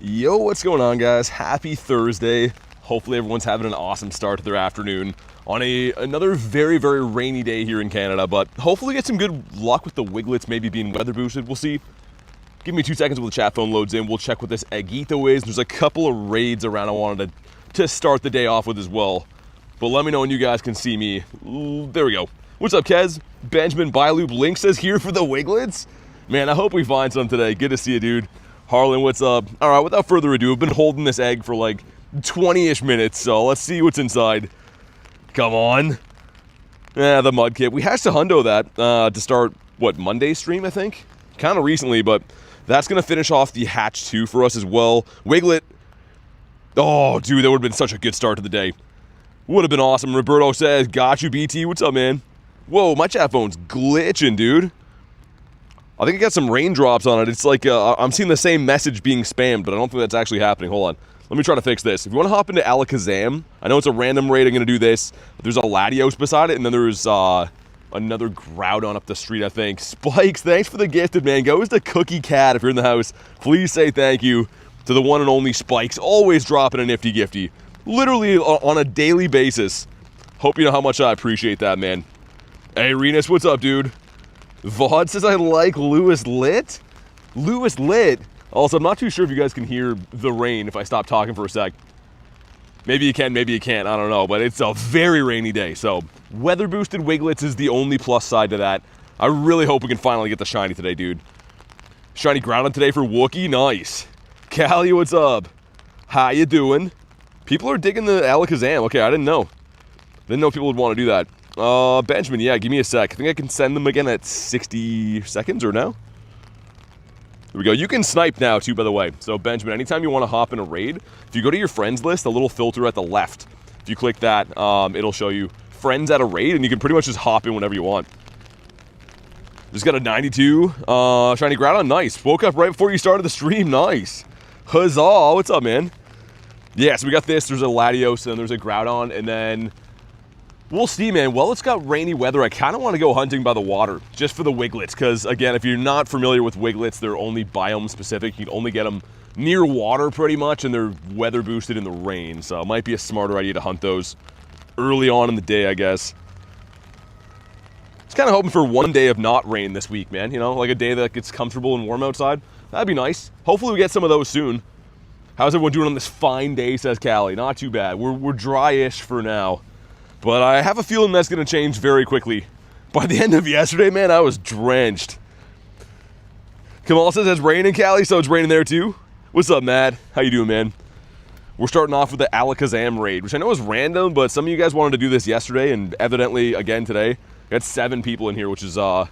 Yo, what's going on, guys? Happy Thursday. Hopefully everyone's having an awesome start to their afternoon on another very, very rainy day here in Canada, but hopefully get some good luck with the Wigletts maybe being weather boosted. We'll see. Give me 2 seconds while the chat phone loads in. We'll check what this Agito is. There's a couple of raids around I wanted to start the day off with as well, but let me know when you guys can see me. There we go. What's up, Kez? Benjamin Byloop Link says here for the Wigletts. Man, I hope we find some today. Good to see you, dude. Harlan, what's up? All right, without further ado, I've been holding this egg for like 20-ish minutes, so let's see what's inside. Come on. The Mudkip. We hatched a hundo that to start, what, Monday's stream, I think? Kind of recently, but that's going to finish off the hatch 2 for us as well. Wiglett. Oh, dude, that would have been such a good start to the day. Would have been awesome. Roberto says, got you, BT. What's up, man? Whoa, my chat phone's glitching, dude. I think I got some raindrops on it. It's like, I'm seeing the same message being spammed, but I don't think that's actually happening. Hold on. Let me try to fix this. If you want to hop into Alakazam, I know it's a random raid, I'm going to do this. There's a Latios beside it, and then there's another Groudon up the street, I think. Spikes, thanks for the gifted, man. Goes to Cookie Cat if you're in the house. Please say thank you to the one and only Spikes. Always dropping a nifty gifty. Literally on a daily basis. Hope you know how much I appreciate that, man. Hey, Renus, what's up, dude? Vaughn says I like Lewis Lit. Lewis Lit. Also, I'm not too sure if you guys can hear the rain if I stop talking for a sec. Maybe you can, maybe you can't. I don't know. But it's a very rainy day. So, weather boosted Wigletts is the only plus side to that. I really hope we can finally get the shiny today, dude. Shiny Groudon today for Wookie. Nice. Callie, what's up? How you doing? People are digging the Alakazam. Okay, I didn't know. Didn't know people would want to do that. Benjamin, yeah, give me a sec. I think I can send them again at 60 seconds or now. There we go. You can snipe now, too, by the way. So, Benjamin, anytime you want to hop in a raid, if you go to your friends list, a little filter at the left, if you click that, it'll show you friends at a raid, and you can pretty much just hop in whenever you want. Just got a 92. Shiny Groudon, nice. Woke up right before you started the stream, nice. Huzzah, what's up, man? Yeah, so we got this. There's a Latios, and there's a Groudon, and then we'll see, man. Well, it's got rainy weather. I kind of want to go hunting by the water just for the Wigletts because, again, if you're not familiar with Wigletts, they're only biome-specific. You can only get them near water pretty much, and they're weather-boosted in the rain. So it might be a smarter idea to hunt those early on in the day, I guess. Just kind of hoping for one day of not rain this week, man. You know, like a day that gets comfortable and warm outside. That'd be nice. Hopefully we get some of those soon. How's everyone doing on this fine day, says Callie? Not too bad. We're dry-ish for now. But I have a feeling that's going to change very quickly. By the end of yesterday, man, I was drenched. Kamal says it's raining, Callie, so it's raining there too. What's up, Matt? How you doing, man? We're starting off with the Alakazam raid, which I know is random, but some of you guys wanted to do this yesterday, and evidently, again, today. We got 7 people in here, which is not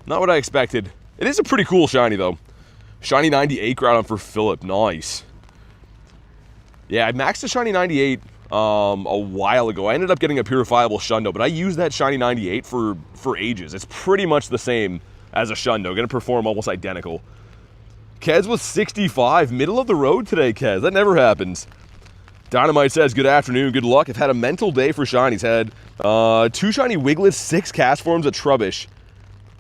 what I expected. It is a pretty cool shiny, though. Shiny 98 Groudon for Philip. Nice. Yeah, I maxed the Shiny 98 a while ago. I ended up getting a purifiable Shundo, but I used that Shiny 98 for ages. It's pretty much the same as a Shundo. Gonna perform almost identical. Kez with 65. Middle of the road today, Kez. That never happens. Dynamite says, good afternoon, good luck. I've had a mental day for shinies. Had 2 shiny Wigletts, 6 cast forms, a Trubbish.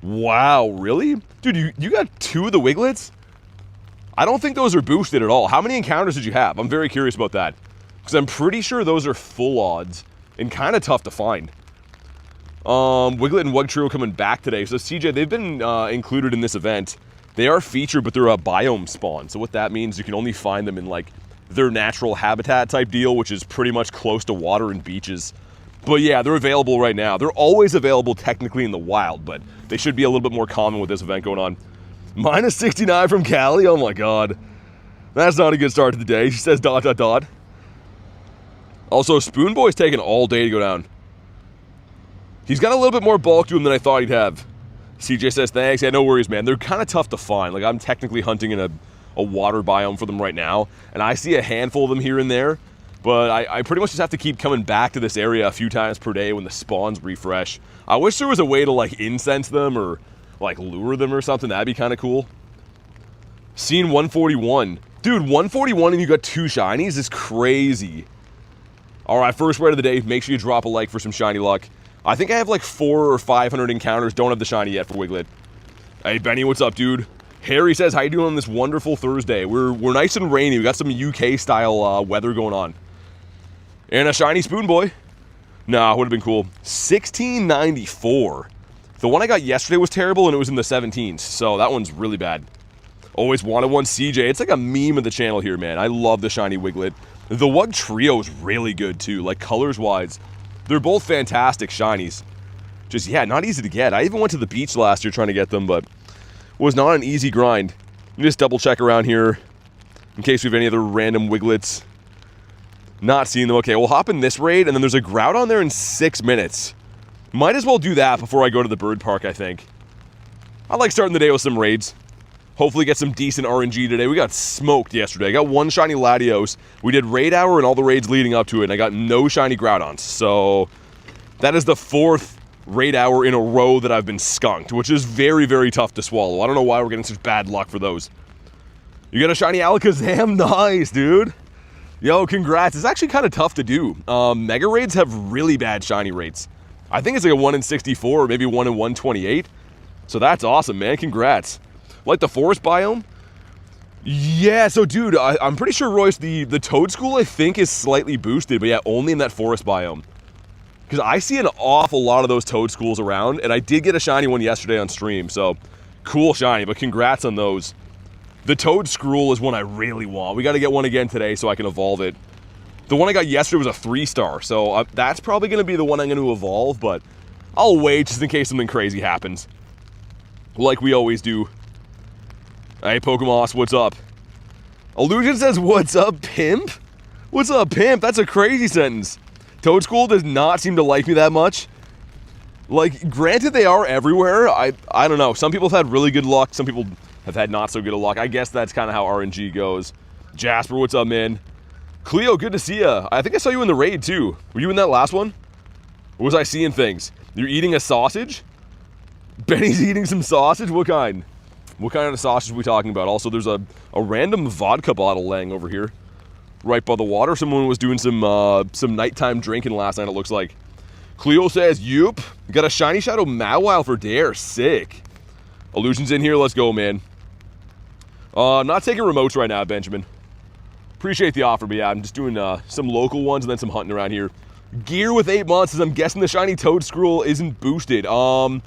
Wow, really? Dude, you got 2 of the Wigletts? I don't think those are boosted at all. How many encounters did you have? I'm very curious about that. Because I'm pretty sure those are full odds and kind of tough to find. Wiglett and Wugtrio coming back today. So CJ, they've been included in this event. They are featured, but they're a biome spawn. So what that means, you can only find them in like their natural habitat type deal, which is pretty much close to water and beaches. But yeah, they're available right now. They're always available technically in the wild, but they should be a little bit more common with this event going on. Minus 69 from Callie. Oh my god. That's not a good start to the day. She says ... Also, Spoon Boy's taking all day to go down. He's got a little bit more bulk to him than I thought he'd have. CJ says, thanks. Yeah, no worries, man. They're kind of tough to find. Like, I'm technically hunting in a water biome for them right now, and I see a handful of them here and there, but I pretty much just have to keep coming back to this area a few times per day when the spawns refresh. I wish there was a way to, like, incense them or, like, lure them or something. That'd be kind of cool. Scene 141. Dude, 141 and you got 2 shinies is crazy. Alright, first raid of the day. Make sure you drop a like for some shiny luck. I think I have like 400 or 500 encounters. Don't have the shiny yet for Wiglett. Hey, Benny, what's up, dude? Harry says, how you doing on this wonderful Thursday? We're nice and rainy. We got some UK-style weather going on. And a shiny Spoon Boy. Nah, would have been cool. 1694. The one I got yesterday was terrible, and it was in the 17s, so that one's really bad. Always wanted one CJ. It's like a meme of the channel here, man. I love the shiny Wiglett. The Wug Trio is really good, too, like colors-wise. They're both fantastic shinies. Just, yeah, not easy to get. I even went to the beach last year trying to get them, but was not an easy grind. Let me just double-check around here in case we have any other random Wiglets. Not seeing them. Okay, we'll hop in this raid, and then there's a Groudon there in 6 minutes. Might as well do that before I go to the bird park, I think. I like starting the day with some raids. Hopefully get some decent RNG today. We got smoked yesterday. I got one shiny Latios. We did raid hour and all the raids leading up to it, and I got no shiny Groudons. So that is the 4th raid hour in a row that I've been skunked, which is very, very tough to swallow. I don't know why we're getting such bad luck for those. You got a shiny Alakazam? Nice, dude. Yo, congrats. It's actually kind of tough to do. Mega raids have really bad shiny rates. I think it's like a 1 in 64 or maybe 1 in 128. So that's awesome, man. Congrats. Like the forest biome? Yeah, so dude, I'm pretty sure, Royce, the Toad School, I think, is slightly boosted, but yeah, only in that forest biome. Because I see an awful lot of those Toad Schools around, and I did get a shiny one yesterday on stream, so cool shiny, but congrats on those. The Toad Scroll is one I really want. We got to get one again today so I can evolve it. The one I got yesterday was a 3-star, so that's probably going to be the one I'm going to evolve, but I'll wait just in case something crazy happens. Like we always do. Hey, Pokémon, what's up? Illusion says, what's up, pimp? What's up, pimp? That's a crazy sentence. Toad School does not seem to like me that much. Like, granted they are everywhere. I don't know. Some people have had really good luck. Some people have had not so good of luck. I guess that's kind of how RNG goes. Jasper, what's up, man? Cleo, good to see ya. I think I saw you in the raid, too. Were you in that last one? Or was I seeing things? You're eating a sausage? Benny's eating some sausage? What kind? What kind of sausage are we talking about? Also, there's a random vodka bottle laying over here. Right by the water. Someone was doing some nighttime drinking last night, it looks like. Cleo says, "Yoop, got a shiny shadow Mawile for dare. Sick." Illusion's in here. Let's go, man. Not taking remotes right now, Benjamin. Appreciate the offer, but yeah, I'm just doing some local ones and then some hunting around here. Gear with 8 months says, I'm guessing the shiny Toad Scroll isn't boosted. I'm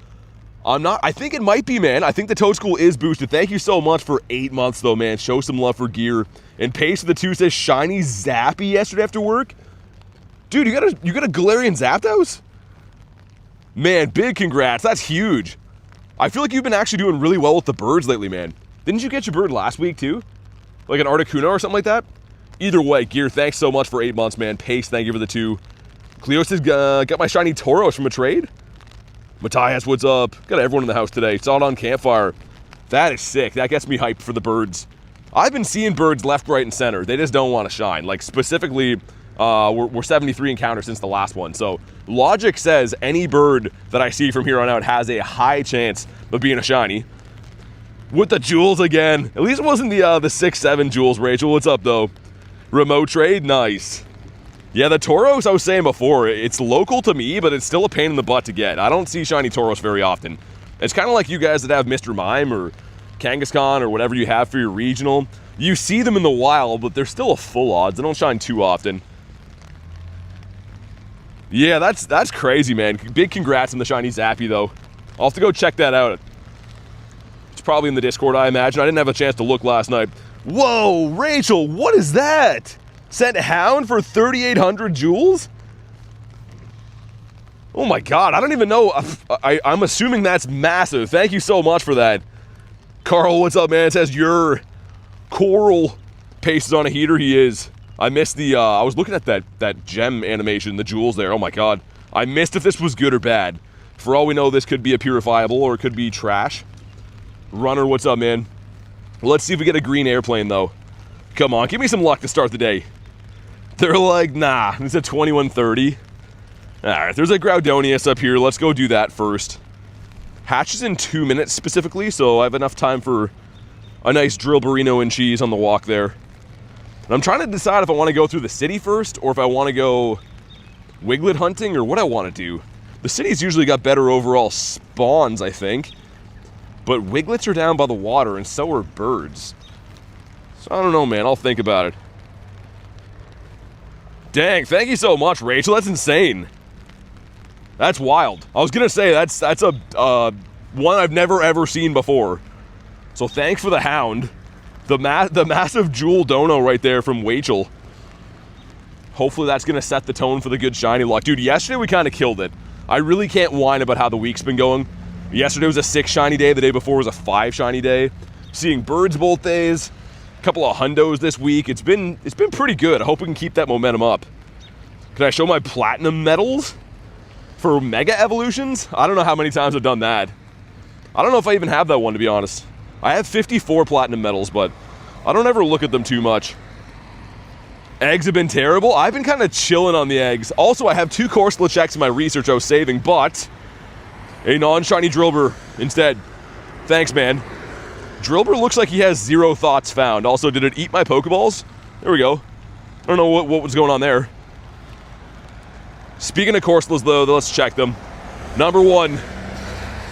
not. I think it might be, man. I think the Toad School is boosted. Thank you so much for 8 months, though, man. Show some love for gear. And Pace of the 2 says shiny Zappy yesterday after work. Dude, you got a Galarian Zapdos? Man, big congrats. That's huge. I feel like you've been actually doing really well with the birds lately, man. Didn't you get your bird last week, too? Like an Articuno or something like that? Either way, Gear, thanks so much for 8 months, man. Pace, thank you for the 2. Cleo says, got my shiny Tauros from a trade? Matthias, what's up? Got everyone in the house today. Saw it on Campfire. That is sick. That gets me hyped for the birds. I've been seeing birds left, right, and center. They just don't want to shine. Like, specifically, we're 73 encounters since the last one. So, logic says any bird that I see from here on out has a high chance of being a shiny. With the jewels again. At least it wasn't the 6-7 jewels, Rachel. What's up, though? Remote trade? Nice. Yeah, the Tauros, I was saying before, it's local to me, but it's still a pain in the butt to get. I don't see shiny Tauros very often. It's kind of like you guys that have Mr. Mime or Kangaskhan or whatever you have for your regional. You see them in the wild, but they're still a full odds. They don't shine too often. Yeah, that's crazy, man. Big congrats on the shiny Zappy, though. I'll have to go check that out. It's probably in the Discord, I imagine. I didn't have a chance to look last night. Whoa, Rachel, what is that? Sent Hound for 3,800 jewels? Oh my god, I don't even know. I'm assuming that's massive. Thank you so much for that. Carl, what's up, man? It says your Coral Pace is on a heater. He is. I missed the, I was looking at that gem animation, the jewels there. Oh my god. I missed if this was good or bad. For all we know, this could be a purifiable or it could be trash. Runner, what's up, man? Let's see if we get a green airplane, though. Come on, give me some luck to start the day. They're like, nah, it's a 2130. Alright, there's a Groudonius up here. Let's go do that first. Hatches in 2 minutes specifically, so I have enough time for a nice drill burrito and cheese on the walk there. And I'm trying to decide if I want to go through the city first, or if I want to go Wiglett hunting, or what I want to do. The city's usually got better overall spawns, I think. But Wiglets are down by the water, and so are birds. So I don't know, man. I'll think about it. Dang, thank you so much, Rachel. That's insane. That's wild. I was gonna say that's a one I've never ever seen before. So thanks for the hound. The massive jewel dono right there from Rachel. Hopefully that's gonna set the tone for the good shiny luck. Dude, yesterday we kind of killed it. I really can't whine about how the week's been going. Yesterday was a 6 shiny day. The day before was a 5 shiny day. Seeing birds both days. A couple of hundos this week. It's been pretty good. I hope we can keep that momentum up. Can I show my platinum medals for Mega Evolutions? I don't know how many times I've done that. I don't know if I even have that one, to be honest. I have 54 platinum medals, but I don't ever look at them too much. Eggs have been terrible. I've been kind of chilling on the eggs. Also, I have 2 Corsola checks in my research I was saving, but a non-shiny Drillbur instead. Thanks, man. Drillbur looks like he has 0 thoughts found. Also, did it eat my Pokeballs? There we go. I don't know what was going on there. Speaking of Corsolas, though, let's check them. Number 1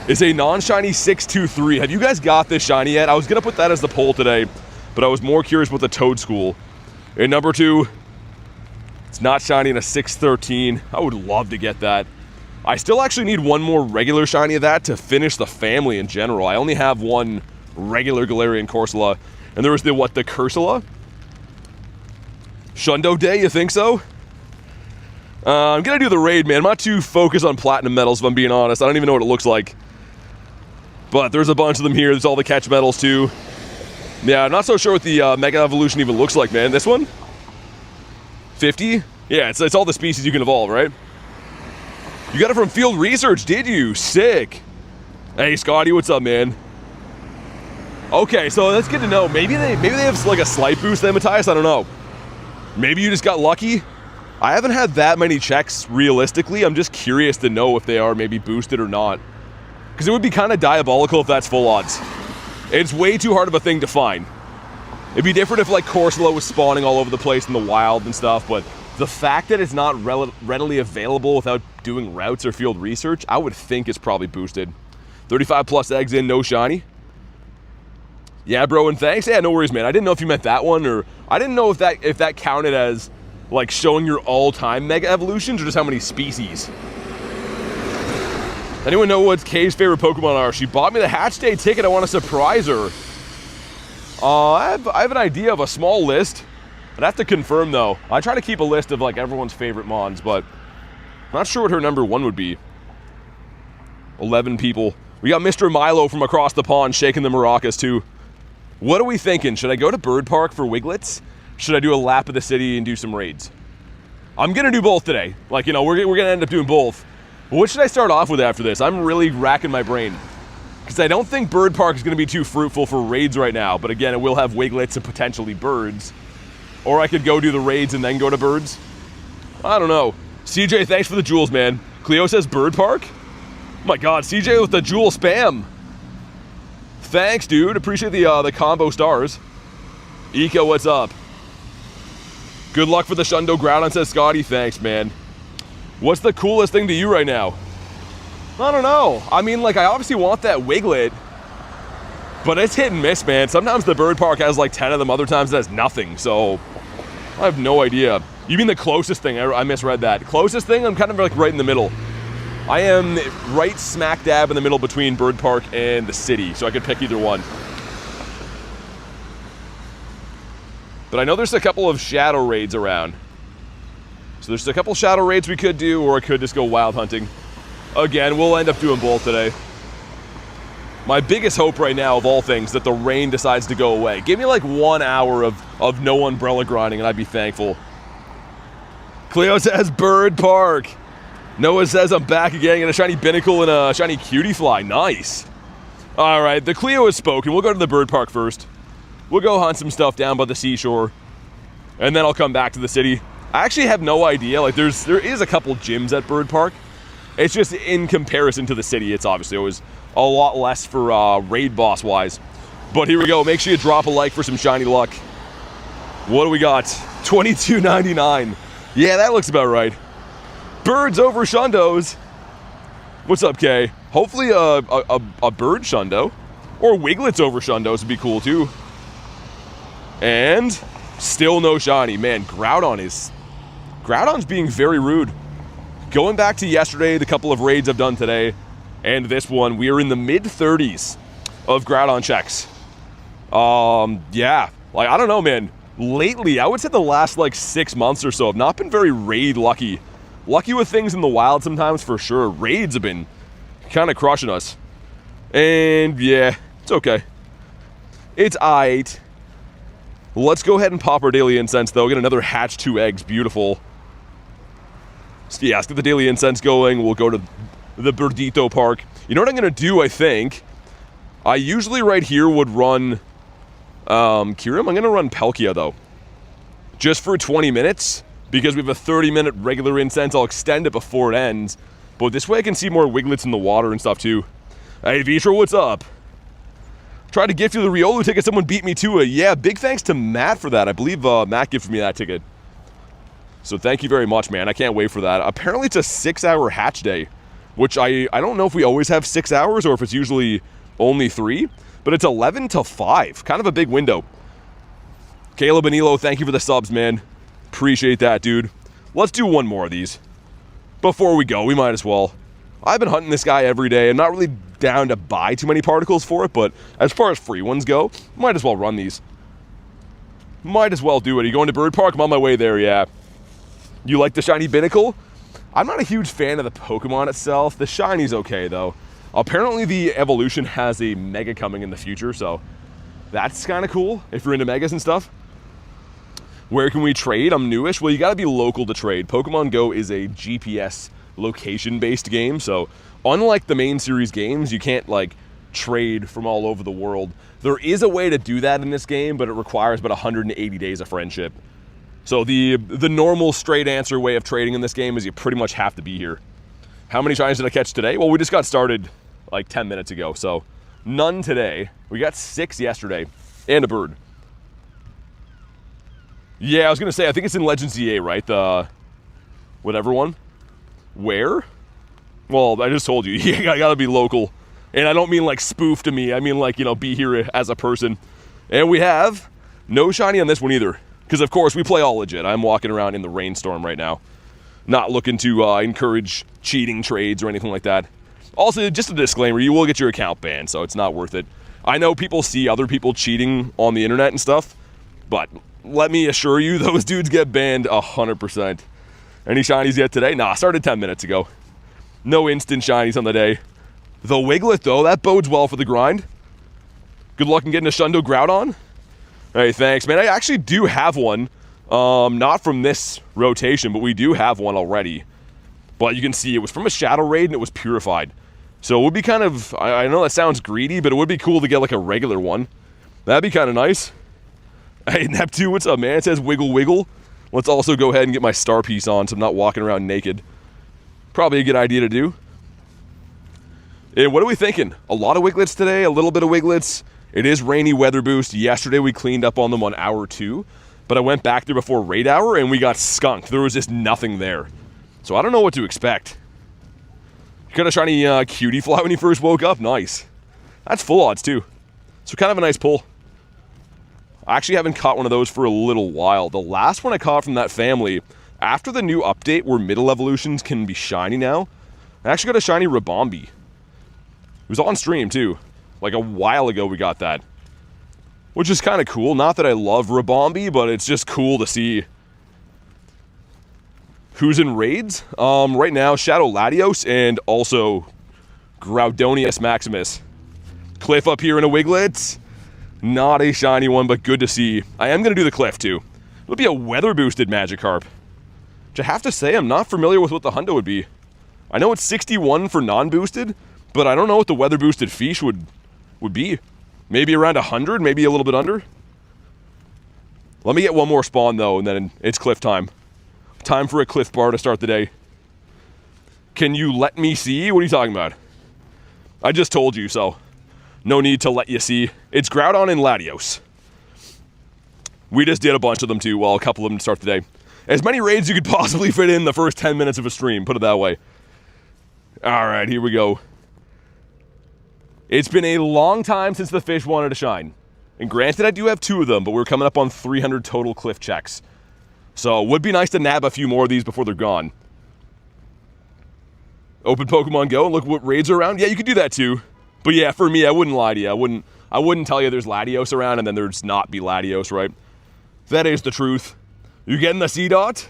is a non-shiny 623. Have you guys got this shiny yet? I was going to put that as the poll today, but I was more curious about the Toad School. And number 2, it's not shiny in a 613. I would love to get that. I still actually need one more regular shiny of that to finish the family in general. I only have one regular Galarian Corsola. And there was the Corsola? Shundo Day, you think so? I'm gonna do the raid, man. I'm not too focused on platinum medals, if I'm being honest. I don't even know what it looks like. But there's a bunch of them here. There's all the catch medals, too. Yeah, I'm not so sure what the Mega Evolution even looks like, man. This one? 50? Yeah, it's all the species you can evolve, right? You got it from field research, did you? Sick. Hey, Scotty, what's up, man? Okay, so that's good to know. Maybe they have like a slight boost then, Matthias. I don't know. Maybe you just got lucky. I haven't had that many checks realistically. I'm just curious to know if they are maybe boosted or not. Because it would be kind of diabolical if that's full odds. It's way too hard of a thing to find. It'd be different if like Corsola was spawning all over the place in the wild and stuff, but the fact that it's not readily available without doing routes or field research, I would think it's probably boosted. 35 plus eggs in, no shiny. Yeah, bro, and thanks. Yeah, no worries, man. I didn't know if you meant that one, or I didn't know if that counted as like showing your all-time Mega Evolutions or just how many species. Anyone know what Kay's favorite Pokemon are? She bought me the Hatch Day ticket. I want to surprise her. I have an idea of a small list. I'd have to confirm, though. I try to keep a list of, like, everyone's favorite Mons, but I'm not sure what her number 1 would be. 11 people. We got Mr. Milo from across the pond shaking the maracas, too. What are we thinking? Should I go to Bird Park for Wiglets? Should I do a lap of the city and do some raids? I'm going to do both today. Like, you know, we're going to end up doing both. But what should I start off with after this? I'm really racking my brain. Because I don't think Bird Park is going to be too fruitful for raids right now. But again, it will have Wiglets and potentially birds. Or I could go do the raids and then go to birds. I don't know. CJ, thanks for the jewels, man. Cleo says Bird Park? Oh my god, CJ with the jewel spam. Thanks, dude. Appreciate the combo stars. Eco, what's up? Good luck for the Shundo Groudon, says Scotty. Thanks, man. What's the coolest thing to you right now? I don't know. I mean, like, I obviously want that Wiglett, but it's hit and miss, man. Sometimes the Bird Park has like 10 of them, other times it has nothing, so I have no idea. You mean the closest thing? I misread that. Closest thing, I'm kind of like right in the middle. I am right smack dab in the middle between Bird Park and the city, so I could pick either one. But I know there's a couple of shadow raids around. So there's a couple shadow raids we could do, or I could just go wild hunting. Again, we'll end up doing both today. My biggest hope right now, of all things, that the rain decides to go away. Give me like 1 hour of no umbrella grinding and I'd be thankful. Cleo says Bird Park. Noah says I'm back again. Got a shiny Binnacle and a shiny Cutie Fly. Nice. All right, the Cleo has spoken. We'll go to the Bird Park first. We'll go hunt some stuff down by the seashore. And then I'll come back to the city. I actually have no idea. Like, there is a couple gyms at Bird Park. It's just in comparison to the city, it's obviously always a lot less for raid boss wise. But here we go. Make sure you drop a like for some shiny luck. What do we got? $22.99. Yeah, that looks about right. Birds over Shundos. What's up, Kay? Hopefully a bird Shundo. Or Wiglet's over Shundos would be cool too. And still no shiny. Man, Groudon's being very rude. Going back to yesterday, the couple of raids I've done today, and this one, we are in the mid-30s of Groudon checks. Yeah, like, I don't know, man. Lately, I would say the last, like, 6 months or so, I've not been very raid lucky. Lucky with things in the wild sometimes, for sure. Raids have been kind of crushing us. And, yeah, it's okay. It's aight. Let's go ahead and pop our daily incense, though. Get another hatch 2 eggs. Beautiful. So, yeah, let's get the daily incense going. We'll go to the Burdito Park. You know what I'm going to do, I think? I usually right here would run Kyurem. I'm going to run Palkia, though. Just for 20 minutes. Because we have a 30-minute regular incense. I'll extend it before it ends. But this way I can see more Wiglets in the water and stuff, too. Hey, Vitra, what's up? Tried to gift you the Riolu ticket. Someone beat me to it. Yeah, big thanks to Matt for that. I believe Matt gifted me that ticket. So thank you very much, man. I can't wait for that. Apparently it's a 6-hour hatch day, which I don't know if we always have 6 hours or if it's usually only 3, but it's 11 to 5. Kind of a big window. Caleb and Elo, thank you for the subs, man. Appreciate that, dude. Let's do one more of these. Before we go, we might as well. I've been hunting this guy every day. I'm not really down to buy too many particles for it, but as far as free ones go, might as well run these. Might as well do it. Are you going to Bird Park? I'm on my way there, yeah. You like the shiny Binnacle? I'm not a huge fan of the Pokemon itself. The shiny's okay, though. Apparently the evolution has a Mega coming in the future, so that's kind of cool if you're into Megas and stuff. Where can we trade? I'm newish. Well, you got to be local to trade. Pokemon Go is a GPS location-based game, so unlike the main series games, you can't, like, trade from all over the world. There is a way to do that in this game, but it requires about 180 days of friendship. So the normal straight answer way of trading in this game is you pretty much have to be here. How many shinies did I catch today? Well, we just got started like 10 minutes ago, so none today. We got 6 yesterday, and a bird. Yeah, I was going to say, I think it's in Legends EA, right? The whatever one. Where? Well, I just told you, you gotta be local. And I don't mean like spoof to me, I mean like, you know, be here as a person. And we have no shiny on this one either. Because of course, we play all legit. I'm walking around in the rainstorm right now. Not looking to encourage cheating trades or anything like that. Also, just a disclaimer, you will get your account banned, so it's not worth it. I know people see other people cheating on the internet and stuff, but let me assure you, those dudes get banned 100%. Any shinies yet today? Nah, started 10 minutes ago. No instant shinies on the day. The Wiglett, though, that bodes well for the grind. Good luck in getting a Shundo Groudon. Hey, thanks, man. I actually do have one. Not from this rotation, but we do have one already. But you can see it was from a Shadow Raid and it was purified. So it would be kind of, I know that sounds greedy, but it would be cool to get like a regular one. That'd be kind of nice. Hey, Neptune, what's up, man? It says wiggle wiggle. Let's also go ahead and get my star piece on so I'm not walking around naked. Probably a good idea to do. And what are we thinking? A lot of Wiglets today, a little bit of Wiglets. It is rainy weather boost. Yesterday we cleaned up on them on hour 2, but I went back there before raid hour and we got skunked. There was just nothing there. So I don't know what to expect. You got a shiny cutie fly when you first woke up? Nice. That's full odds too. So kind of a nice pull. I actually haven't caught one of those for a little while. The last one I caught from that family, after the new update where middle evolutions can be shiny now, I actually got a shiny Rabombi. It was on stream too. Like a while ago we got that. Which is kind of cool. Not that I love Rabombi, but it's just cool to see who's in raids. Right now, Shadow Latios and also Groudonius Maximus. Cliff up here in a Wiglett. Not a shiny one, but good to see. I am going to do the Cliff, too. It'll be a weather-boosted Magikarp. Which I have to say, I'm not familiar with what the hundo would be. I know it's 61 for non-boosted, but I don't know what the weather-boosted fish would be. Maybe around 100, maybe a little bit under. Let me get one more spawn, though, and then it's Cliff time. Time for a Cliff bar to start the day. Can you let me see? What are you talking about? I just told you, so no need to let you see. It's Groudon and Latios. We just did a bunch of them too. Well, a couple of them to start the day. As many raids you could possibly fit in the first 10 minutes of a stream, put it that way. Alright, here we go. It's been a long time since the fish wanted to shine. And granted, I do have 2 of them, but we're coming up on 300 total cliff checks. So it would be nice to nab a few more of these before they're gone. Open Pokemon Go and look what raids are around. Yeah, you could do that too. But yeah, for me, I wouldn't lie to you. I wouldn't tell you there's Latios around and then there's not be Latios, right? That is the truth. You getting the Seedot?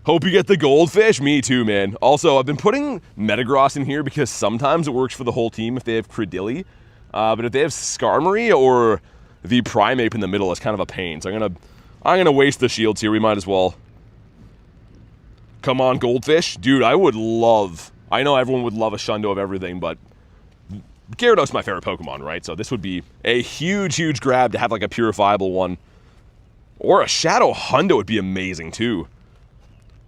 Hope you get the goldfish. Me too, man. Also, I've been putting Metagross in here because sometimes it works for the whole team if they have Credilli. But if they have Skarmory or the Primeape in the middle, it's kind of a pain. So I'm gonna waste the shields here. We might as well. Come on, goldfish. Dude, I know everyone would love a Shundo of everything, but Gyarados is my favorite Pokemon, right? So this would be a huge, huge grab to have like a purifiable one. Or a Shadow Hundo would be amazing too.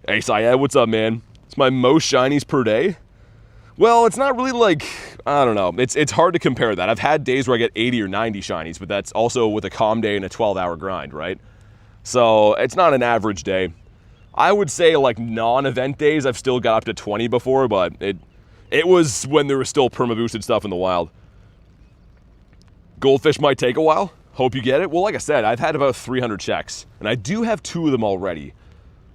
Hey, Syed, what's up, man? It's my most shinies per day. Well, it's not really like, I don't know. It's hard to compare that. I've had days where I get 80 or 90 shinies, but that's also with a calm day and a 12-hour grind, right? So it's not an average day. I would say like non-event days, I've still got up to 20 before, but it was when there was still perma-boosted stuff in the wild. Goldfish might take a while. Hope you get it. Well, like I said, I've had about 300 checks, and I do have 2 of them already.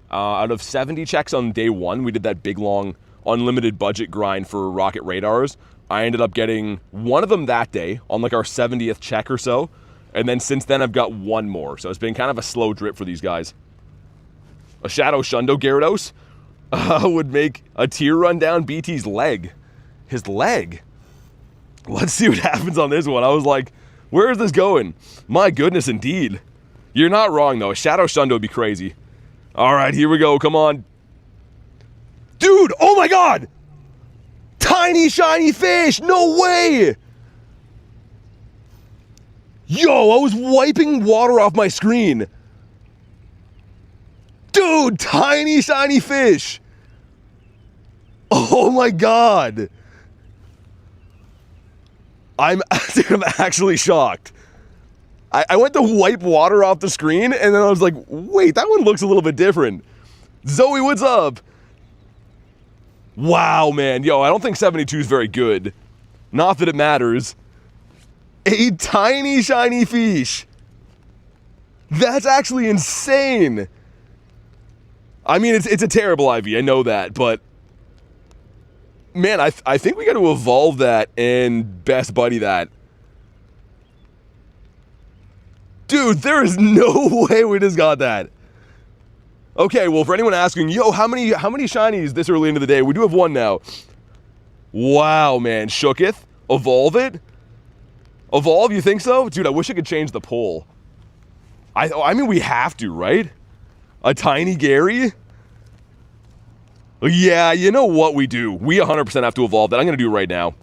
Out of 70 checks on day 1, we did that big, long, unlimited budget grind for rocket radars. I ended up getting 1 of them that day on like our 70th check or so. And then since then, I've got 1 more. So it's been kind of a slow drip for these guys. A Shadow Shundo Gyarados would make a tier run down BT's leg. His leg? Let's see what happens on this one. I was like, where is this going? My goodness, indeed. You're not wrong, though. A Shadow Shundo would be crazy. All right, here we go. Come on. Dude, oh my god! Tiny shiny fish! No way! Yo, I was wiping water off my screen. Dude, tiny shiny fish! Oh my god! I'm actually shocked. I went to wipe water off the screen, and then I was like, wait, that one looks a little bit different. Zoe, what's up? Wow, man. Yo, I don't think 72 is very good. Not that it matters. A tiny shiny fish. That's actually insane. I mean, it's a terrible IV, I know that, but man, I think we got to evolve that and best buddy that. Dude, there is no way we just got that. Okay, well, for anyone asking, yo, how many shinies this early into the day? We do have 1 now. Wow, man. Shooketh? Evolve it? Evolve, you think so? Dude, I wish I could change the poll. I mean, we have to, right? A tiny Gary? Yeah, you know what we do. We 100% have to evolve that. I'm going to do it right now.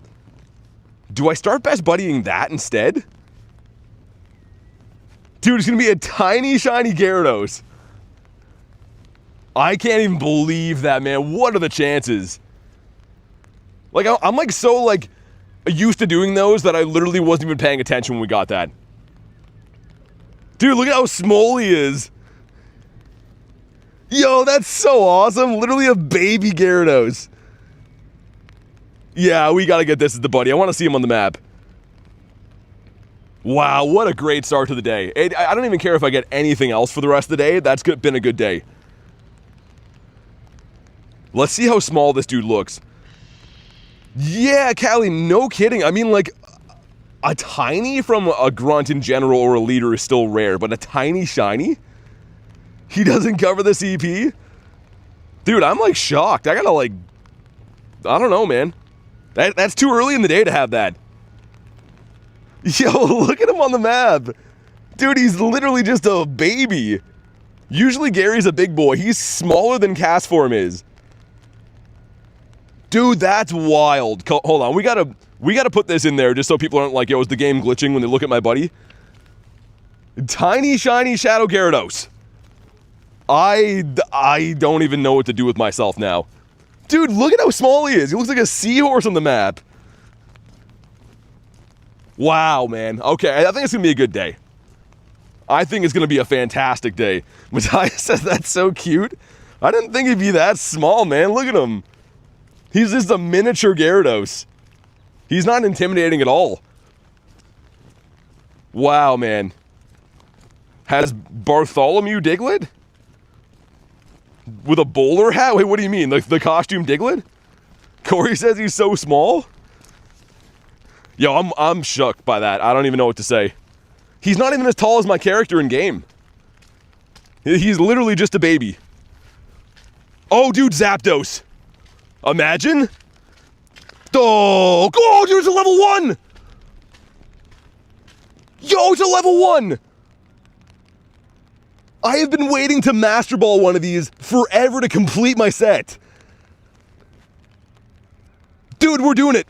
Do I start best buddying that instead? Dude, it's going to be a tiny, shiny Gyarados. I can't even believe that, man. What are the chances? Like, I'm like so, like, used to doing those that I literally wasn't even paying attention when we got that. Dude, look at how small he is. Yo, that's so awesome. Literally a baby Gyarados. Yeah, we got to get this as the buddy. I want to see him on the map. Wow, what a great start to the day. I don't even care if I get anything else for the rest of the day. That's been a good day. Let's see how small this dude looks. Yeah, Callie, no kidding. I mean, like, a tiny from a grunt in general or a leader is still rare, but a tiny shiny? He doesn't cover the CP? Dude, I'm, like, shocked. I gotta, like, I don't know, man. That's too early in the day to have that. Yo, look at him on the map. Dude, he's literally just a baby. Usually Gary's a big boy. He's smaller than Castform is. Dude, that's wild. Hold on, we gotta put this in there just so people aren't like, yo, is the game glitching when they look at my buddy? Tiny, shiny Shadow Gyarados. I don't even know what to do with myself now. Dude, look at how small he is. He looks like a seahorse on the map. Wow, man. Okay, I think it's going to be a good day. I think it's going to be a fantastic day. Matthias says that's so cute. I didn't think he'd be that small, man. Look at him. He's just a miniature Gyarados. He's not intimidating at all. Wow, man. Has Bartholomew Diglett? With a bowler hat? Wait, what do you mean? Like the costume Diglett? Corey says he's so small? Yo, I'm shook by that. I don't even know what to say. He's not even as tall as my character in game. He's literally just a baby. Oh, dude, Zapdos. Imagine. Oh, dude, it's a level 1. Yo, it's a level 1. I have been waiting to Master Ball one of these forever to complete my set. Dude, we're doing it.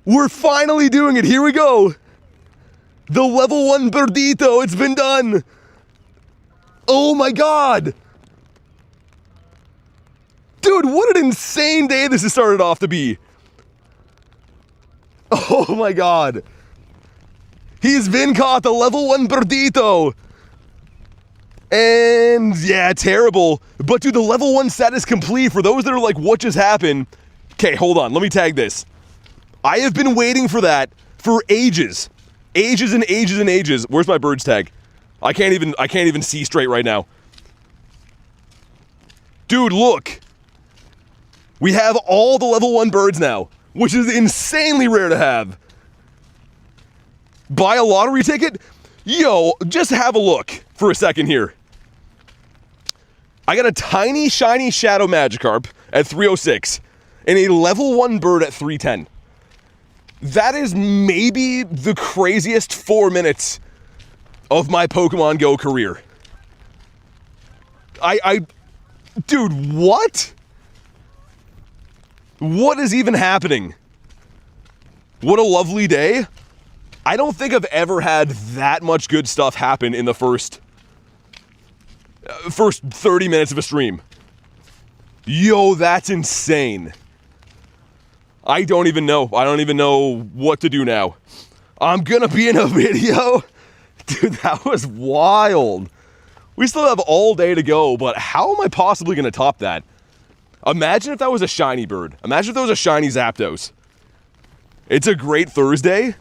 We're finally doing it. Here we go. The level 1 Birdito. It's been done. Oh my god. Dude, what an insane day this has started off to be. Oh my god. He's been caught, the level 1 Birdito. And yeah, terrible. But dude, the level 1 set is complete. For those that are like, what just happened? Okay, hold on. Let me tag this. I have been waiting for that for ages. Ages and ages and ages. Where's my birds tag? I can't even see straight right now. Dude, look. We have all the level 1 birds now, which is insanely rare to have. Buy a lottery ticket? Yo, just have a look for a second here. I got a tiny, shiny Shadow Magikarp at 306 and a level 1 bird at 310. That is maybe the craziest 4 minutes of my Pokemon Go career. Dude, what? What is even happening? What a lovely day. I don't think I've ever had that much good stuff happen in the first 30 minutes of a stream. Yo, that's insane. I don't even know. I don't even know what to do now. I'm gonna be in a video. Dude, that was wild. We still have all day to go, but how am I possibly gonna top that? Imagine if that was a shiny bird. Imagine if that was a shiny Zapdos. It's a great Thursday.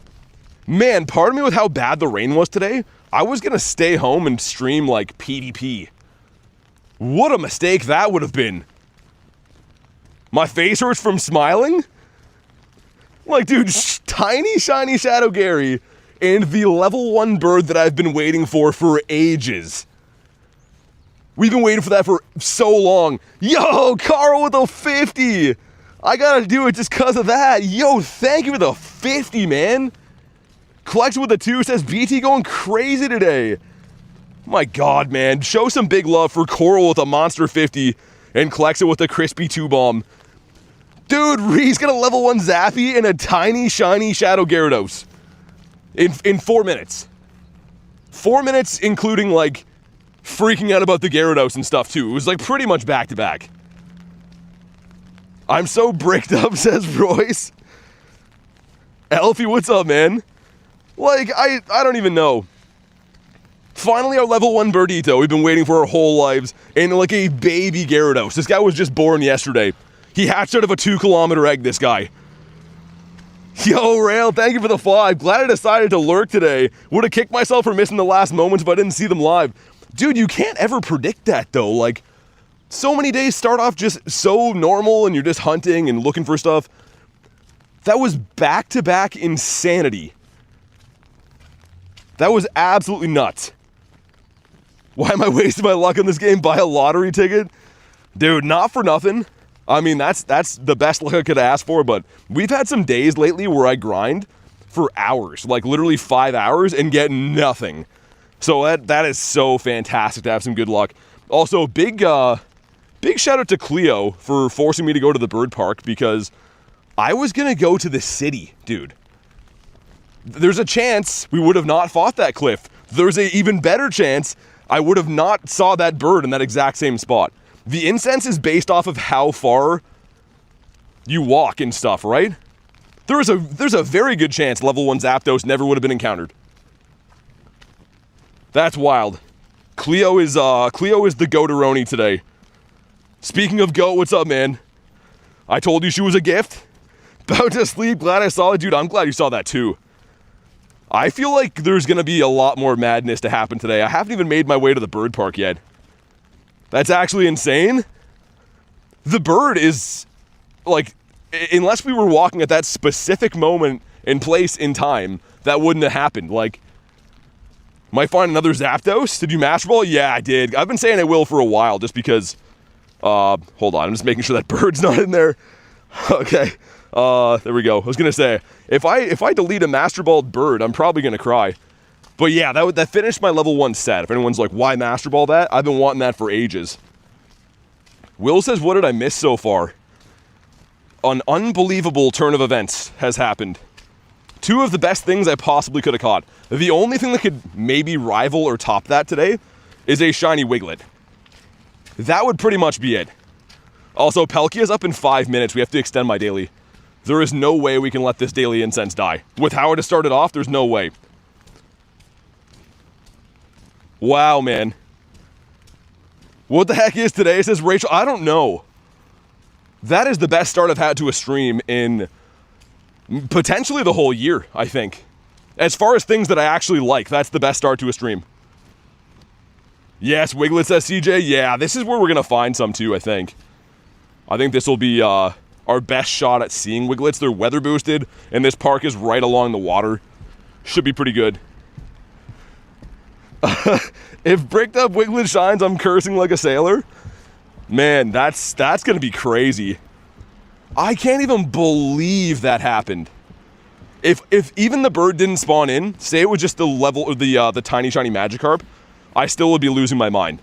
Man, pardon me with how bad the rain was today. I was gonna stay home and stream like PvP. What a mistake that would have been. My face hurts from smiling? Like, dude, tiny, shiny Shadow Gary and the level 1 bird that I've been waiting for ages. We've been waiting for that for so long. Yo, Carl with a 50. I gotta do it just because of that. Yo, thank you for the 50, man. Collection with a 2 says BT going crazy today. My god, man. Show some big love for Coral with a monster 50 and Collection with a crispy 2-bomb. Dude, he's got a level 1 Zappy and a tiny, shiny Shadow Gyarados. In 4 minutes. 4 minutes, including, like, freaking out about the Gyarados and stuff, too. It was, like, pretty much back-to-back. I'm so bricked up, says Royce. Elfie, what's up, man? Like, I don't even know. Finally, our level 1 Birdito. We've been waiting for our whole lives. And, like, a baby Gyarados. This guy was just born yesterday. He hatched out of a 2-kilometer egg, this guy. Yo, Rail, thank you for the 5. Glad I decided to lurk today. Would have kicked myself for missing the last moments if I didn't see them live. Dude, you can't ever predict that, though. Like, so many days start off just so normal and you're just hunting and looking for stuff. That was back-to-back insanity. That was absolutely nuts. Why am I wasting my luck on this game? Buy a lottery ticket? Dude, not for nothing. I mean, that's the best luck I could ask for, but we've had some days lately where I grind for hours, like literally 5 hours, and get nothing. So that is so fantastic to have some good luck. Also, big shout out to Cleo for forcing me to go to the bird park, because I was gonna go to the city, dude. There's a chance we would have not fought that cliff. There's an even better chance I would have not saw that bird in that exact same spot. The incense is based off of how far you walk and stuff, right? There's a very good chance level 1 Zapdos never would have been encountered. That's wild. Cleo is the goateroni today. Speaking of goat, what's up, man? I told you she was a gift. About to sleep, glad I saw it. Dude, I'm glad you saw that too. I feel like there's going to be a lot more madness to happen today. I haven't even made my way to the bird park yet. That's actually insane. The bird is, like, unless we were walking at that specific moment in place in time, that wouldn't have happened. Like, might find another Zapdos. Did you Master Ball? Yeah, I did. I've been saying I will for a while just because, hold on, I'm just making sure that bird's not in there. Okay. There we go. I was gonna say, if I delete a Master Balled bird, I'm probably gonna cry. But yeah, that finished my level 1 set. If anyone's like, why Master Ball that? I've been wanting that for ages. Will says, what did I miss so far? An unbelievable turn of events has happened. 2 of the best things I possibly could have caught. The only thing that could maybe rival or top that today is a shiny Wiglett. That would pretty much be it. Also, Palkia's up in 5 minutes. We have to extend my daily. There is no way we can let this daily incense die. With how it has started off, there's no way. Wow, man. What the heck is today? Says Rachel. I don't know. That is the best start I've had to a stream in potentially the whole year, I think. As far as things that I actually like, that's the best start to a stream. Yes, Wiglett says CJ. Yeah, this is where we're going to find some too, I think. I think this will be our best shot at seeing Wiglets. They're weather boosted, and this park is right along the water. Should be pretty good. If bricked up Wiglett shines, I'm cursing like a sailor. Man, that's gonna be crazy. I can't even believe that happened. If even the bird didn't spawn in, say it was just the level of the tiny shiny Magikarp, I still would be losing my mind.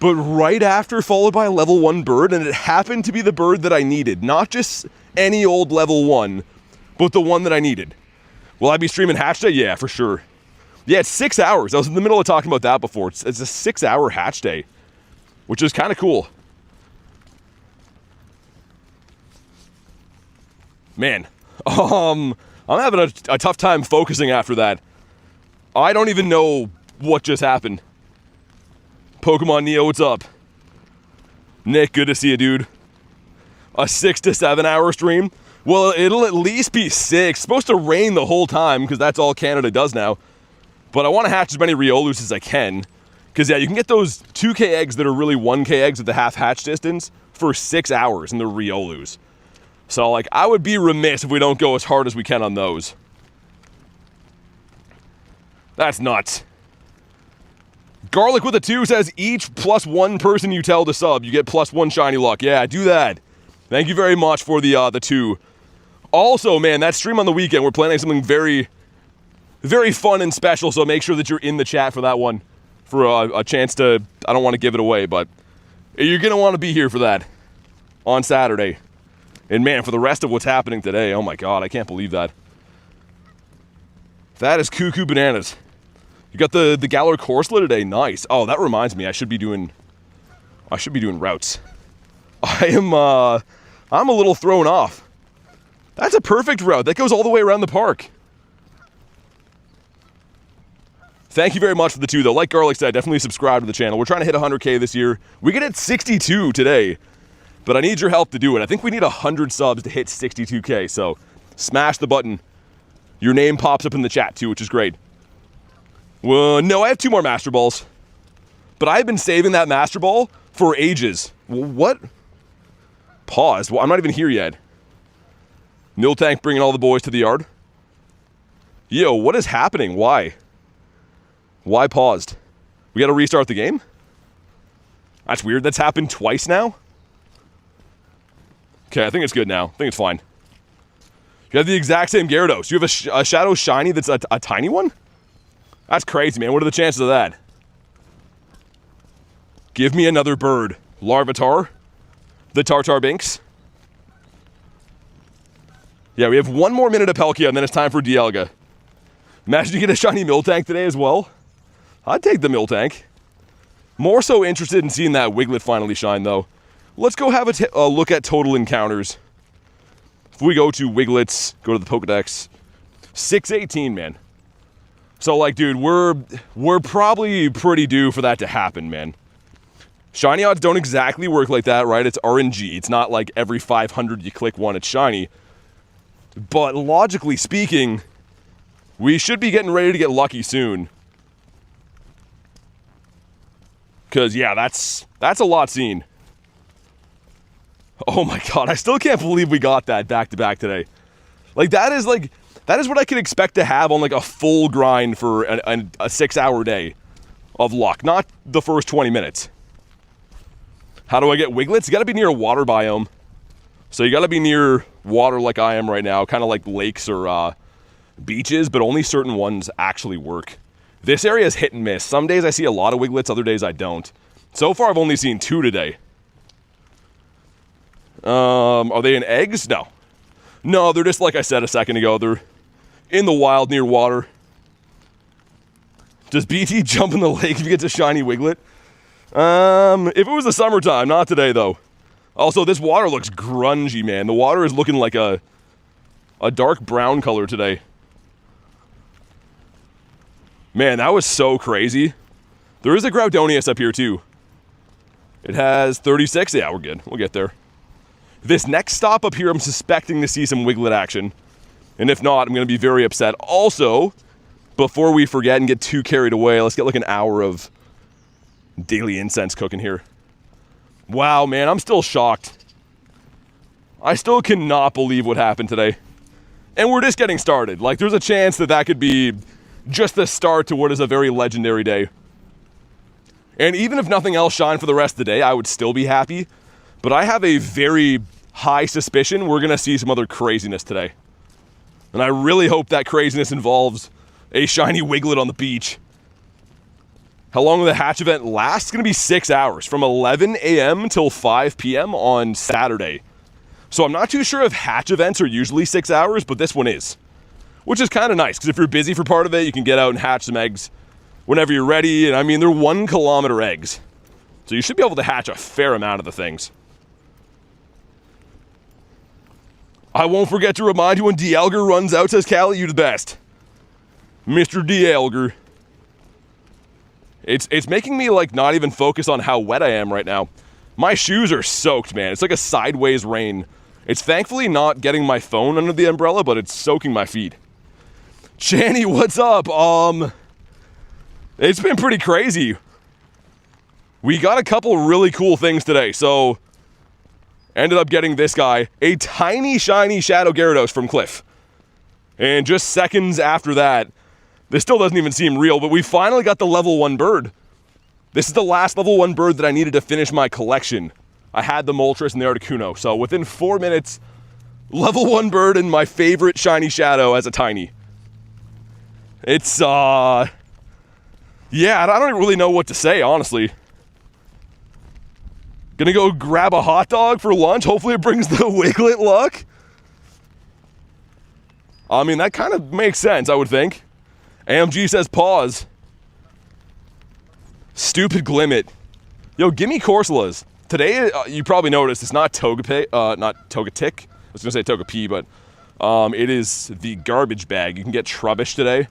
But right after, followed by a level 1 bird, and it happened to be the bird that I needed. Not just any old level 1, but the one that I needed. Will I be streaming Hatch Day? Yeah, for sure. Yeah, it's 6 hours. I was in the middle of talking about that before. It's a 6-hour Hatch Day, which is kind of cool. Man, I'm having a tough time focusing after that. I don't even know what just happened. Pokemon Neo, what's up? Nick, good to see you, dude. A 6 to 7 hour stream? Well, it'll at least be 6. It's supposed to rain the whole time, because that's all Canada does now. But I want to hatch as many Riolus as I can. Because, yeah, you can get those 2k eggs that are really 1k eggs at the half hatch distance for 6 hours in the Riolus. So, like, I would be remiss if we don't go as hard as we can on those. That's nuts. Garlic with a 2 says, each +1 person you tell to sub, you get +1 shiny luck. Yeah, do that. Thank you very much for the 2. Also, man, that stream on the weekend, we're planning something very, very fun and special, so make sure that you're in the chat for that one. For a chance to, I don't want to give it away, but you're going to want to be here for that on Saturday. And man, for the rest of what's happening today, oh my god, I can't believe that. That is cuckoo bananas. You got the Galarian Corsola today, nice. Oh, that reminds me, I should be doing routes. I'm a little thrown off. That's a perfect route. That goes all the way around the park. Thank you very much for the 2, though. Like Garlic said, definitely subscribe to the channel. We're trying to hit 100k this year. We get at 62 today, but I need your help to do it. I think we need 100 subs to hit 62k, so smash the button. Your name pops up in the chat, too, which is great. Well, no, I have 2 more Master Balls. But I've been saving that Master Ball for ages. What? Pause. Well, I'm not even here yet. Miltank bringing all the boys to the yard. Yo, what is happening? Why? Why paused? We gotta restart the game? That's weird. That's happened twice now? Okay, I think it's good now. I think it's fine. You have the exact same Gyarados. You have a Shadow Shiny that's a tiny one? That's crazy, man. What are the chances of that? Give me another bird. Larvitar. The Tartar Binks. Yeah, we have 1 more minute of Palkia, and then it's time for Dialga. Imagine you get a shiny Miltank today as well. I'd take the Miltank. More so interested in seeing that Wiglett finally shine, though. Let's go have a look at total encounters. If we go to Wiglet's, go to the Pokedex. 618, man. So, like, dude, we're probably pretty due for that to happen, man. Shiny odds don't exactly work like that, right? It's RNG. It's not like every 500 you click one, it's shiny. But logically speaking, we should be getting ready to get lucky soon. Because, yeah, that's a lot seen. Oh my god, I still can't believe we got that back-to-back today. Like, that is what I could expect to have on, like, a full grind for a 6-hour day of luck. Not the first 20 minutes. How do I get Wiglets? You gotta be near a water biome. So you gotta be near water like I am right now, kind of like lakes or beaches, but only certain ones actually work. This area is hit and miss. Some days I see a lot of Wiglets, other days I don't. So far I've only seen 2 today. Are they in eggs? No. No, they're just like I said a second ago. They're in the wild near water. Does BT jump in the lake if you get to shiny Wiglett? If it was the summertime, not today though. Also, this water looks grungy, man. The water is looking like a dark brown color today. Man, that was so crazy. There is a Groudonius up here too. It has 36. Yeah, we're good. We'll get there. This next stop up here, I'm suspecting to see some Wiglett action. And if not, I'm going to be very upset. Also, before we forget and get too carried away, let's get like an hour of daily incense cooking here. Wow, man, I'm still shocked. I still cannot believe what happened today. And we're just getting started. Like, there's a chance that that could be just the start to what is a very legendary day. And even if nothing else shined for the rest of the day, I would still be happy. But I have a very high suspicion we're going to see some other craziness today. And I really hope that craziness involves a shiny Wiglett on the beach. How long will the hatch event last? It's going to be 6 hours, from 11 a.m. till 5 p.m. on Saturday. So I'm not too sure if hatch events are usually 6 hours, but this one is. Which is kind of nice, because if you're busy for part of it, you can get out and hatch some eggs whenever you're ready. And I mean, they're 1 kilometer eggs. So you should be able to hatch a fair amount of the things. I won't forget to remind you when Dialga runs out, says Callie, you the best. Mr. Dialga. It's making me, like, not even focus on how wet I am right now. My shoes are soaked, man. It's like a sideways rain. It's thankfully not getting my phone under the umbrella, but it's soaking my feet. Channy, what's up? It's been pretty crazy. We got a couple really cool things today, so ended up getting this guy, a tiny shiny Shadow Gyarados from Cliff. And just seconds after that, this still doesn't even seem real, but we finally got the level 1 bird. This is the last level 1 bird that I needed to finish my collection. I had the Moltres and the Articuno, so within 4 minutes, level 1 bird and my favorite shiny Shadow as a tiny. It's, yeah, I don't really know what to say, honestly. Gonna go grab a hot dog for lunch. Hopefully it brings the Wiglett luck. I mean, that kind of makes sense, I would think. AMG says pause. Stupid Glimmet. Yo, give me Corsolas. Today, you probably noticed, it's not Togetic. I was gonna say Togepi, but it is the garbage bag. You can get Trubbish today.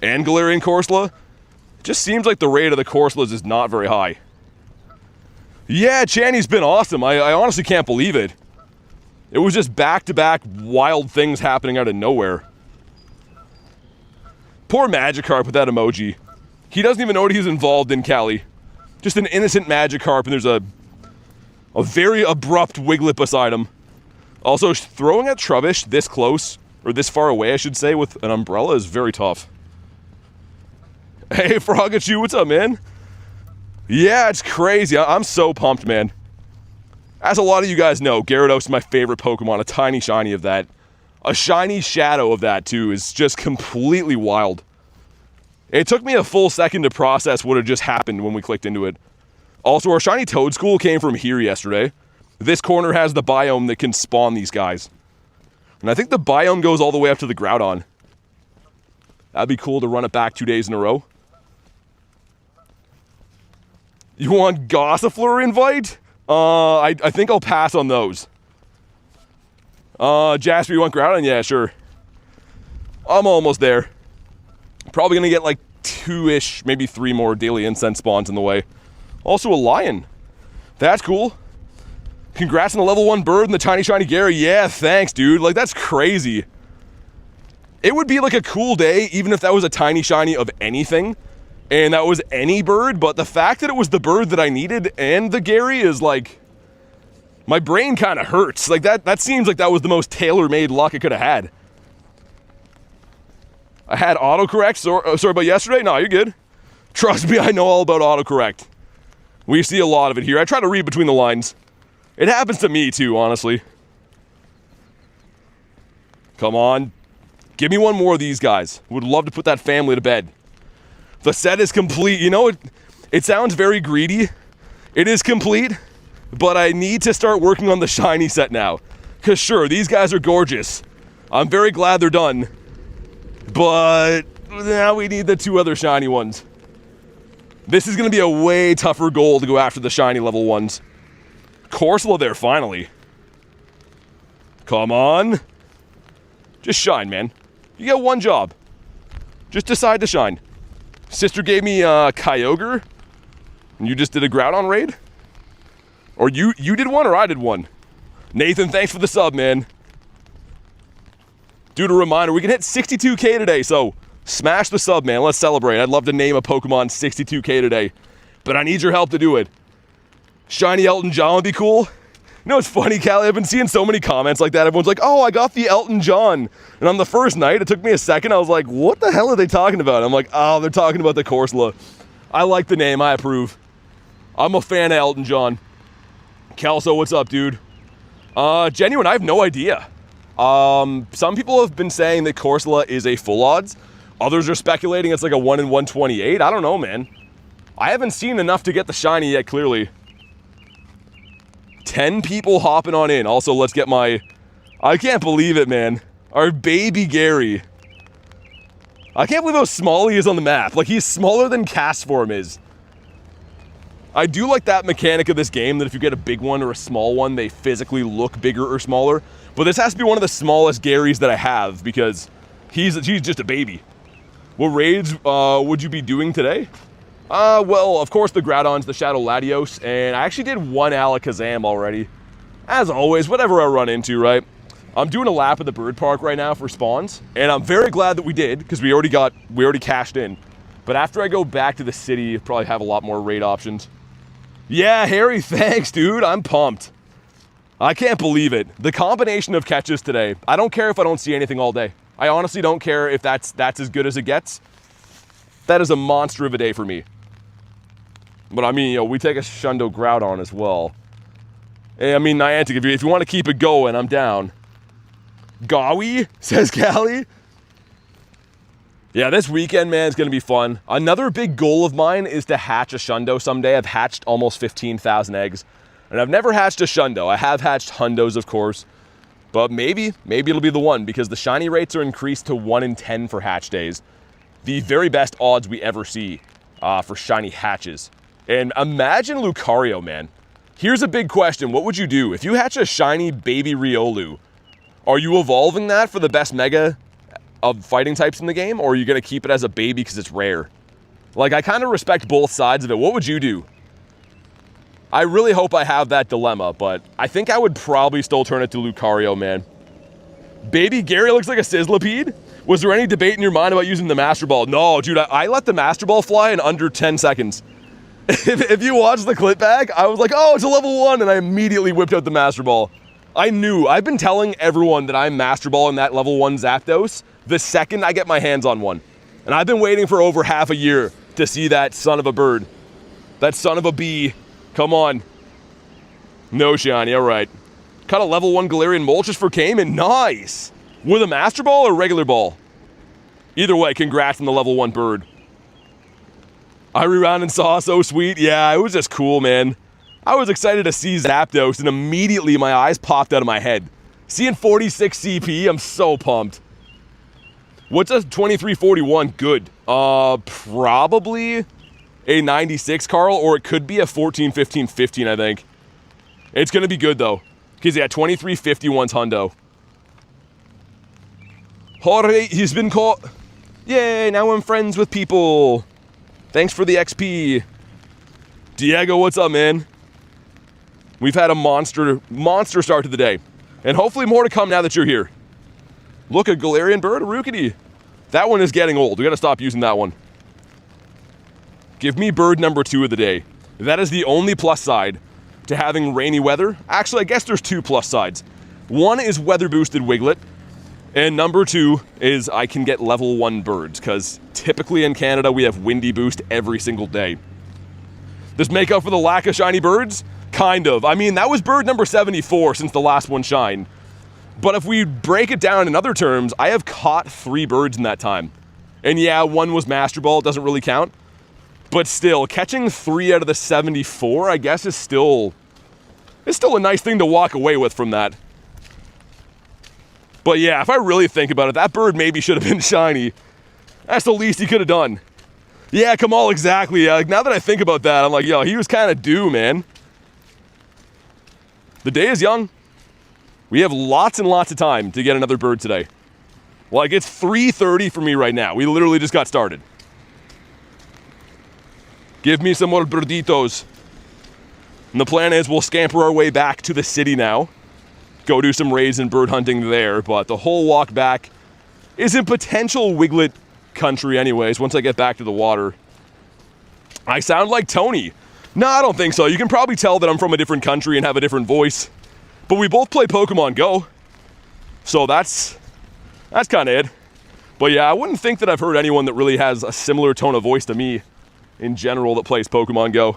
And Galarian Corsola. It just seems like the rate of the Corsolas is not very high. Yeah, Channy's been awesome. I honestly can't believe it. It was just back-to-back wild things happening out of nowhere. Poor Magikarp with that emoji. He doesn't even know what he's involved in, Callie. Just an innocent Magikarp, and there's a very abrupt Wiglett beside him. Also, throwing at Trubbish this close, or this far away, I should say, with an umbrella is very tough. Hey, Frogachu, what's up, man? Yeah, it's crazy. I'm so pumped, man. As a lot of you guys know, Gyarados is my favorite Pokemon, a tiny shiny of that. A shiny Shadow of that, too, is just completely wild. It took me a full second to process what had just happened when we clicked into it. Also, our shiny Toedscool came from here yesterday. This corner has the biome that can spawn these guys. And I think the biome goes all the way up to the Groudon. That'd be cool to run it back 2 days in a row. You want Gossifleur invite? I think I'll pass on those. Jasper, you want Groudon? Yeah, sure. I'm almost there. Probably gonna get like 2-ish, maybe 3 more daily incense spawns in the way. Also a lion. That's cool. Congrats on the level 1 bird and the tiny shiny Gary. Yeah, thanks, dude. Like, that's crazy. It would be like a cool day, even if that was a tiny shiny of anything, and that was any bird, but the fact that it was the bird that I needed and the Gary is like, my brain kind of hurts. Like that seems like that was the most tailor-made luck I could have had. I had autocorrect, sorry about yesterday? No, you're good. Trust me, I know all about autocorrect. We see a lot of it here. I try to read between the lines. It happens to me too, honestly. Come on. Give me one more of these guys. Would love to put that family to bed. The set is complete. You know, it sounds very greedy. It is complete, but I need to start working on the shiny set now. Because sure, these guys are gorgeous. I'm very glad they're done. But now we need the 2 other shiny ones. This is going to be a way tougher goal to go after the shiny level ones. Corsola there, finally. Come on. Just shine, man. You get one job. Just decide to shine. Sister gave me Kyogre, and you just did a Groudon raid? Or you did one, or I did one? Nathan, thanks for the sub, man. Dude, a reminder, we can hit 62K today, so smash the sub, man. Let's celebrate. I'd love to name a Pokemon 62K today, but I need your help to do it. Shiny Elton John would be cool. You know, it's funny, Callie, I've been seeing so many comments like that. Everyone's like, oh, I got the Elton John. And on the first night, it took me a second. I was like, what the hell are they talking about? I'm like, oh, they're talking about the Corsola. I like the name. I approve. I'm a fan of Elton John. Kelso, what's up, dude? Genuine, I have no idea. Some people have been saying that Corsola is a full odds. Others are speculating it's like a 1 in 128. I don't know, man. I haven't seen enough to get the shiny yet, clearly. 10 people hopping on in. Also, let's get my... I can't believe it, man. Our baby Gary. I can't believe how small he is on the map. Like, he's smaller than Castform is. I do like that mechanic of this game, that if you get a big one or a small one, they physically look bigger or smaller. But this has to be one of the smallest Garys that I have, because he's just a baby. What raids would you be doing today? Well, of course the Groudons, the Shadow Latios, and I actually did one Alakazam already. As always, whatever I run into, right? I'm doing a lap at the bird park right now for spawns, and I'm very glad that we did, because we already cashed in. But after I go back to the city, I'll probably have a lot more raid options. Yeah, Harry, thanks, dude. I'm pumped. I can't believe it. The combination of catches today, I don't care if I don't see anything all day. I honestly don't care if that's as good as it gets. That is a monster of a day for me. But I mean, you know, we take a Shundo Groudon as well. Hey, I mean, Niantic, if you want to keep it going, I'm down. Gawi, says Callie. Yeah, this weekend, man, is going to be fun. Another big goal of mine is to hatch a Shundo someday. I've hatched almost 15,000 eggs. And I've never hatched a Shundo. I have hatched Hundos, of course. But maybe it'll be the one, because the shiny rates are increased to 1 in 10 for hatch days. The very best odds we ever see for shiny hatches. And imagine Lucario, man. Here's a big question. What would you do? If you hatch a shiny baby Riolu, are you evolving that for the best mega of fighting types in the game? Or are you going to keep it as a baby because it's rare? Like, I kind of respect both sides of it. What would you do? I really hope I have that dilemma, but I think I would probably still turn it to Lucario, man. Baby Gary looks like a Sizzlipede? Was there any debate in your mind about using the Master Ball? No, dude, I let the Master Ball fly in under 10 seconds. If you watch the clip back, I was like, oh, it's a level 1, and I immediately whipped out the Master Ball. I knew. I've been telling everyone that I'm Master Balling that level 1 Zapdos the second I get my hands on one. And I've been waiting for over half a year to see that son of a bird. That son of a bee. Come on. No shiny, all right. Cut a level 1 Galarian Moltres for Cayman. Nice. With a Master Ball or regular ball? Either way, congrats on the level 1 bird. I rewound and saw, so sweet. Yeah, it was just cool, man. I was excited to see Zapdos, and immediately my eyes popped out of my head. Seeing 46 CP, I'm so pumped. What's a 2341? Good. Probably a 96, Carl, or it could be a 14, 15, 15, I think. It's going to be good, though. Because, yeah, 2351's hundo. Jorge, he's been caught. Yay, now I'm friends with people. Thanks for the XP. Diego, what's up, man? We've had a monster start to the day. And hopefully more to come now that you're here. Look, a Galarian bird, a Rookity. That one is getting old. We gotta stop using that one. Give me bird number 2 of the day. That is the only plus side to having rainy weather. Actually, I guess there's 2 plus sides. One is weather boosted Wiglett, and number 2 is I can get level 1 birds, because typically in Canada we have windy boost every single day. Does make up for the lack of shiny birds? Kind of. I mean, that was bird number 74 since the last one shined. But if we break it down in other terms, I have caught 3 birds in that time. And yeah, one was Master Ball, it doesn't really count. But still, catching 3 out of the 74, I guess, is still a nice thing to walk away with from that. But yeah, if I really think about it, that bird maybe should have been shiny. That's the least he could have done. Yeah, Kamal, exactly. Yeah, like, now that I think about that, I'm like, yo, he was kind of due, man. The day is young. We have lots and lots of time to get another bird today. Like, it's 3:30 for me right now. We literally just got started. Give me some more birditos. And the plan is we'll scamper our way back to the city now. Go do some raids and bird hunting there, but the whole walk back is in potential Wiglett country anyways, once I get back to the water. I sound like Tony. No, I don't think so. You can probably tell that I'm from a different country and have a different voice. But we both play Pokemon Go. So that's kind of it. But yeah, I wouldn't think that I've heard anyone that really has a similar tone of voice to me in general that plays Pokemon Go.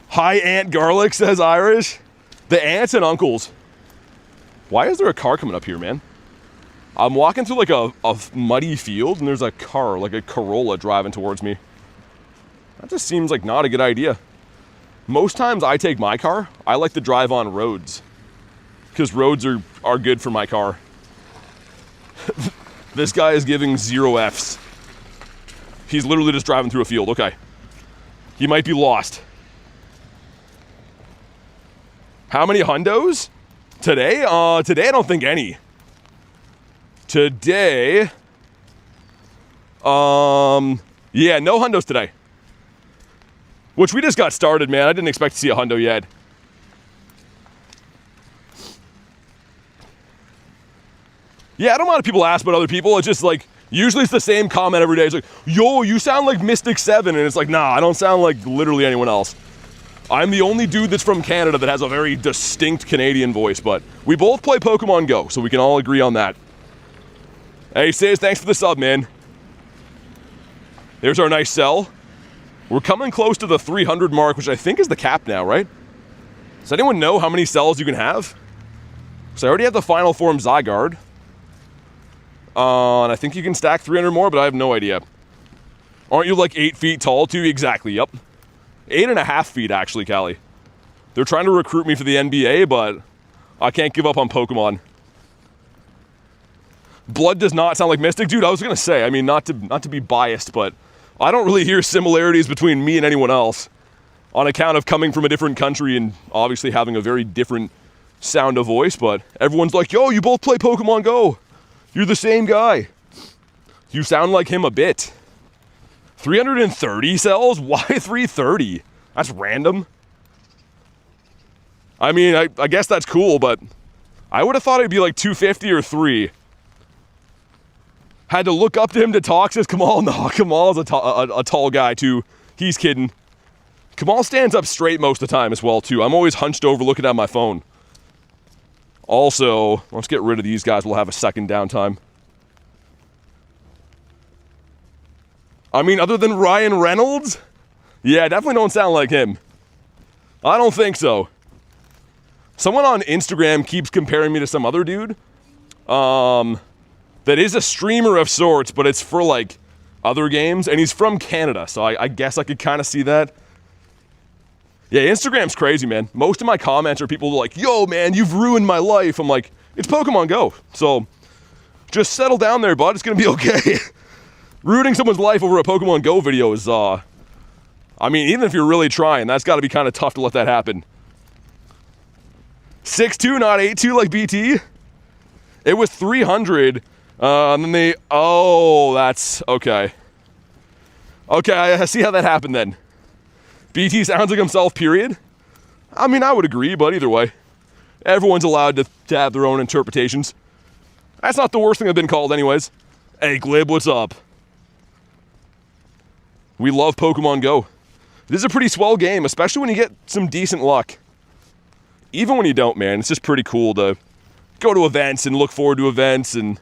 Hi, Aunt Garlic, says Irish. The aunts and uncles. Why is there a car coming up here, man? I'm walking through like a muddy field and there's a car, like a Corsola, driving towards me. That just seems like not a good idea. Most times I take my car, I like to drive on roads. Because roads are good for my car. This guy is giving 0 Fs. He's literally just driving through a field, okay. He might be lost. How many hundos? Today? Today I don't think any. Today, yeah, no hundos today. Which we just got started, man. I didn't expect to see a hundo yet. Yeah, I don't mind if people ask about other people. It's just like, usually it's the same comment every day. It's like, yo, you sound like Mystic 7. And it's like, nah, I don't sound like literally anyone else. I'm the only dude that's from Canada that has a very distinct Canadian voice, but we both play Pokemon Go, so we can all agree on that. Hey, Says, thanks for the sub, man. There's our nice cell. We're coming close to the 300 mark, which I think is the cap now, right? Does anyone know how many cells you can have? So I already have the final form Zygarde. And I think you can stack 300 more, but I have no idea. Aren't you like 8 feet tall too? Exactly, yep. 8.5 feet, actually, Callie. They're trying to recruit me for the NBA, but I can't give up on Pokemon. Blood does not sound like Mystic. Dude, I was going to say, I mean, not to be biased, but I don't really hear similarities between me and anyone else on account of coming from a different country and obviously having a very different sound of voice, but everyone's like, yo, you both play Pokemon Go. You're the same guy. You sound like him a bit. 330 cells? Why 330? That's random. I mean, I guess that's cool, but I would have thought it'd be like 250 or 3. Had to look up to him to talk, says Kamal. No, Kamal's a tall guy too. He's kidding. Kamal stands up straight most of the time as well too. I'm always hunched over looking at my phone. Also, let's get rid of these guys. We'll have a second downtime. I mean, other than Ryan Reynolds? Yeah, I definitely don't sound like him. I don't think so. Someone on Instagram keeps comparing me to some other dude. That is a streamer of sorts, but it's for like other games, and he's from Canada, so I guess I could kind of see that. Yeah, Instagram's crazy, man. Most of my comments are people like, yo, man, you've ruined my life. I'm like, it's Pokemon Go, so just settle down there, bud. It's gonna be okay. Ruining someone's life over a Pokemon Go video is, I mean, even if you're really trying, that's gotta be kind of tough to let that happen. 6'2", not 8'2", like BT? It was 300. And then they, oh, that's, okay. Okay, I see how that happened then. BT sounds like himself, period. I mean, I would agree, but either way. Everyone's allowed to have their own interpretations. That's not the worst thing I've been called anyways. Hey, Glib, what's up? We love Pokemon Go. This is a pretty swell game, especially when you get some decent luck. Even when you don't, man, it's just pretty cool to go to events and look forward to events and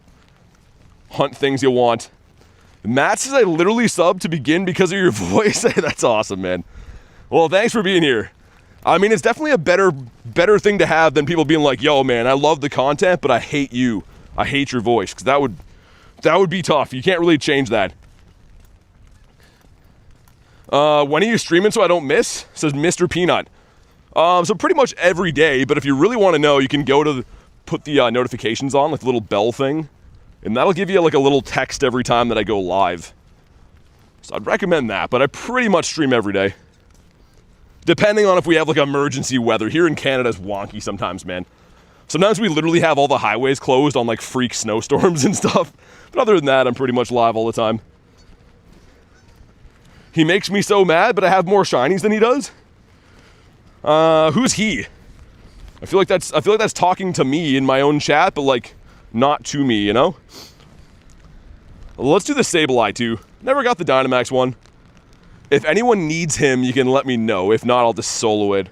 hunt things you want. Matt says I literally subbed to begin because of your voice. That's awesome, man. Well, thanks for being here. I mean, it's definitely a better thing to have than people being like, yo, man, I love the content, but I hate you. I hate your voice, because that would be tough. You can't really change that. When are you streaming so I don't miss? Says Mr. Peanut. So pretty much every day, but if you really want to know, you can go to put the notifications on, like the little bell thing, and that'll give you like a little text every time that I go live. So I'd recommend that, but I pretty much stream every day. Depending on if we have like emergency weather. Here in Canada is wonky sometimes, man. Sometimes we literally have all the highways closed on like freak snowstorms and stuff. But other than that, I'm pretty much live all the time. He makes me so mad, but I have more shinies than he does. Who's he? I feel like that's talking to me in my own chat, but like not to me, you know? Let's do the Sableye too. Never got the Dynamax one. If anyone needs him, you can let me know. If not, I'll just solo it.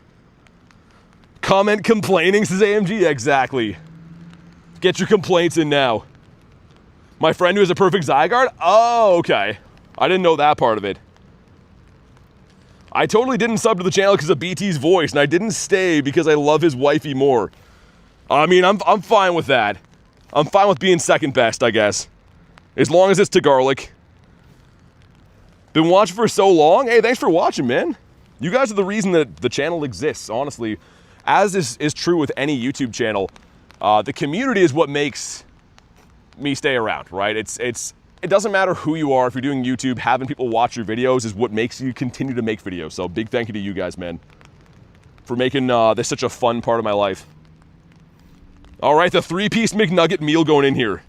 Comment complaining, says AMG. Exactly. Get your complaints in now. My friend who has a perfect Zygarde? Oh, okay. I didn't know that part of it. I totally didn't sub to the channel because of BT's voice, and I didn't stay because I love his wifey more. I mean, I'm fine with that. I'm fine with being second best, I guess. As long as it's to Garlic. Been watching for so long. Hey, thanks for watching, man. You guys are the reason that the channel exists, honestly. As is true with any YouTube channel, the community is what makes me stay around, right? It doesn't matter who you are. If you're doing YouTube, having people watch your videos is what makes you continue to make videos. So big thank you to you guys, man, for making this such a fun part of my life. All right, the 3-piece McNugget meal going in here.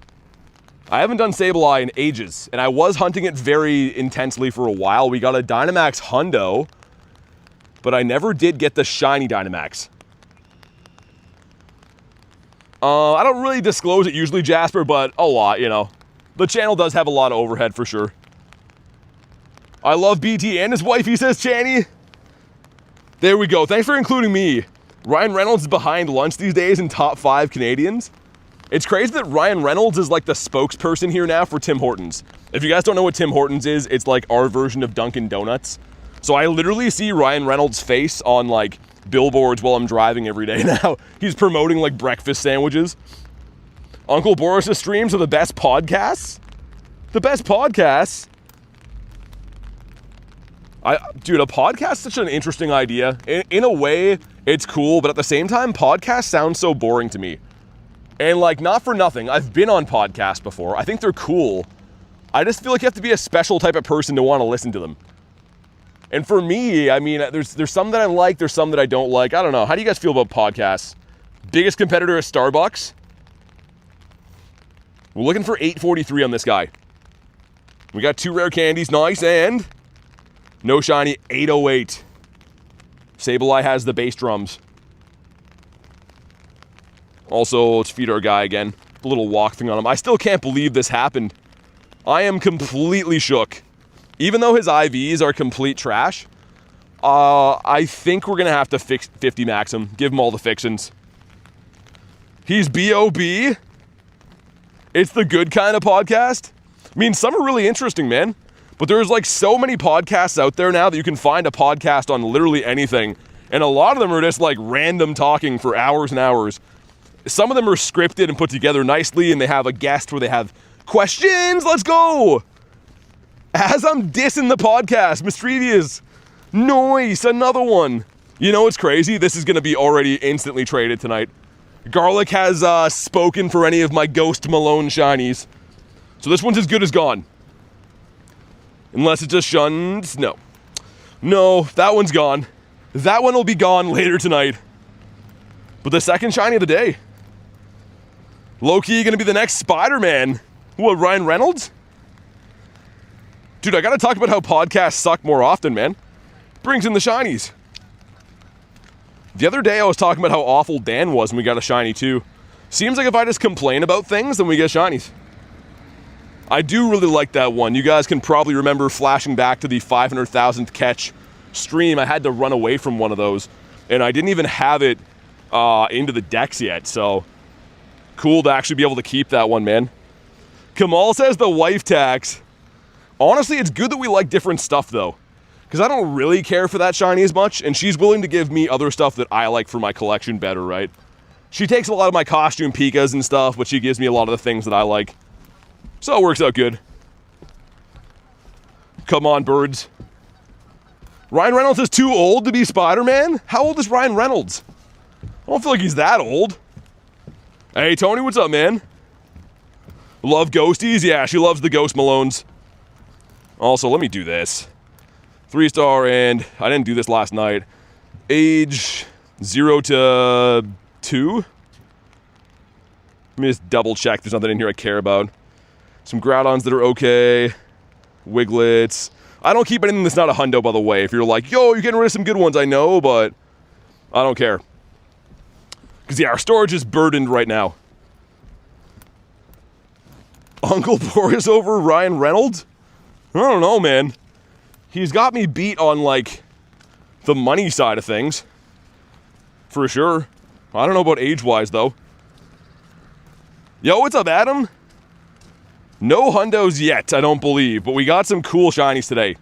I haven't done Sableye in ages, and I was hunting it very intensely for a while. We got a Dynamax Hundo, but I never did get the shiny Dynamax. I don't really disclose it usually, Jasper, but a lot, you know. The channel does have a lot of overhead for sure. I love BT and his wife, he says, Channy. There we go. Thanks for including me. Ryan Reynolds is behind lunch these days in top 5 Canadians. It's crazy that Ryan Reynolds is like the spokesperson here now for Tim Hortons. If you guys don't know what Tim Hortons is, it's like our version of Dunkin' Donuts. So I literally see Ryan Reynolds' face on like billboards while I'm driving every day now. He's promoting like breakfast sandwiches. Uncle Boris' streams are the best podcasts? The best podcasts? Dude, a podcast is such an interesting idea. In a way, it's cool, but at the same time, podcasts sound so boring to me. And like, not for nothing, I've been on podcasts before. I think they're cool. I just feel like you have to be a special type of person to want to listen to them. And for me, I mean, there's some that I like, there's some that I don't like. I don't know. How do you guys feel about podcasts? Biggest competitor is Starbucks. We're looking for 843 on this guy. We got 2 rare candies, nice, and no shiny, 808. Sableye has the bass drums. Also, let's feed our guy again. A little walk thing on him. I still can't believe this happened. I am completely shook. Even though his IVs are complete trash, I think we're going to have to fix 50 max him. Give him all the fixins. He's B.O.B.? It's the good kind of podcast? I mean, some are really interesting, man. But there's like so many podcasts out there now that you can find a podcast on literally anything. And a lot of them are just like random talking for hours and hours. Some of them are scripted and put together nicely, and they have a guest where they have questions. Let's go! As I'm dissing the podcast, Mischievous. Nice, another one. You know what's crazy? This is going to be already instantly traded tonight. Garlic has spoken for any of my Ghost Malone shinies. So this one's as good as gone. Unless it just shuns. No. No, that one's gone. That one will be gone later tonight. But the second shiny of the day. Low-key gonna be the next Spider-Man. What, Ryan Reynolds? Dude, I gotta talk about how podcasts suck more often, man. Brings in the shinies. The other day I was talking about how awful Dan was and we got a shiny too. Seems like if I just complain about things, then we get shinies. I do really like that one. You guys can probably remember flashing back to the 500,000th catch stream. I had to run away from one of those, and I didn't even have it into the decks yet, so cool to actually be able to keep that one, man. Kamal says the wife tax. Honestly, it's good that we like different stuff, though, because I don't really care for that shiny as much, and she's willing to give me other stuff that I like for my collection better, right? She takes a lot of my costume Pikas and stuff, but she gives me a lot of the things that I like. So it works out good. Come on, birds. Ryan Reynolds is too old to be Spider-Man? How old is Ryan Reynolds? I don't feel like he's that old. Hey, Tony, what's up, man? Love ghosties? Yeah, she loves the Ghost Malones. Also, let me do this. 3-star, and I didn't do this last night. Age 0 to 2. Let me just double check there's nothing in here I care about. Some Groudons that are okay. Wiglets. I don't keep anything that's not a hundo, by the way. If you're like, yo, you're getting rid of some good ones, I know, but I don't care. Because, yeah, our storage is burdened right now. Uncle Boris over Ryan Reynolds? I don't know, man. He's got me beat on, like, the money side of things. For sure. I don't know about age-wise, though. Yo, what's up, Adam? No hundos yet, I don't believe, but we got some cool shinies today.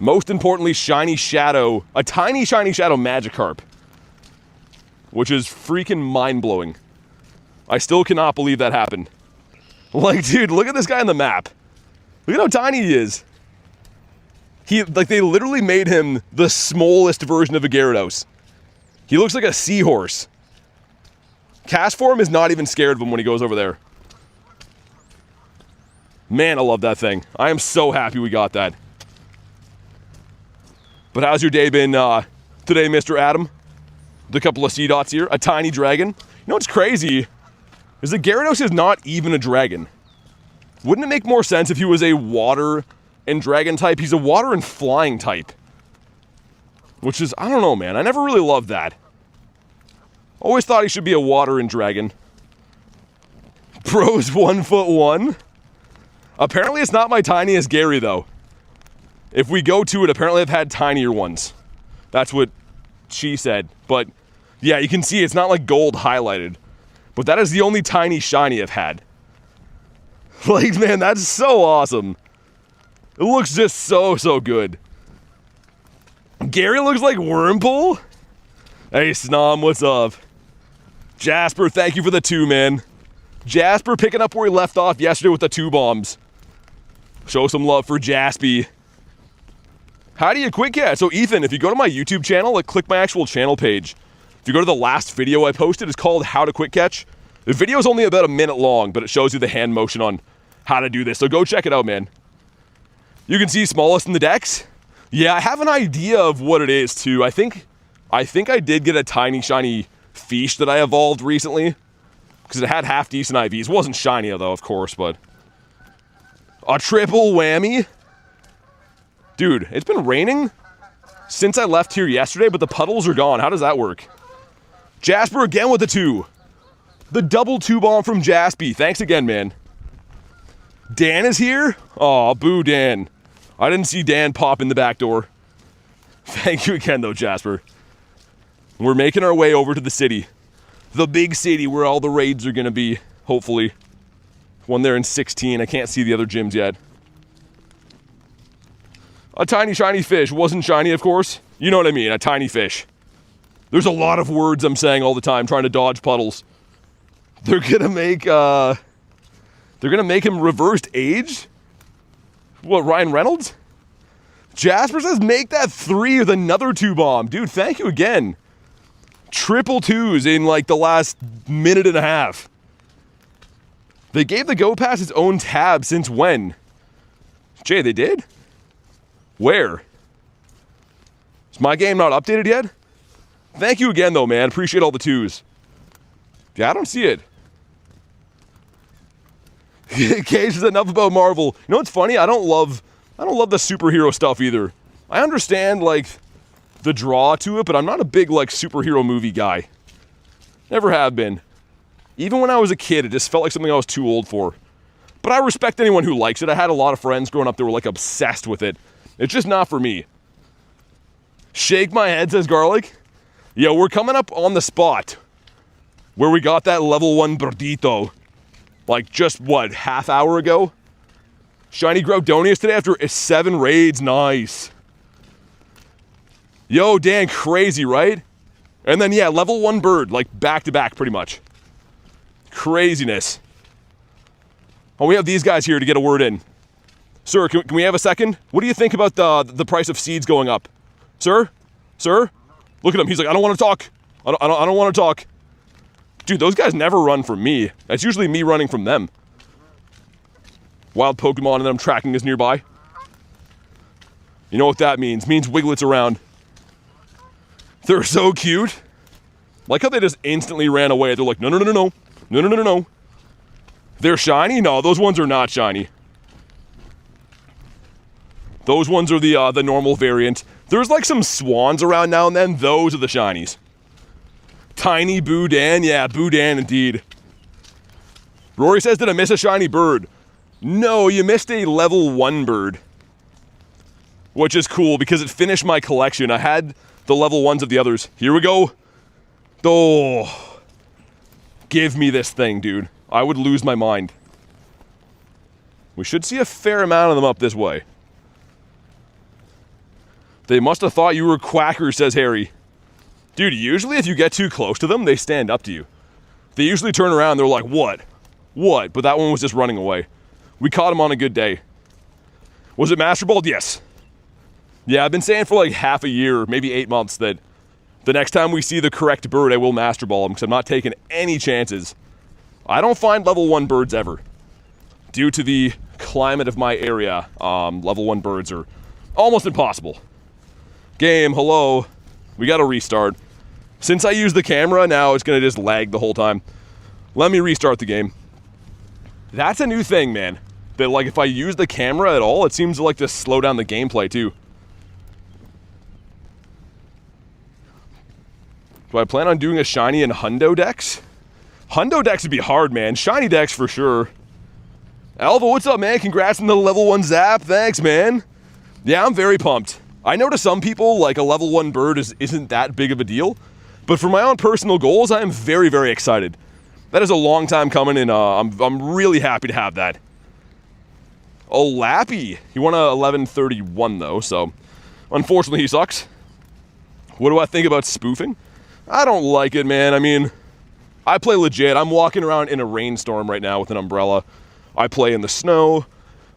Most importantly, Shiny Shadow. A tiny Shiny Shadow Magikarp. Which is freaking mind-blowing. I still cannot believe that happened. Like, dude, look at this guy on the map. Look at how tiny he is. They literally made him the smallest version of a Gyarados. He looks like a seahorse. Castform is not even scared of him when he goes over there. Man, I love that thing. I am so happy we got that. But how's your day been today, Mr. Adam? With a couple of C-dots here. A tiny dragon. You know what's crazy? Is that Gyarados is not even a dragon. Wouldn't it make more sense if he was a water and dragon type? He's a water and flying type. Which is, I don't know, man. I never really loved that. Always thought he should be a water and dragon. Bro's 1'1". Apparently it's not my tiniest Gary, though. If we go to it, apparently I've had tinier ones. That's what she said. But, yeah, you can see it's not like gold highlighted. But that is the only tiny shiny I've had. Like, man, that's so awesome. It looks just so, so good. Gary looks like Wurmple? Hey, Snom, what's up? Jasper, thank you for the 2, man. Jasper picking up where he left off yesterday with the 2 bombs. Show some love for Jaspy. How do you quick catch? So, Ethan, if you go to my YouTube channel, like, click my actual channel page. If you go to the last video I posted, it's called How to Quick Catch. The video is only about a minute long, but it shows you the hand motion on how to do this. So go check it out, man. You can see smallest in the decks. Yeah, I have an idea of what it is, too. I think I did get a tiny, shiny Fish that I evolved recently. Because it had half-decent IVs. Wasn't shiny, though, of course, but... A triple whammy? Dude, it's been raining since I left here yesterday, but the puddles are gone. How does that work? Jasper again with the 2. The double 2-bomb from Jaspy. Thanks again, man. Dan is here? Aw, boo Dan. I didn't see Dan pop in the back door. Thank you again, though, Jasper. We're making our way over to the city. The big city where all the raids are going to be, hopefully. One there in 16. I can't see the other gyms yet. A tiny, shiny fish. Wasn't shiny, of course. You know what I mean, a tiny fish. There's a lot of words I'm saying all the time, trying to dodge puddles. They're gonna make him reversed age? What, Ryan Reynolds? Jasper says make that 3 with another 2-bomb. Dude, thank you again. Triple 2s in like the last minute and a half. They gave the Go Pass its own tab since when? Jay, they did? Where? Is my game not updated yet? Thank you again, though, man. Appreciate all the 2s. Yeah, I don't see it. Cage is enough about Marvel. You know what's funny? I don't love the superhero stuff either. I understand, like, the draw to it, but I'm not a big, like, superhero movie guy. Never have been. Even when I was a kid, it just felt like something I was too old for. But I respect anyone who likes it. I had a lot of friends growing up that were like obsessed with it. It's just not for me. Shake my head, says Garlic. Yeah, we're coming up on the spot where we got that level 1 Birdito. Like just, what, half hour ago? Shiny Groudonius today after 7 raids. Nice. Yo, Dan, crazy, right? And then, yeah, level 1 bird, like back-to-back pretty much. Craziness. Oh, we have these guys here to get a word in. Sir, can we have a second? What do you think about the price of seeds going up? Sir? Sir? Look at him. He's like, I don't want to talk. I don't want to talk. Dude, those guys never run from me. That's usually me running from them. Wild Pokemon and them tracking is nearby. You know what that means? Means Wiglett's around. They're so cute. Like how they just instantly ran away. They're like, no, no, no, no, no. No, no, no, no, no. They're shiny? No, those ones are not shiny. Those ones are the normal variant. There's like some swans around now and then. Those are the shinies. Tiny Boodan. Yeah, Boodan indeed. Rory says, did I miss a shiny bird? No, you missed a level 1 bird. Which is cool because it finished my collection. I had the level 1s of the others. Here we go. Oh. Give me this thing, dude. I would lose my mind. We should see a fair amount of them up this way. They must have thought you were quackers, says Harry. Dude, usually if you get too close to them, they stand up to you. They usually turn around and they're like, what? What? But that one was just running away. We caught him on a good day. Was it Master Balled? Yes. Yeah, I've been saying for like half a year, maybe 8 months, that the next time we see the correct bird, I will Master Ball him because I'm not taking any chances. I don't find level 1 birds ever. Due to the climate of my area, level 1 birds are almost impossible. Game, hello. We got to restart. Since I use the camera, now it's going to just lag the whole time. Let me restart the game. That's a new thing, man. That, like, if I use the camera at all, it seems to, like, to slow down the gameplay, too. Do I plan on doing a shiny and Hundo Dex? Hundo Dex would be hard, man. Shiny Dex for sure. Alva, what's up, man? Congrats on the level 1 zap. Thanks, man. Yeah, I'm very pumped. I know to some people, like, a level 1 bird isn't that big of a deal. But for my own personal goals, I am very, very excited. That is a long time coming, and I'm really happy to have that. Oh, Lappy. He won a 1131, though, so unfortunately he sucks. What do I think about spoofing? I don't like it, man. I mean, I play legit. I'm walking around in a rainstorm right now with an umbrella. I play in the snow.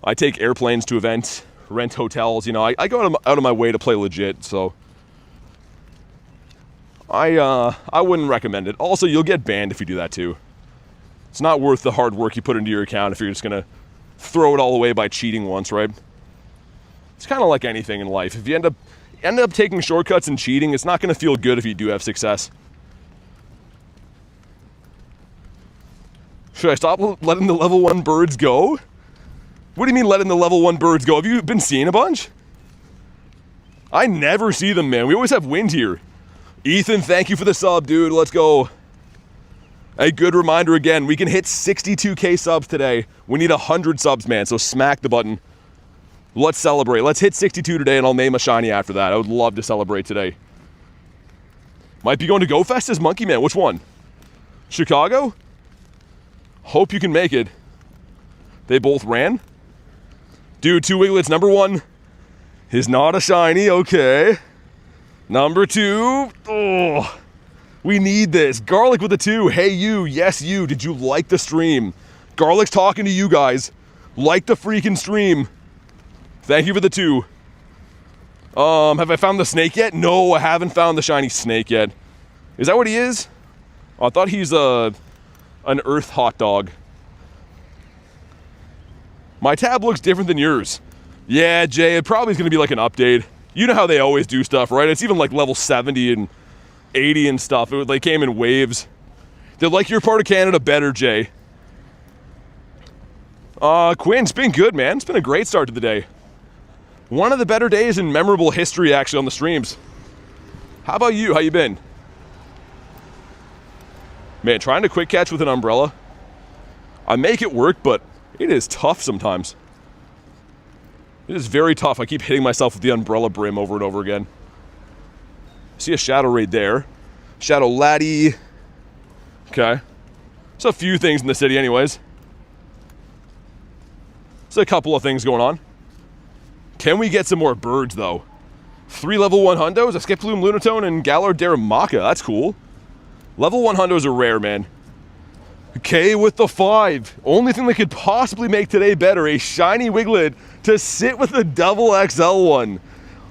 I take airplanes to events, rent hotels. You know, I go out of my way to play legit, so I wouldn't recommend it. Also, you'll get banned if you do that too. It's not worth the hard work you put into your account if you're just gonna throw it all away by cheating once, right? It's kind of like anything in life. If you end up taking shortcuts and cheating, it's not gonna feel good if you do have success. Should I stop letting the level 1 birds go? What do you mean letting the level 1 birds go? Have you been seeing a bunch? I never see them, man. We always have wind here. Ethan, thank you for the sub, dude. Let's go. A good reminder again, we can hit 62K subs today. We need 100 subs, man, so smack the button. Let's celebrate. Let's hit 62 today, and I'll name a shiny after that. I would love to celebrate today. Might be going to GoFest as Monkey Man. Which one? Chicago? Hope you can make it. They both ran? Dude, 2 Wigletts. Number 1 is not a shiny. Okay. Number 2. Oh, we need this. Garlic with a 2. Hey, you. Yes, you. Did you like the stream? Garlic's talking to you guys. Like the freaking stream. Thank you for the 2. Have I found the snake yet? No, I haven't found the shiny snake yet. Is that what he is? Oh, I thought he's an earth hot dog. My tab looks different than yours. Yeah, Jay, it probably is going to be like an update. You know how they always do stuff, right? It's even like level 70 and 80 and stuff. They came in waves. They like your part of Canada better, Jay. Quinn, it's been good, man. It's been a great start to the day. One of the better days in memorable history, actually, on the streams. How about you? How you been? Man, trying to quick catch with an umbrella. I make it work, but it is tough sometimes. It is very tough. I keep hitting myself with the umbrella brim over and over again. See a Shadow Raid there. Shadow Laddie. Okay. There's a few things in the city anyways. There's a couple of things going on. Can we get some more birds, though? 3 level 1 hundos, a Skiploom Lunatone, and Galarian. That's cool. Level 1 hundos are rare, man. Okay, with the 5. Only thing that could possibly make today better, a shiny Wiglett to sit with the double XL one.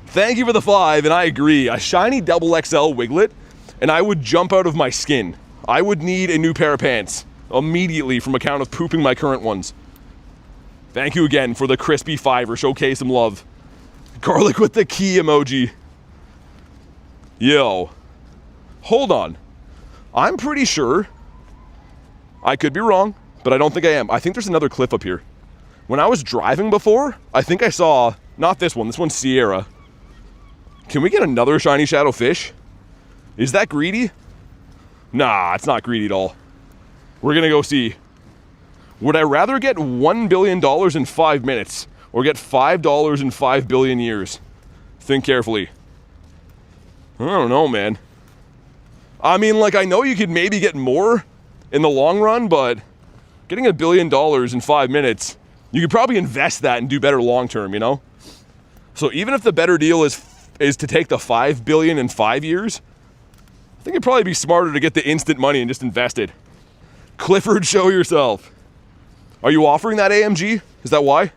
Thank you for the 5, and I agree. A shiny double XL Wiglett, and I would jump out of my skin. I would need a new pair of pants immediately from account of pooping my current ones. Thank you again for the crispy 5er. Showcase some love. Garlic with the key emoji. Yo. Hold on. I'm pretty sure. I could be wrong, but I don't think I am. I think there's another cliff up here. When I was driving before, I think I saw, not this one, this one's Sierra. Can we get another shiny shadow fish? Is that greedy? Nah, it's not greedy at all. We're gonna go see. Would I rather get $1 billion in 5 minutes or get $5 in 5 billion years? Think carefully. I don't know, man. I mean, like, I know you could maybe get more in the long run, but getting $1 billion in 5 minutes, you could probably invest that and do better long term, you know? So even if the better deal is to take the 5 billion in 5 years, I think it'd probably be smarter to get the instant money and just invest it. Clifford, show yourself. Are you offering that AMG? Is that why?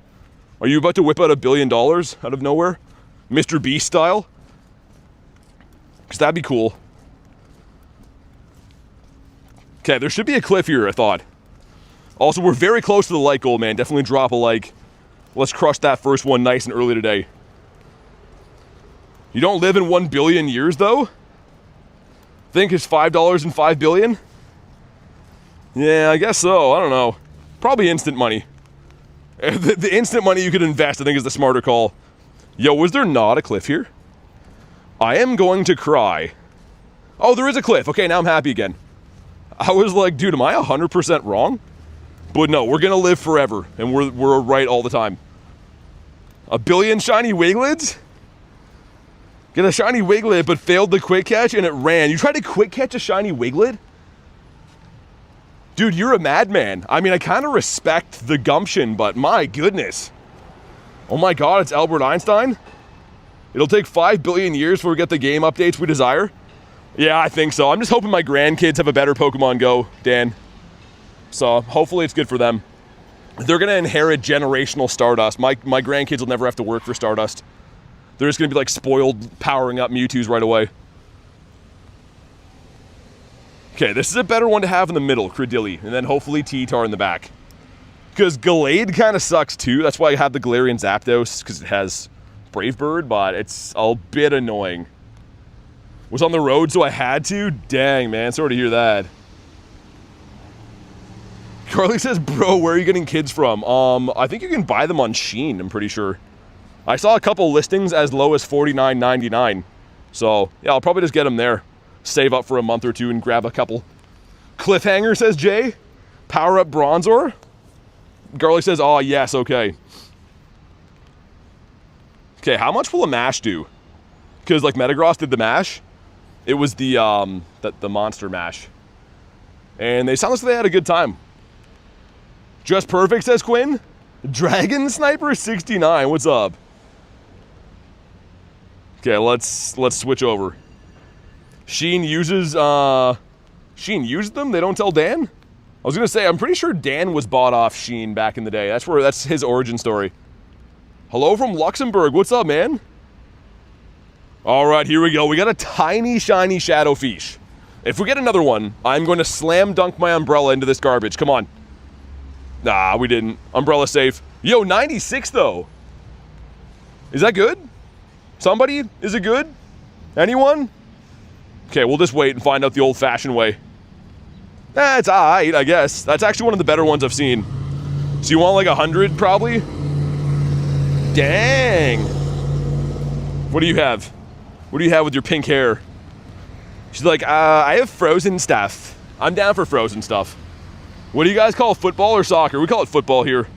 Are you about to whip out $1 billion out of nowhere? Mr. Beast style? Because that'd be cool. Okay, there should be a cliff here, I thought. Also, we're very close to the like goal, man. Definitely drop a like. Let's crush that first one nice and early today. You don't live in 1 billion years, though? Think it's $5 in 5 billion? Yeah, I guess so. I don't know. Probably instant money. The instant money you could invest, I think, is the smarter call. Yo, was there not a cliff here? I am going to cry. Oh, there is a cliff. Okay, now I'm happy again. I was like, dude, am I 100% wrong? But no, we're gonna live forever, and we're right all the time. 1 billion shiny Wiglets? Get a shiny Wiglett, but failed the quick catch, and it ran. You tried to quick catch a shiny Wiglett? Dude, you're a madman. I mean, I kind of respect the gumption, but my goodness. Oh my god, it's Albert Einstein? It'll take 5 billion years before we get the game updates we desire? Yeah, I think so. I'm just hoping my grandkids have a better Pokemon Go, Dan. So, hopefully it's good for them. They're going to inherit generational Stardust. My grandkids will never have to work for Stardust. They're just going to be like spoiled, powering up Mewtwo's right away. Okay, this is a better one to have in the middle, Credilli, and then hopefully T-Tar in the back. Because Gallade kind of sucks too. That's why I have the Galarian Zapdos, because it has Brave Bird, but it's a bit annoying. Was on the road, so I had to? Dang, man, sorry to hear that. Carly says, bro, where are you getting kids from? I think you can buy them on Shein, I'm pretty sure. I saw a couple listings as low as $49.99. So, yeah, I'll probably just get them there. Save up for a month or two and grab a couple. Cliffhanger, says Jay. Power up Bronzor. Garlic says, oh, yes, okay. Okay, how much will a mash do? Because, like, Metagross did the mash. It was the monster mash. And they sound like they had a good time. Just perfect, says Quinn. Dragon Sniper 69, what's up? Okay, let's switch over. Shein uses them? They don't tell Dan? I was gonna say, I'm pretty sure Dan was bought off Shein back in the day. That's his origin story. Hello from Luxembourg, what's up, man? All right, here we go. We got a tiny, shiny Shadowfish. If we get another one, I'm going to slam dunk my umbrella into this garbage. Come on. Nah, we didn't. Umbrella safe. Yo, 96 though. Is that good? Somebody? Is it good? Anyone? Okay, we'll just wait and find out the old-fashioned way. It's alright, I guess. That's actually one of the better ones I've seen. So you want like 100 probably? Dang. What do you have? What do you have with your pink hair? She's like, I have frozen stuff. I'm down for frozen stuff. What do you guys call football or soccer? We call it football here.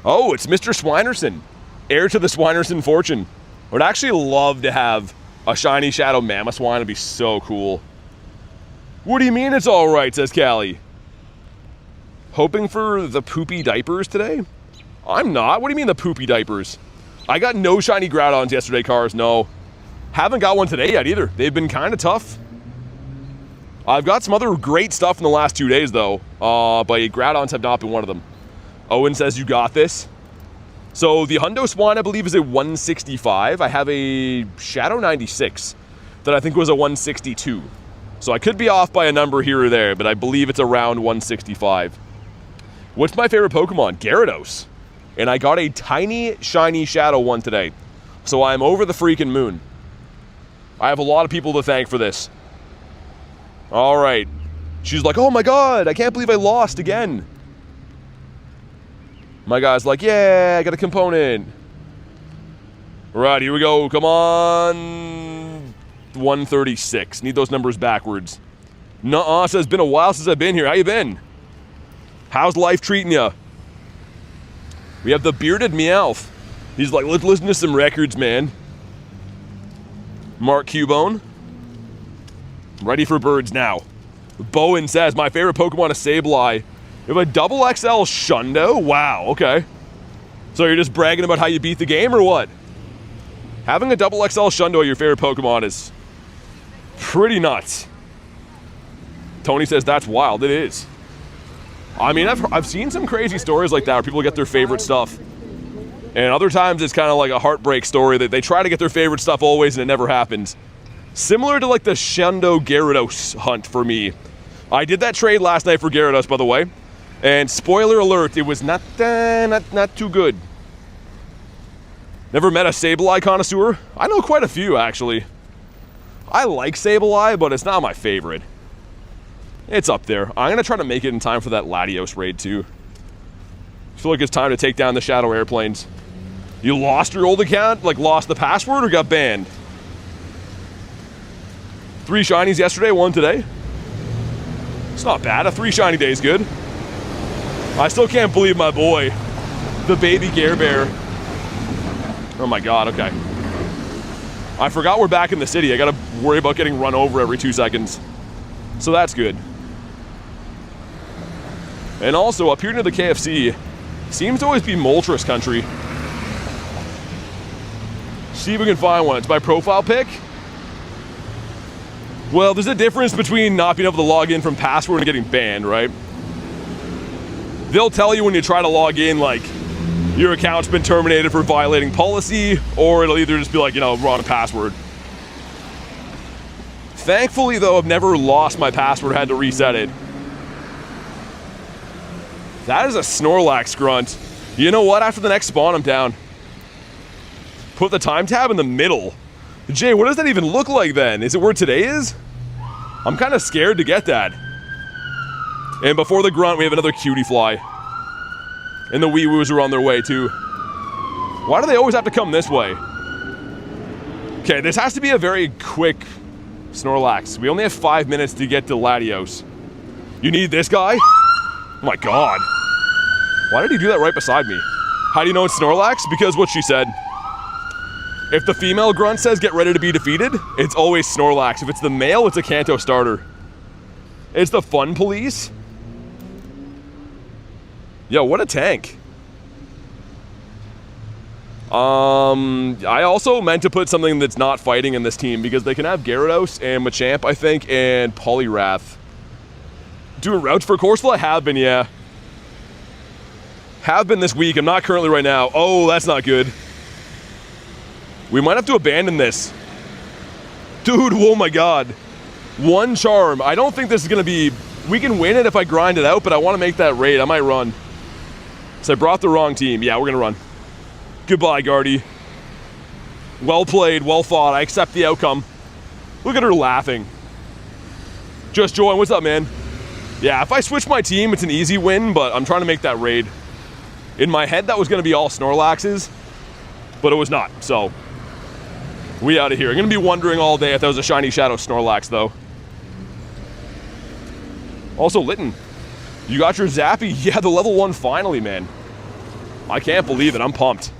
Oh, it's Mr. Swinerson, heir to the Swinerson fortune. I would actually love to have a shiny Shadow Mamoswine. It'd be so cool. What do you mean it's all right, says Callie. Hoping for the poopy diapers today? I'm not. What do you mean the poopy diapers? I got no shiny Groudons yesterday, Cars. No. Haven't got one today yet either. They've been kind of tough. I've got some other great stuff in the last 2 days, though. But Groudons have not been one of them. Owen says you got this. So the Hundo Swan, I believe, is a 165. I have a Shadow 96 that I think was a 162. So I could be off by a number here or there, but I believe it's around 165. What's my favorite Pokemon? Gyarados. And I got a tiny, shiny Shadow one today. So I'm over the freaking moon. I have a lot of people to thank for this. All right. She's like, oh my god, I can't believe I lost again. My guy's like, yeah, I got a component. Right, here we go. Come on. 136. Need those numbers backwards. Nuh-uh, says, been a while since I've been here. How you been? How's life treating you? We have the bearded Meowth. He's like, let's listen to some records, man. Mark Cubone. Ready for birds now. Bowen says, my favorite Pokemon is Sableye. You have a double XL Shundo? Wow, okay. So you're just bragging about how you beat the game or what? Having a double XL Shundo your favorite Pokemon is pretty nuts. Tony says that's wild. It is. I mean, I've seen some crazy stories like that where people get their favorite stuff. And other times it's kind of like a heartbreak story that they try to get their favorite stuff always and it never happens. Similar to like the Shundo Gyarados hunt for me. I did that trade last night for Gyarados, by the way. And spoiler alert, it was not too good. Never met a Sableye connoisseur? I know quite a few, actually. I like Sableye, but it's not my favorite. It's up there. I'm going to try to make it in time for that Latios raid, too. I feel like it's time to take down the Shadow Airplanes. You lost your old account? Like, lost the password or got banned? 3 shinies yesterday, 1 today. It's not bad. A 3 shiny day is good. I still can't believe my boy, the baby Gare Bear. Oh my god, okay. I forgot we're back in the city. I gotta worry about getting run over every 2 seconds. So that's good. And also, up here near the KFC, seems to always be Moltres country. See if we can find one. It's my profile pic. Well, there's a difference between not being able to log in from password and getting banned, right? They'll tell you when you try to log in, like, your account's been terminated for violating policy, or it'll either just be like, you know, wrong password. Thankfully, though, I've never lost my password, had to reset it. That is a Snorlax grunt. You know what? After the next spawn, I'm down. Put the time tab in the middle. Jay, what does that even look like then? Is it where today is? I'm kind of scared to get that. And before the grunt, we have another cutie fly. And the wee woos are on their way too. Why do they always have to come this way? Okay, this has to be a very quick Snorlax. We only have 5 minutes to get to Latios. You need this guy? Oh my god. Why did he do that right beside me? How do you know it's Snorlax? Because what she said. If the female grunt says get ready to be defeated, it's always Snorlax. If it's the male, it's a Kanto starter. It's the fun police. Yo, what a tank. I also meant to put something that's not fighting in this team because they can have Gyarados and Machamp, I think, and Poliwrath. Doing routes for Corsola? Have been, yeah. Have been this week. I'm not currently right now. Oh, that's not good. We might have to abandon this. Dude, oh my god. 1 charm. I don't think this is going to be... We can win it if I grind it out, but I want to make that raid. I might run. So I brought the wrong team. Yeah, we're going to run. Goodbye, Guardy. Well played, well fought. I accept the outcome. Look at her laughing. Just Joy, what's up, man? Yeah, if I switch my team, it's an easy win, but I'm trying to make that raid. In my head, that was going to be all Snorlaxes, but it was not, so... We out of here. I'm going to be wondering all day if that was a shiny Shadow Snorlax, though. Also, Litten, you got your Zappy. Yeah, the level 1 finally, man. I can't believe it. I'm pumped.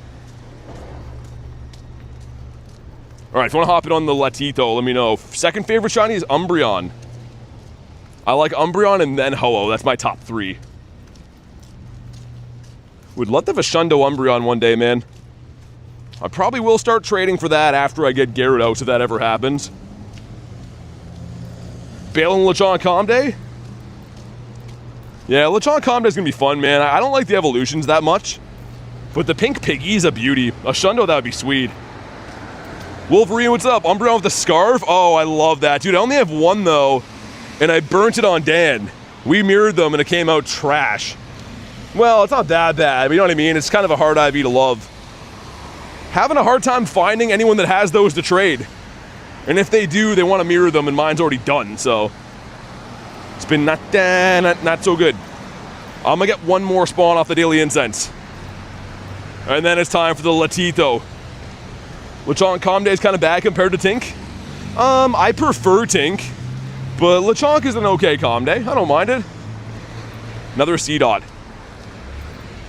All right, if you want to hop in on the Latito, let me know. Second favorite shiny is Umbreon. I like Umbreon and then Ho-Oh. That's my top 3. Would love to have a Shundo Umbreon one day, man. I probably will start trading for that after I get Gyarados, if that ever happens. Bale and Lechonk Comday? Yeah, Lechonk Comday is going to be fun, man. I don't like the evolutions that much. But the pink piggy's a beauty. A Shundo, that would be sweet. Wolverine, what's up? Umbreon with the scarf? Oh, I love that. Dude, I only have one, though. And I burnt it on Dan. We mirrored them, and it came out trash. Well, it's not that bad, but you know what I mean? It's kind of a hard IV to love. Having a hard time finding anyone that has those to trade. And if they do, they want to mirror them, and mine's already done, so... It's been not so good. I'm going to get one more spawn off the Daily Incense. And then it's time for the Latito. Lechonk Comday is kind of bad compared to Tink. I prefer Tink, but Lechonk is an okay Comday. I don't mind it. Another C-Dot.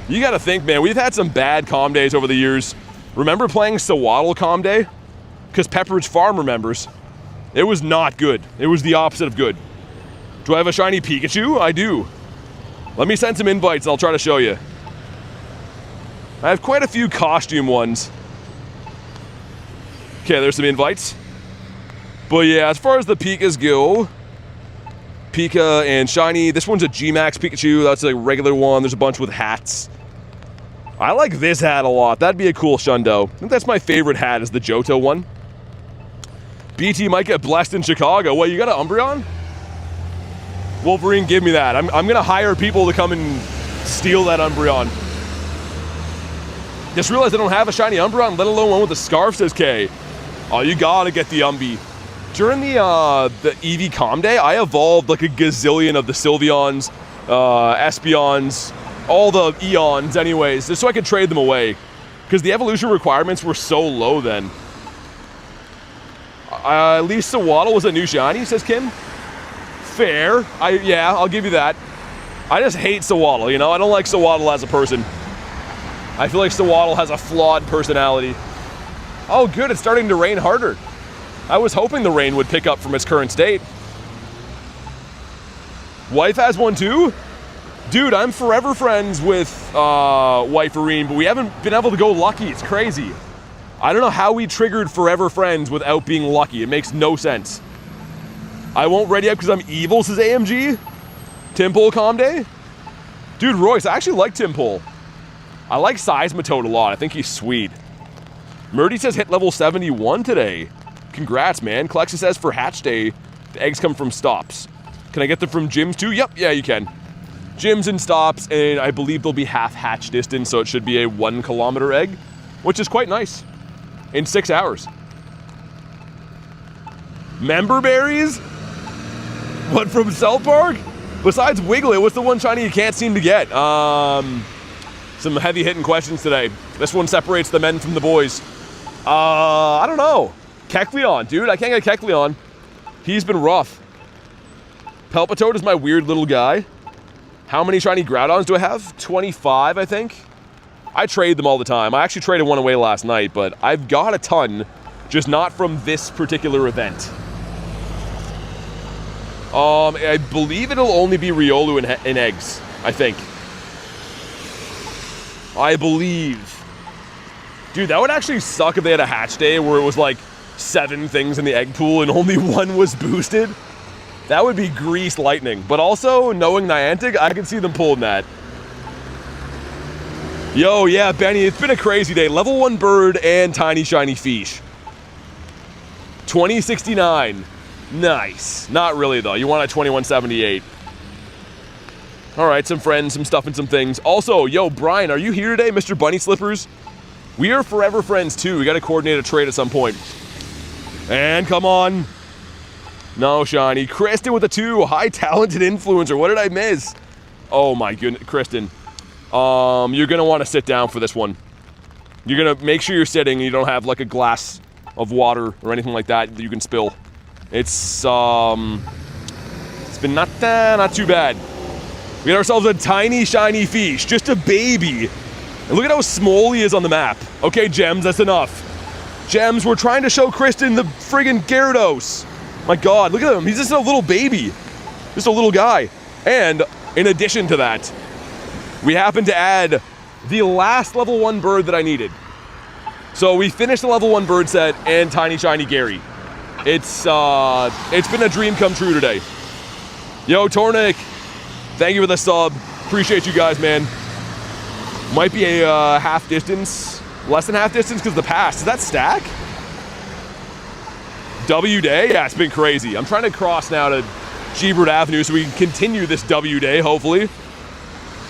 You got to think, man, we've had some bad Comdays over the years. Remember playing Sawaddle Comday? Because Pepperidge Farm remembers. It was not good. It was the opposite of good. Do I have a shiny Pikachu? I do. Let me send some invites. I'll try to show you. I have quite a few costume ones. Okay, there's some invites. But yeah, as far as the Pikas go, Pika and shiny. This one's a G-Max Pikachu. That's a regular one. There's a bunch with hats. I like this hat a lot. That'd be a cool Shundo. I think that's my favorite hat, is the Johto one. BT might get blessed in Chicago. What, you got an Umbreon? Wolverine, give me that. I'm going to hire people to come and steal that Umbreon. Just realized I don't have a shiny Umbreon, let alone one with a scarf, says K. Oh, you gotta get the Umbi. During the EV Comday, I evolved like a gazillion of the Sylveons, Espeons, all the Eons anyways, just so I could trade them away. Because the evolution requirements were so low then. At least Sawaddle was a new shiny, says Kim. Fair. Yeah, I'll give you that. I just hate Sawaddle, you know? I don't like Sawaddle as a person. I feel like Sawaddle has a flawed personality. Oh, good, it's starting to rain harder. I was hoping the rain would pick up from its current state. Wife has one too? Dude, I'm forever friends with Wiferine, but we haven't been able to go lucky. It's crazy. I don't know how we triggered forever friends without being lucky. It makes no sense. I won't ready up because I'm evil, says AMG. Timpole Comday? Dude, Royce, I actually like Timpole. I like Seismitoad a lot. I think he's sweet. Murdy says hit level 71 today. Congrats, man. Clexa says for hatch day, the eggs come from stops. Can I get them from gyms too? Yep, yeah, you can. Gyms and stops, and I believe they'll be half hatch distance, so it should be a 1 kilometer egg, which is quite nice. In 6 hours. Member berries? What, from South Park? Besides Wiglett, what's the one shiny you can't seem to get? Some heavy-hitting questions today. This one separates the men from the boys. I don't know. Kecleon, dude. I can't get Kecleon. He's been rough. Palpitoad is my weird little guy. How many shiny Groudons do I have? 25, I think. I trade them all the time. I actually traded one away last night, but I've got a ton, just not from this particular event. I believe it'll only be Riolu in eggs, I think. I believe. Dude, that would actually suck if they had a hatch day where it was like 7 things in the egg pool and only 1 was boosted. That would be grease lightning. But also, knowing Niantic, I can see them pulling that. Yo, yeah, Benny, it's been a crazy day. Level 1 bird and tiny shiny fish. 2069. Nice. Not really, though. You want a 2178. All right, some friends, some stuff, and some things. Also, yo, Brian, are you here today, Mr. Bunny Slippers? We are forever friends, too. We got to coordinate a trade at some point. And come on. No, shiny. Kristen with a 2. High talented influencer. What did I miss? Oh, my goodness. Kristen. You're going to want to sit down for this one. You're going to make sure you're sitting and you don't have, like, a glass of water or anything like that that you can spill. It's It's been not too bad. We got ourselves a tiny, shiny fish, just a baby. And look at how small he is on the map. Okay, Gems, that's enough. Gems, we're trying to show Kristen the friggin' Gyarados. My God, look at him. He's just a little baby. Just a little guy. And in addition to that, we happen to add the last level 1 bird that I needed. So we finished the level 1 bird set and tiny shiny Gary. It's been a dream come true today. Yo, Tornik, thank you for the sub. Appreciate you guys, man. Might be a half distance, less than half distance because of the pass. Does that stack? W day? Yeah, it's been crazy. I'm trying to cross now to Gebert Avenue so we can continue this W day, hopefully.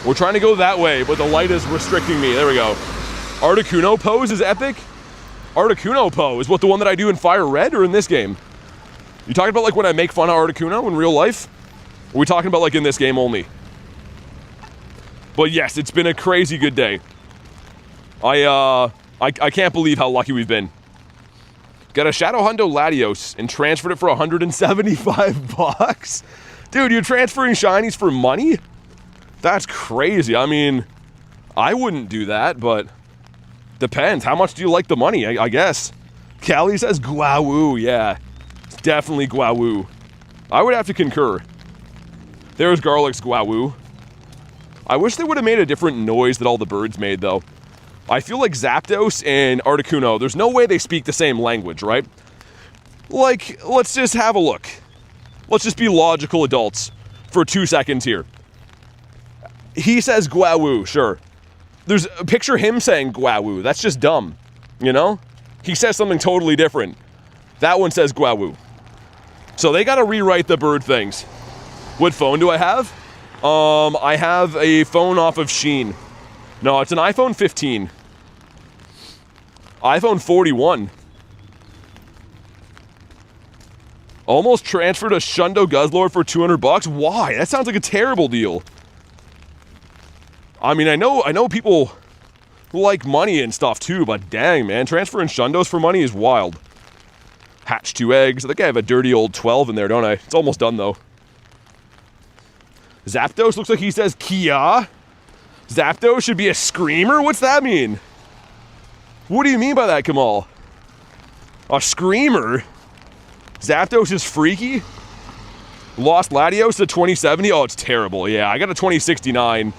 We're trying to go that way, but the light is restricting me. There we go. Articuno pose is epic. Articuno pose, what, the one that I do in Fire Red or in this game? You talking about like when I make fun of Articuno in real life? Or are we talking about like in this game only? But yes, it's been a crazy good day. I can't believe how lucky we've been. Got a Shadow Hundo Latios and transferred it for 175 bucks. Dude, you're transferring shinies for money? That's crazy. I mean, I wouldn't do that, but depends. How much do you like the money, I guess? Callie says Guawoo. Yeah, it's definitely Guawoo. I would have to concur. There's Garlic's Guawoo. I wish they would have made a different noise that all the birds made, though. I feel like Zapdos and Articuno, there's no way they speak the same language, right? Like, let's just have a look. Let's just be logical adults for 2 seconds here. He says Guawoo, sure. Picture him saying Guawoo. That's just dumb, you know? He says something totally different. That one says Guawoo. So they gotta rewrite the bird things. What phone do I have? I have a phone off of Sheen. No, it's an iPhone 15. iPhone 41. Almost transferred a Shundo Guzzlord for 200 bucks? Why? That sounds like a terrible deal. I mean, I know people like money and stuff too, but dang, man, transferring Shundos for money is wild. Hatch 2 eggs. I think I have a dirty old 12 in there, don't I? It's almost done, though. Zapdos looks like he says Kia. Zapdos should be a screamer? What's that mean? What do you mean by that, Kamal? A screamer? Zapdos is freaky? Lost Latios to 2070? Oh, it's terrible. Yeah, I got a 2069,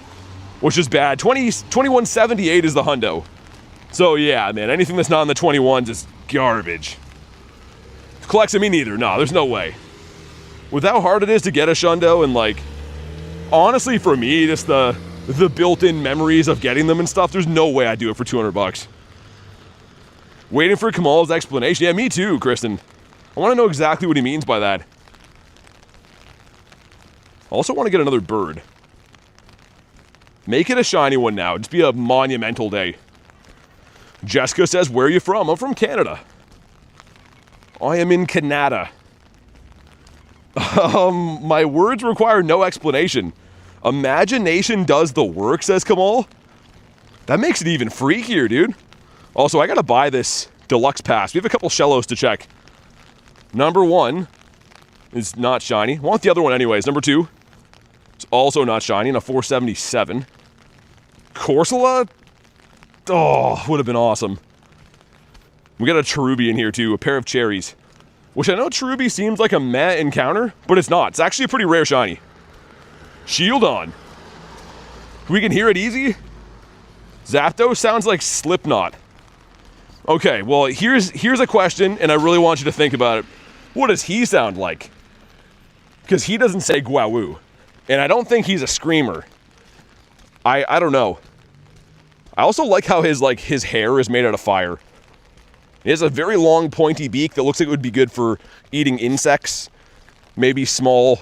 which is bad. 2178 is the hundo. So yeah, man, anything that's not in the 21s is garbage. Collects me neither. No, there's no way. With how hard it is to get a Shundo and like, honestly for me, just the built-in memories of getting them and stuff, there's no way I'd do it for 200 bucks. Waiting for Kamal's explanation. Yeah, me too, Kristen. I want to know exactly what he means by that. I also want to get another bird. Make it a shiny one now. Just be a monumental day. Jessica says, where are you from? I'm from Canada. I am in Canada. My words require no explanation. Imagination does the work, says Kamal. That makes it even freakier, dude. Also, I gotta buy this deluxe pass. We have a couple Shellos to check. Number 1 is not shiny. I want the other one anyways. Number 2, it's also not shiny, and a 477. Corsola? Oh, would have been awesome. We got a Cherubi in here too, a pair of cherries. Which I know Cherubi seems like a meh encounter, but it's not. It's actually a pretty rare shiny. Shieldon. We can hear it easy. Zapdos sounds like Slipknot. Okay, well, here's a question, and I really want you to think about it. What does he sound like? Because he doesn't say Guawoo. And I don't think he's a screamer. I don't know. I also like how his hair is made out of fire. He has a very long, pointy beak that looks like it would be good for eating insects. Maybe small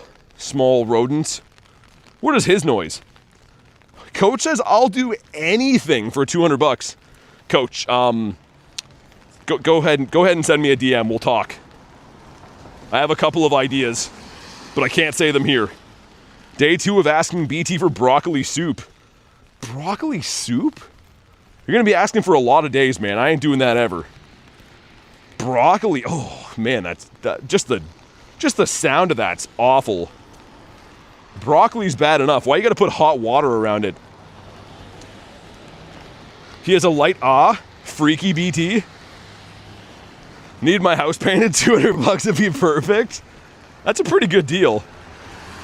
rodents. What is his noise? Coach says, I'll do anything for 200 bucks. Coach, go ahead and send me a DM. We'll talk. I have a couple of ideas, but I can't say them here. Day 2 of asking BT for broccoli soup. Broccoli soup? You're gonna be asking for a lot of days, man. I ain't doing that ever. Broccoli. Oh man, just the sound of that's awful. Broccoli's bad enough. Why you gotta put hot water around it? He has a light freaky BT. Need my house painted, $200 would be perfect. That's a pretty good deal.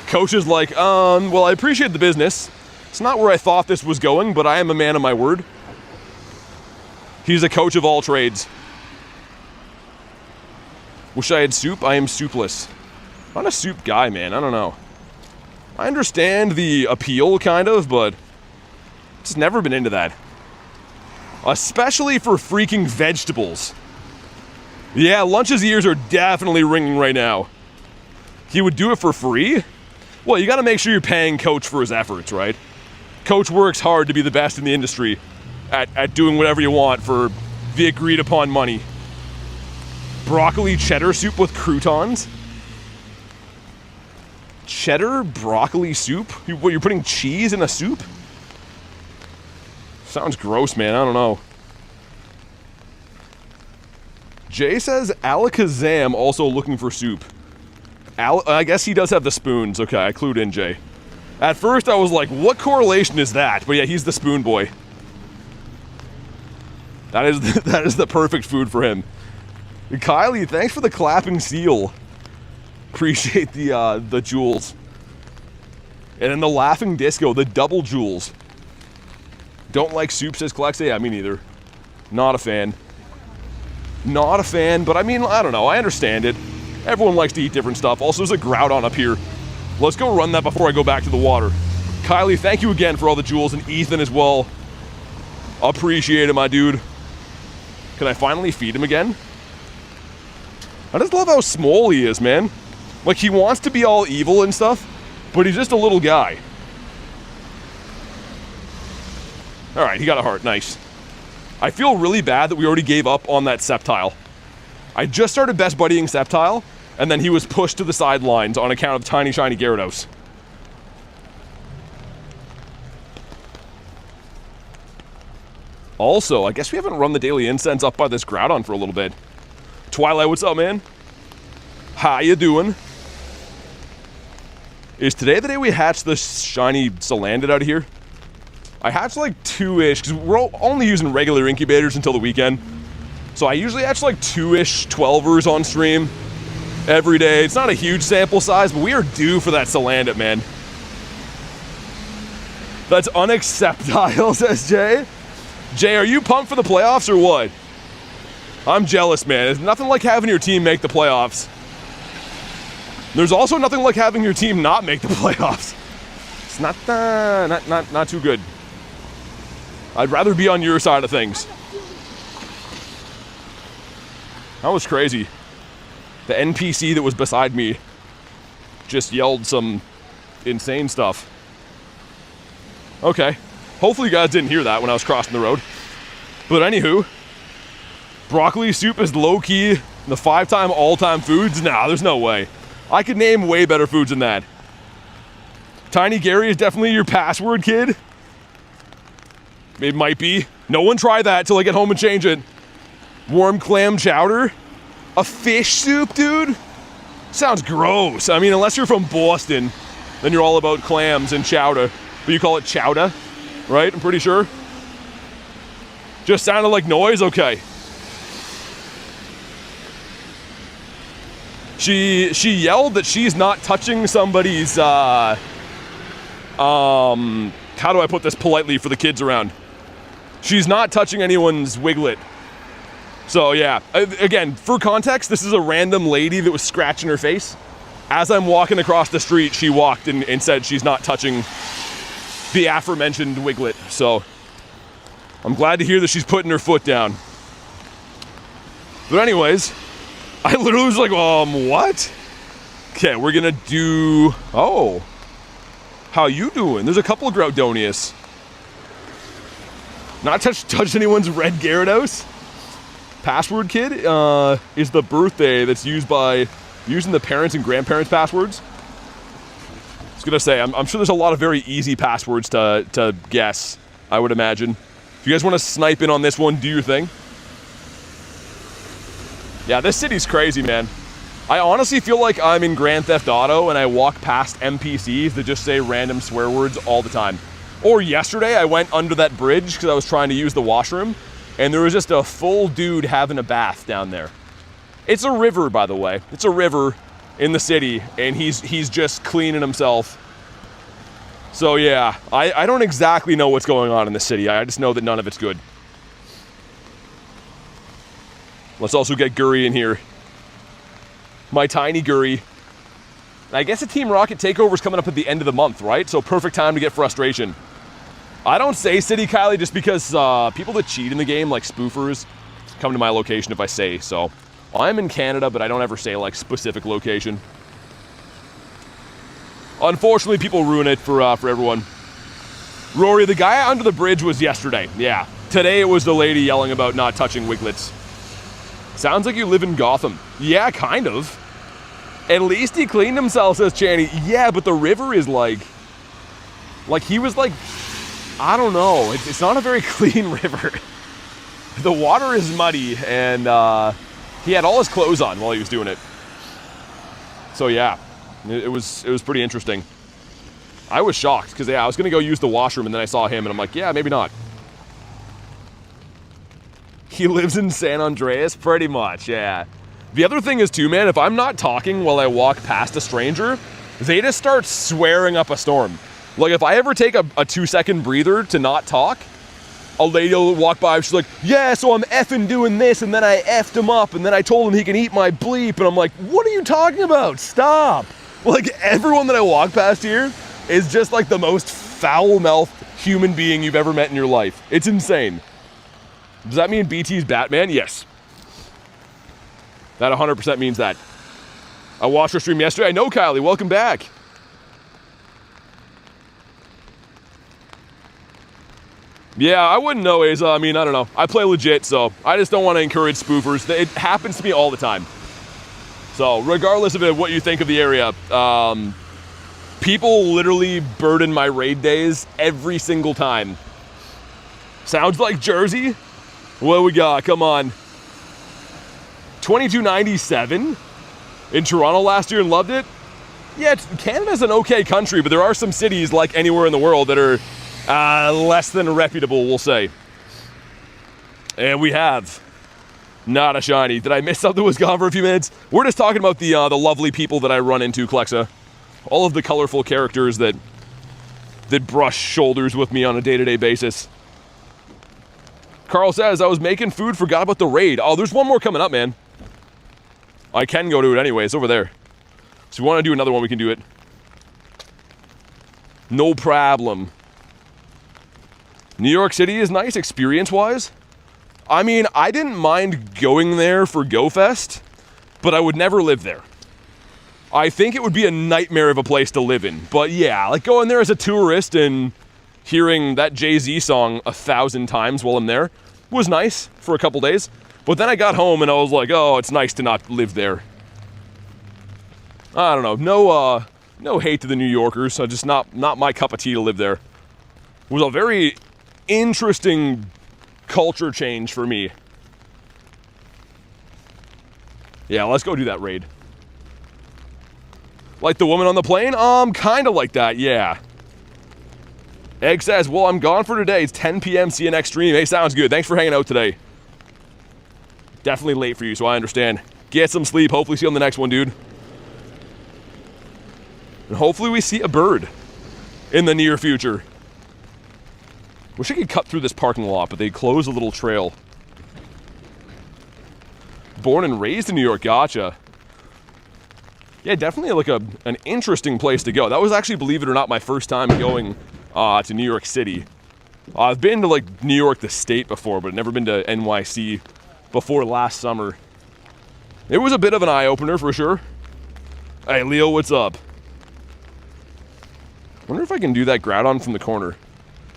Coach is like, well, I appreciate the business. It's not where I thought this was going, but I am a man of my word. He's a coach of all trades. Wish I had soup? I am soupless. I'm not a soup guy, man. I don't know. I understand the appeal, kind of, but just never been into that. Especially for freaking vegetables. Yeah, Lunch's ears are definitely ringing right now. He would do it for free? Well, you gotta make sure you're paying Coach for his efforts, right? Coach works hard to be the best in the industry at doing whatever you want for the agreed upon money. Broccoli cheddar soup with croutons? Cheddar broccoli soup? What, you're putting cheese in a soup? Sounds gross, man. I don't know. Jay says Alakazam also looking for soup. I guess he does have the spoons. Okay, I clued in, Jay. At first I was like, what correlation is that? But yeah, he's the spoon boy. That is the perfect food for him. Kylie, thanks for the clapping seal. Appreciate the jewels. And then the laughing disco, the double jewels. Don't like soup, says Clexa. Yeah, me neither. Not a fan. Not a fan, but I mean, I don't know. I understand it. Everyone likes to eat different stuff. Also, there's a Groudon up here. Let's go run that before I go back to the water. Kylie, thank you again for all the jewels, and Ethan as well. Appreciate it, my dude. Can I finally feed him again? I just love how small he is, man. Like, he wants to be all evil and stuff, but he's just a little guy. Alright, he got a heart. Nice. I feel really bad that we already gave up on that Sceptile. I just started best buddying Sceptile, and then he was pushed to the sidelines on account of tiny shiny Gyarados. Also, I guess we haven't run the daily incense up by this Groudon for a little bit. Twilight, what's up, man? How you doing? Is today the day we hatch the shiny Salandit out of here? I hatch like 2-ish, because we're only using regular incubators until the weekend. So I usually hatch like 2-ish 12ers on stream every day. It's not a huge sample size, but we are due for that Salandit, man. That's unacceptable, says Jay. Jay, are you pumped for the playoffs or what? I'm jealous, man. There's nothing like having your team make the playoffs. There's also nothing like having your team not make the playoffs. It's not too good. I'd rather be on your side of things. That was crazy. The NPC that was beside me just yelled some insane stuff. Okay. Hopefully you guys didn't hear that when I was crossing the road. But anywho, broccoli soup is low-key the 5-time all-time foods? Nah, there's no way. I could name way better foods than that. Tiny Gary is definitely your password, kid. It might be. No one try that till I get home and change it. Warm clam chowder? A fish soup, dude? Sounds gross. I mean, unless you're from Boston, then you're all about clams and chowder. But you call it chowder, right? I'm pretty sure. Just sounded like noise? Okay. She yelled that she's not touching somebody's, how do I put this politely for the kids around? She's not touching anyone's Wiglett. So yeah, again, for context, this is a random lady that was scratching her face. As I'm walking across the street, she walked and said she's not touching the aforementioned Wiglett. So I'm glad to hear that she's putting her foot down. But anyways, I literally was like, what? Okay, we're gonna do, oh. How you doing? There's a couple of Groudonius. Not touch anyone's red Gyarados. Password kid is the birthday that's used by using the parents and grandparents' passwords. I was gonna say, I'm sure there's a lot of very easy passwords to guess, I would imagine. If you guys want to snipe in on this one, do your thing. Yeah, this city's crazy, man. I honestly feel like I'm in Grand Theft Auto and I walk past NPCs that just say random swear words all the time. Or yesterday, I went under that bridge because I was trying to use the washroom, and there was just a full dude having a bath down there. It's a river, by the way. It's a river in the city, and he's just cleaning himself. So yeah, I don't exactly know what's going on in the city. I just know that none of it's good. Let's also get Guri in here. My tiny Guri. I guess a Team Rocket takeover is coming up at the end of the month, right? So perfect time to get frustration. I don't say city, Kylie, just because people that cheat in the game, like spoofers, come to my location if I say so. I'm in Canada, but I don't ever say like specific location. Unfortunately, people ruin it for everyone. Rory, the guy under the bridge was yesterday. Yeah. Today it was the lady yelling about not touching Wiglets. Sounds like you live in Gotham. Yeah, kind of. At least he cleaned himself, says Channy. Yeah, but the river is like he was like, I don't know. It's not a very clean river. The water is muddy, and he had all his clothes on while he was doing it. So yeah, it was pretty interesting. I was shocked because yeah, I was gonna go use the washroom, and then I saw him, and I'm like, yeah, maybe not. He lives in San Andreas, pretty much, yeah. The other thing is too, man, if I'm not talking while I walk past a stranger, they just start swearing up a storm. Like, if I ever take a 2-second breather to not talk, a lady will walk by, she's like, yeah, so I'm effing doing this, and then I effed him up, and then I told him he can eat my bleep, and I'm like, what are you talking about? Stop. Like, everyone that I walk past here is just like the most foul-mouthed human being you've ever met in your life. It's insane. Does that mean BT's Batman? Yes. That 100% means that. I watched her stream yesterday. I know, Kylie. Welcome back. Yeah, I wouldn't know, Asa. I mean, I don't know. I play legit, so I just don't want to encourage spoofers. It happens to me all the time. So, regardless of what you think of the area, people literally burden my raid days every single time. Sounds like Jersey? What we got? Come on. 2297 in Toronto last year and loved it. Yeah, Canada's an okay country, but there are some cities like anywhere in the world that are less than reputable, we'll say. And we have not a shiny. Did I miss something that was gone for a few minutes? We're just talking about the lovely people that I run into, Klexa. All of the colorful characters that brush shoulders with me on a day-to-day basis. Carl says, I was making food, forgot about the raid. Oh, there's one more coming up, man. I can go to it anyway. It's over there. So if you want to do another one, we can do it. No problem. New York City is nice experience-wise. I mean, I didn't mind going there for GoFest, but I would never live there. I think it would be a nightmare of a place to live in. But yeah, like going there as a tourist and hearing that Jay-Z song 1,000 times while I'm there was nice for a couple days. But then I got home and I was like, oh, it's nice to not live there. I don't know. No hate to the New Yorkers. Just not my cup of tea to live there. It was a very interesting culture change for me. Yeah, let's go do that raid. Like the woman on the plane? Kind of like that, yeah. Egg says, well, I'm gone for today. It's 10 p.m. See you next stream. Hey, sounds good. Thanks for hanging out today. Definitely late for you, so I understand. Get some sleep. Hopefully see you on the next one, dude. And hopefully we see a bird in the near future. Wish I could cut through this parking lot, but they closed a little trail. Born and raised in New York, gotcha. Yeah, definitely like an interesting place to go. That was actually, believe it or not, my first time going to New York City. I've been to like New York the state before, but never been to NYC before last summer. It was a bit of an eye-opener for sure. Hey, Leo, what's up? Wonder if I can do that Groudon from the corner.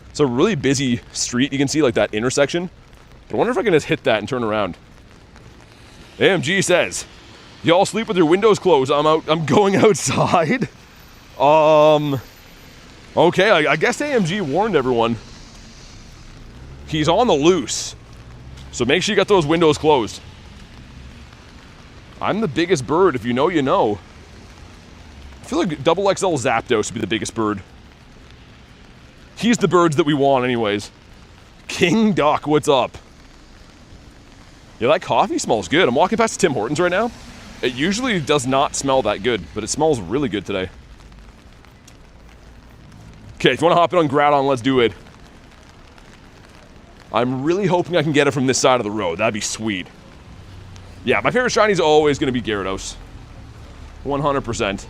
It's a really busy street. You can see like that intersection. But I wonder if I can just hit that and turn around. AMG says, y'all sleep with your windows closed. I'm going outside. Okay, I guess AMG warned everyone. He's on the loose. So make sure you got those windows closed. I'm the biggest bird. If you know, you know. I feel like double XL Zapdos would be the biggest bird. He's the birds that we want anyways. King Duck, what's up? Yeah, that coffee smells good. I'm walking past Tim Hortons right now. It usually does not smell that good, but it smells really good today. Okay, if you want to hop in on Groudon, let's do it. I'm really hoping I can get it from this side of the road. That'd be sweet. Yeah, my favorite shiny is always going to be Gyarados. 100%.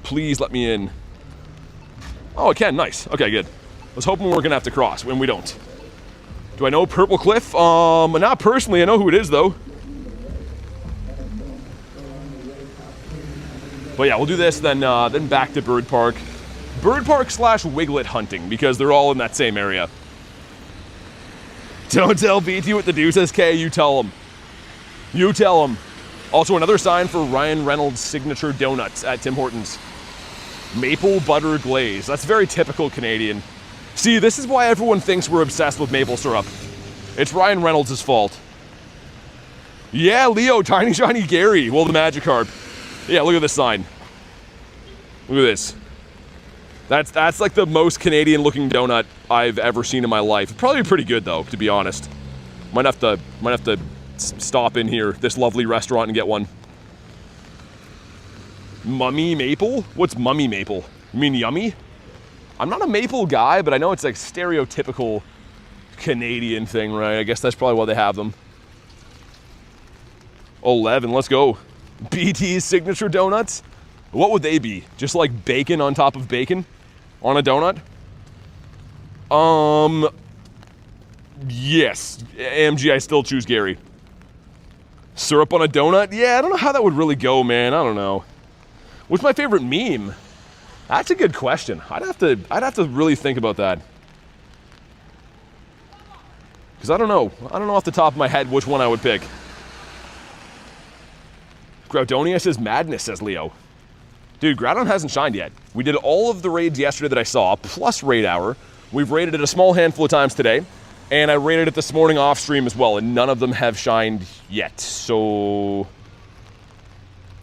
Please let me in. Oh, it can. Nice. Okay, good. I was hoping we were going to have to cross, when we don't. Do I know Purple Cliff? Not personally. I know who it is, though. But yeah, we'll do this, then back to Bird Park. Bird Park / Wiglett hunting, because they're all in that same area. Don't tell BT what to do, says K. You tell him. You tell him. Also, another sign for Ryan Reynolds' signature donuts at Tim Hortons. Maple butter glaze. That's very typical Canadian. See, this is why everyone thinks we're obsessed with maple syrup. It's Ryan Reynolds' fault. Yeah, Leo, Tiny Shiny Gary. Well, the Magikarp. Yeah, look at this sign. Look at this. That's like the most Canadian-looking donut I've ever seen in my life. It's probably pretty good though, to be honest. Might have to stop in here, this lovely restaurant, and get one. Mummy maple? What's mummy maple? You mean yummy? I'm not a maple guy, but I know it's like stereotypical Canadian thing, right? I guess that's probably why they have them. 11, let's go. BT's signature donuts? What would they be? Just like bacon on top of bacon on a donut? Yes. AMG, I still choose Gary. Syrup on a donut? Yeah, I don't know how that would really go, man. I don't know. What's my favorite meme? That's a good question. I'd have to really think about that. Because I don't know. I don't know off the top of my head which one I would pick. Groudon says madness, says Leo. Dude, Groudon hasn't shined yet. We did all of the raids yesterday that I saw, plus raid hour. We've raided it a small handful of times today, and I raided it this morning off stream as well, and none of them have shined yet. So,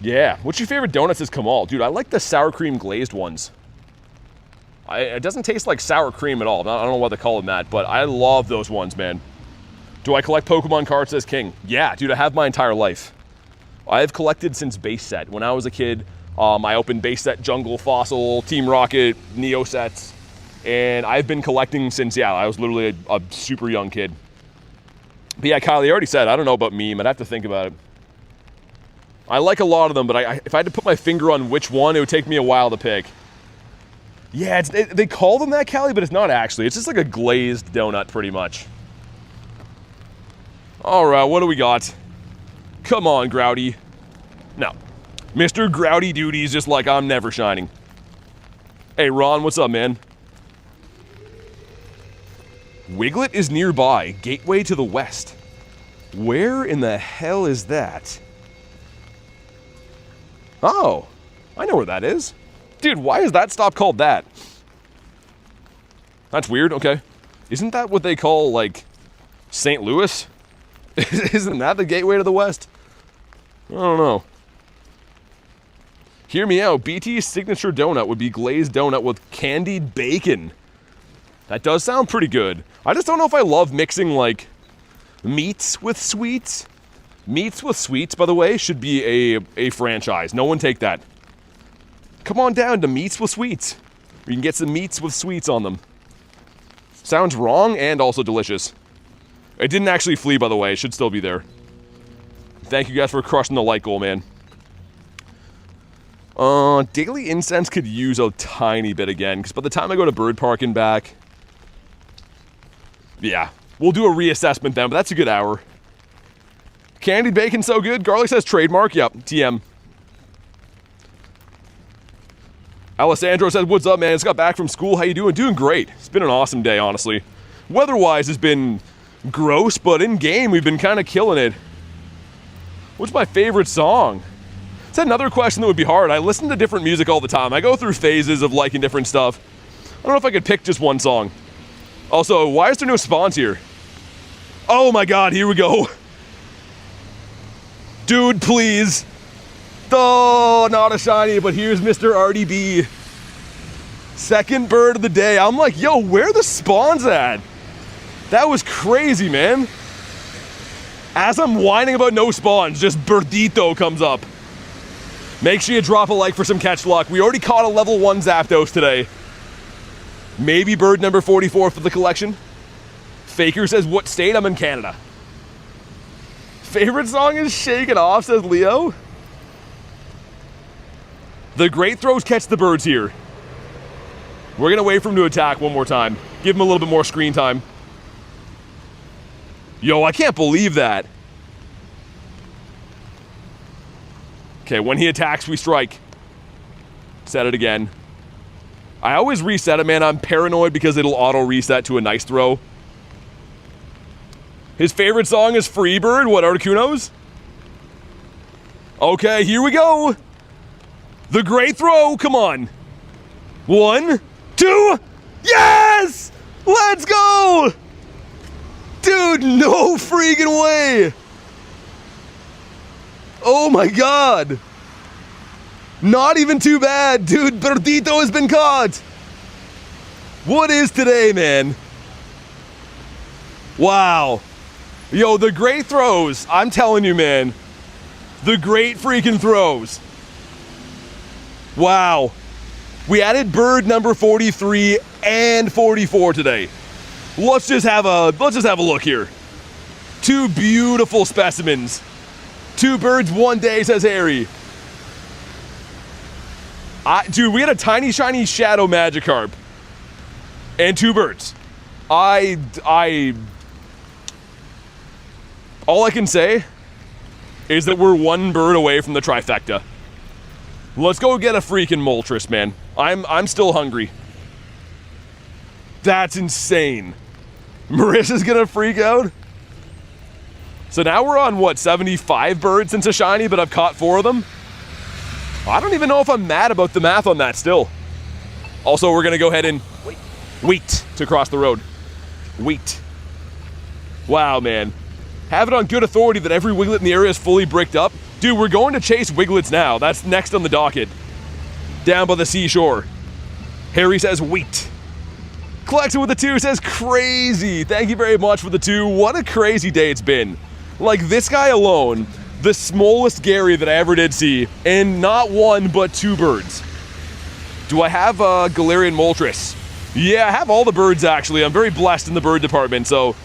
yeah. What's your favorite donut, says Kamal? Dude, I like the sour cream glazed ones. It doesn't taste like sour cream at all. I don't know why they call them that, but I love those ones, man. Do I collect Pokemon cards, says King? Yeah, dude, I have my entire life. I've collected since base set. When I was a kid, I opened base set, Jungle, Fossil, Team Rocket, Neo sets, and I've been collecting since, yeah, I was literally a super young kid. But yeah, Kylie, I already said, I don't know about meme. I'd have to think about it. I like a lot of them, but if I had to put my finger on which one, it would take me a while to pick. Yeah, they call them that, Callie, but it's not actually. It's just like a glazed donut, pretty much. All right, what do we got? Come on, Groudy. No. Mr. Groudy Duty's just like, I'm never shining. Hey, Ron, what's up, man? Wiglett is nearby. Gateway to the west. Where in the hell is that? Oh, I know where that is. Dude, why is that stop called that? That's weird, okay. Isn't that what they call, like, St. Louis? Isn't that the gateway to the west? I don't know. Hear me out. BT's signature donut would be glazed donut with candied bacon. That does sound pretty good. I just don't know if I love mixing, like, meats with sweets. Meats with sweets, by the way, should be a franchise. No one take that. Come on down to Meats with Sweets. You can get some meats with sweets on them. Sounds wrong and also delicious. It didn't actually flee, by the way. It should still be there. Thank you guys for crushing the like goal, man. Daily Incense could use a tiny bit again, because by the time I go to Bird Park and back... Yeah, we'll do a reassessment then, but that's a good hour. Candied bacon so good. Garlic says trademark. Yep, TM. Alessandro says, what's up, man? Just got back from school. How you doing? Doing great. It's been an awesome day, honestly. Weather-wise has been gross, but in-game we've been kind of killing it. What's my favorite song? It's another question that would be hard. I listen to different music all the time. I go through phases of liking different stuff. I don't know if I could pick just one song. Also, why is there no spawns here? Oh my god, here we go. Dude, please. Oh, not a shiny, but here's Mr. RDB. Second bird of the day. I'm like, yo, where are the spawns at? That was crazy, man. As I'm whining about no spawns, just Birdito comes up. Make sure you drop a like for some catch luck. We already caught a level 1 Zapdos today. Maybe bird number 44 for the collection. Faker says, what state? I'm in Canada. Favorite song is Shake It Off, says Leo. The great throws catch the birds here. We're gonna wait for him to attack one more time. Give him a little bit more screen time. Yo, I can't believe that. Okay, when he attacks, we strike. Set it again. I always reset it, man. I'm paranoid because it'll auto-reset to a nice throw. His favorite song is Freebird. What, Articuno's? Okay, here we go. The great throw, come on. 1, 2, yes! Let's go! Dude, no freaking way! Oh my god! Not even too bad, dude. Birdito has been caught. What is today, man? Wow. Yo, the great throws. I'm telling you, man. The great freaking throws. Wow. We added bird number 43 and 44 today. Let's just have a look here. Two beautiful specimens. 2 birds one day, says Harry. Dude, we had a tiny shiny Shadow Magikarp and 2 birds. All I can say is that we're 1 bird away from the trifecta. Let's go get a freaking Moltres, man. I'm still hungry. That's insane. Marissa's gonna freak out. So now we're on, what, 75 birds since a shiny, but I've caught 4 of them? I don't even know if I'm mad about the math on that still. Also, we're gonna go ahead and wait to cross the road. Wait. Wow, man. Have it on good authority that every Wiglett in the area is fully bricked up. Dude, we're going to chase Wiglets now. That's next on the docket. Down by the seashore. Harry says, wait. Collector with the 2 says, crazy. Thank you very much for the 2. What a crazy day it's been. Like, this guy alone, the smallest Gary that I ever did see, and not 1, but 2 birds. Do I have a Galarian Moltres? Yeah, I have all the birds, actually. I'm very blessed in the bird department, so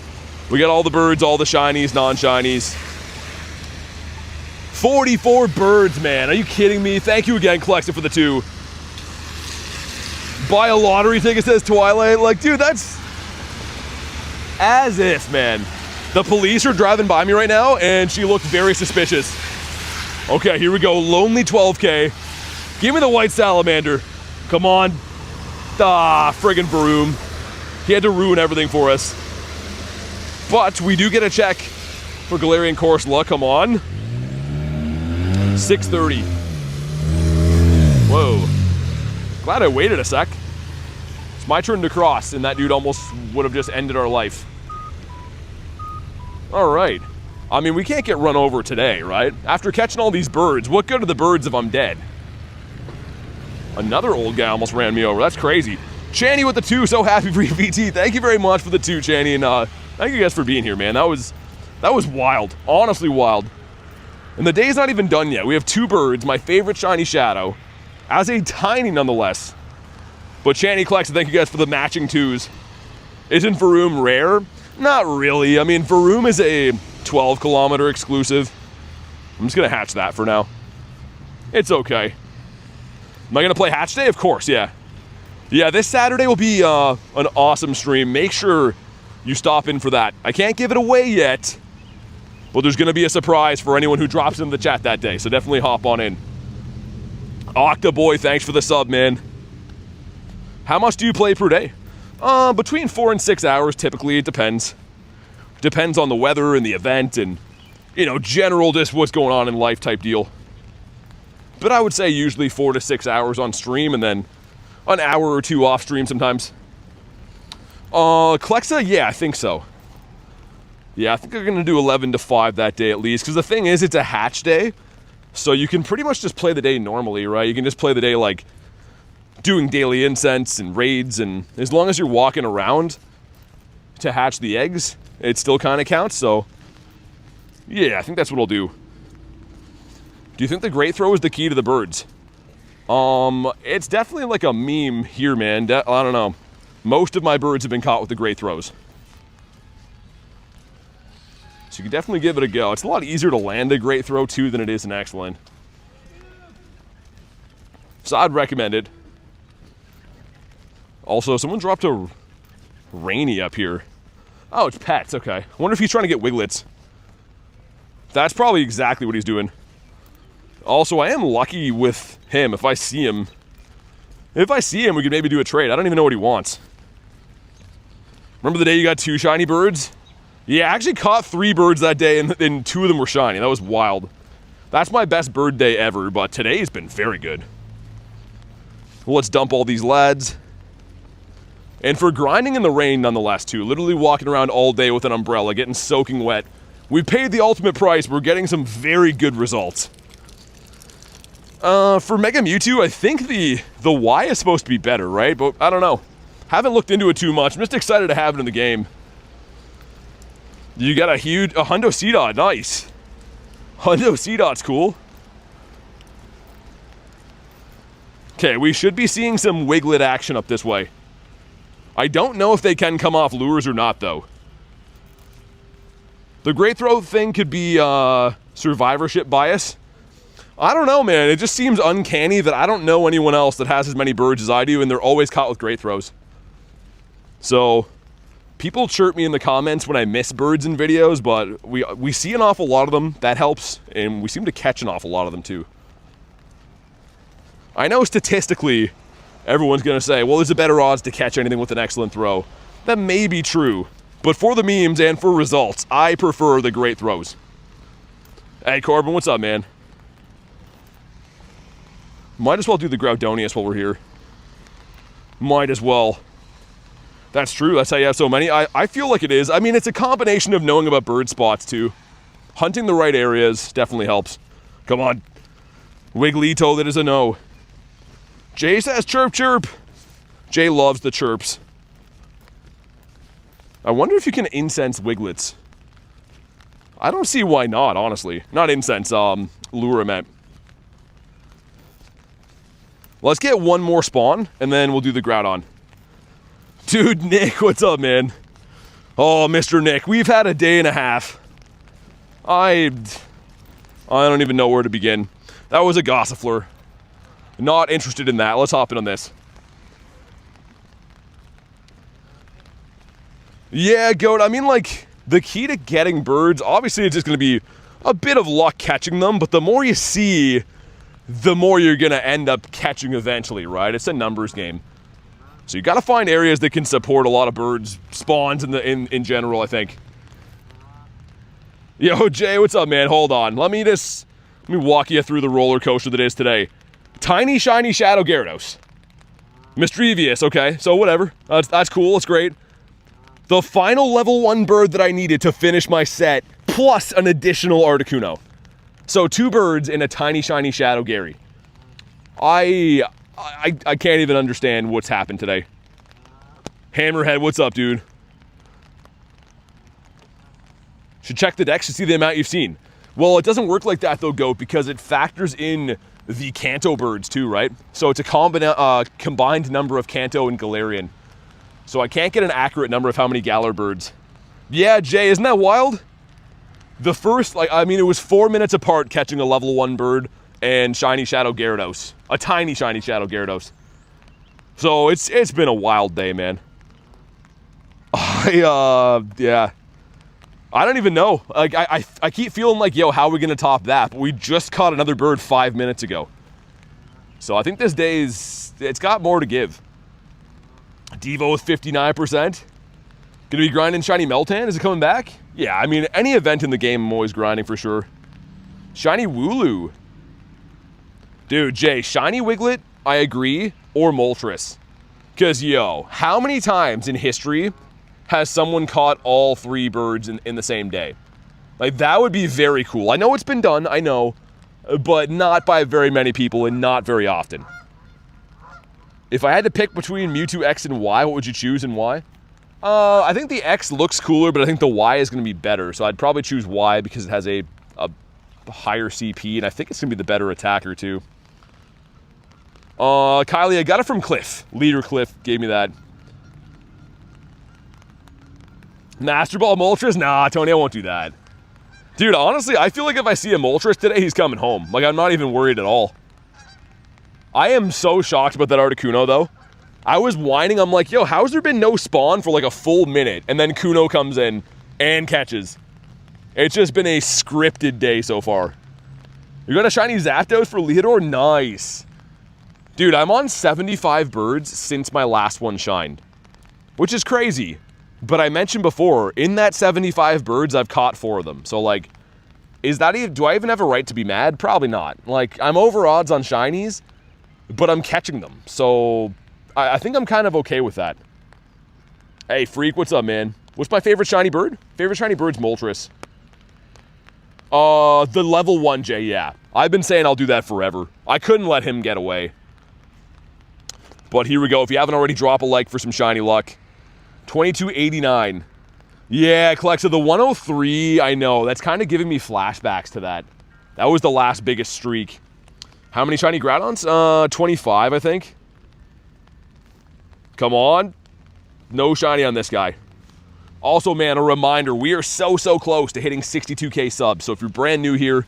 we got all the birds, all the shinies, non-shinies. 44 birds, man. Are you kidding me? Thank you again, Collector, for the 2. Buy a lottery ticket, says Twilight. Like, dude, that's as if, man. The police are driving by me right now, and she looked very suspicious. Okay, here we go. Lonely 12K. Give me the white salamander. Come on. Ah, friggin' Broom. He had to ruin everything for us. But we do get a check for Galarian Corsola. Come on. 630. Whoa. Glad I waited a sec. It's my turn to cross, and that dude almost would have just ended our life. All right. I mean, we can't get run over today, right? After catching all these birds, what good are the birds if I'm dead? Another old guy almost ran me over. That's crazy. Channy with the 2, so happy for you, VT. Thank you very much for the 2, Channy, and thank you guys for being here, man. That was wild. Honestly wild. And the day's not even done yet. We have 2 birds, my favorite shiny Shadow, as a tiny nonetheless. But Channy collects, thank you guys for the matching 2s. Isn't Varoom rare? Not really. I mean, Varoom is a 12-kilometer exclusive. I'm just gonna hatch that for now. It's okay. Am I gonna play Hatch Day? Of course, yeah. Yeah, this Saturday will be an awesome stream. Make sure you stop in for that. I can't give it away yet, but there's gonna be a surprise for anyone who drops into the chat that day, so definitely hop on in. Octaboy, thanks for the sub, man. How much do you play per day? Between 4 and 6 hours, typically. It depends. Depends on the weather and the event and, you know, general just what's going on in life type deal. But I would say usually 4 to 6 hours on stream and then an hour or 2 off stream sometimes. Klexa? Yeah, I think so. Yeah, I think I'm going to do 11 to 5 that day at least, because the thing is, it's a hatch day, so you can pretty much just play the day normally, right? You can just play the day, like, doing daily incense and raids, and as long as you're walking around to hatch the eggs, it still kind of counts, so yeah, I think that's what I'll do. Do you think the Great Throw is the key to the birds? It's definitely like a meme here, man. I don't know. Most of my birds have been caught with the Great Throws. So you can definitely give it a go. It's a lot easier to land a Great Throw, too, than it is an Excellent. So I'd recommend it. Also, someone dropped a Rainy up here. Oh, it's pets, okay. I wonder if he's trying to get Wiglets. That's probably exactly what he's doing. Also, I am lucky with him. If I see him, we could maybe do a trade. I don't even know what he wants. Remember the day you got 2 shiny birds? Yeah, I actually caught 3 birds that day, and 2 of them were shiny. That was wild. That's my best bird day ever, but today's been very good. Well, let's dump all these lads. And for grinding in the rain, nonetheless, too. Literally walking around all day with an umbrella, getting soaking wet. We paid the ultimate price. We're getting some very good results. For Mega Mewtwo, I think the Y is supposed to be better, right? But I don't know. Haven't looked into it too much. I'm just excited to have it in the game. You got a Hundo Seedot, nice. Hundo Seedot's cool. Okay, we should be seeing some Wiglett action up this way. I don't know if they can come off lures or not, though. The Great Throw thing could be survivorship bias. I don't know, man. It just seems uncanny that I don't know anyone else that has as many birds as I do, and they're always caught with Great Throws. So, people chirp me in the comments when I miss birds in videos, but we see an awful lot of them. That helps, and we seem to catch an awful lot of them, too. I know statistically, everyone's going to say, well, there's a better odds to catch anything with an excellent throw. That may be true, but for the memes and for results, I prefer the Great Throws. Hey, Corbin, what's up, man? Might as well do the Groudonius while we're here. Might as well. That's true. That's how you have so many. I feel like it is. I mean, it's a combination of knowing about bird spots, too. Hunting the right areas definitely helps. Come on. Wigglyto, that is a no. Jay says chirp, chirp. Jay loves the chirps. I wonder if you can incense Wiglets. I don't see why not, honestly. Not incense, lure I meant. Let's get one more spawn, and then we'll do the Groudon. Dude, Nick, what's up, man? Oh, Mr. Nick, we've had a day and a half. I don't even know where to begin. That was a Gossifleur. Not interested in that. Let's hop in on this. Yeah, Goat, I mean, like, the key to getting birds, obviously it's just going to be a bit of luck catching them, but the more you see, the more you're going to end up catching eventually, right? It's a numbers game. So you got to find areas that can support a lot of birds, spawns in general, I think. Yo, Jay, what's up, man? Hold on. Let me walk you through the roller coaster that is today. Tiny, shiny Shadow Gyarados. Mischievous, okay, so whatever. That's cool, it's great. The final level 1 bird that I needed to finish my set, plus an additional Articuno. So 2 birds and a tiny, shiny Shadow Gary. I can't even understand what's happened today. Hammerhead, what's up, dude? Should check the decks to see the amount you've seen. Well, it doesn't work like that, though, Goat, because it factors in the Kanto birds, too, right? So it's a combined number of Kanto and Galarian. So I can't get an accurate number of how many Galar birds. Yeah, Jay, isn't that wild? The first, it was 4 minutes apart catching a level 1 bird and shiny Shadow Gyarados. A tiny shiny Shadow Gyarados. So it's been a wild day, man. Yeah. I don't even know. Like, I keep feeling like, yo, how are we going to top that? But we just caught another bird 5 minutes ago. So I think this day it's got more to give. Devo with 59%. Gonna be grinding shiny Meltan? Is it coming back? Yeah, I mean, any event in the game I'm always grinding for sure. Shiny Wooloo. Dude, Jay, shiny Wiglett, I agree, or Moltres. Because, yo, how many times in history has someone caught all 3 birds in the same day. Like, that would be very cool. I know it's been done, I know, but not by very many people and not very often. If I had to pick between Mewtwo X and Y, what would you choose and why? I think the X looks cooler, but I think the Y is going to be better. So I'd probably choose Y because it has a higher CP, and I think it's going to be the better attacker too. Kylie, I got it from Cliff. Leader Cliff gave me that. Master Ball Moltres? Nah, Tony, I won't do that. Dude, honestly, I feel like if I see a Moltres today, he's coming home. Like, I'm not even worried at all. I am so shocked about that Articuno, though. I was whining. I'm like, yo, how's there been no spawn for like a full minute? And then Kuno comes in and catches. It's just been a scripted day so far. You got a shiny Zapdos for Leodor? Nice. Dude, I'm on 75 birds since my last one shined. Which is crazy. But I mentioned before, in that 75 birds, I've caught 4 of them. So, like, is that even, do I even have a right to be mad? Probably not. Like, I'm over odds on shinies, but I'm catching them. So, I think I'm kind of okay with that. Hey, Freak, what's up, man? What's my favorite shiny bird? Favorite shiny bird's Moltres. The level 1 J, yeah. I've been saying I'll do that forever. I couldn't let him get away. But here we go. If you haven't already, drop a like for some shiny luck. 2289. Yeah, Klexa, the 103, I know. That's kind of giving me flashbacks to that. That was the last biggest streak. How many shiny Groudons? 25, I think. Come on. No shiny on this guy. Also, man, a reminder, we are so close to hitting 62K subs. So if you're brand new here,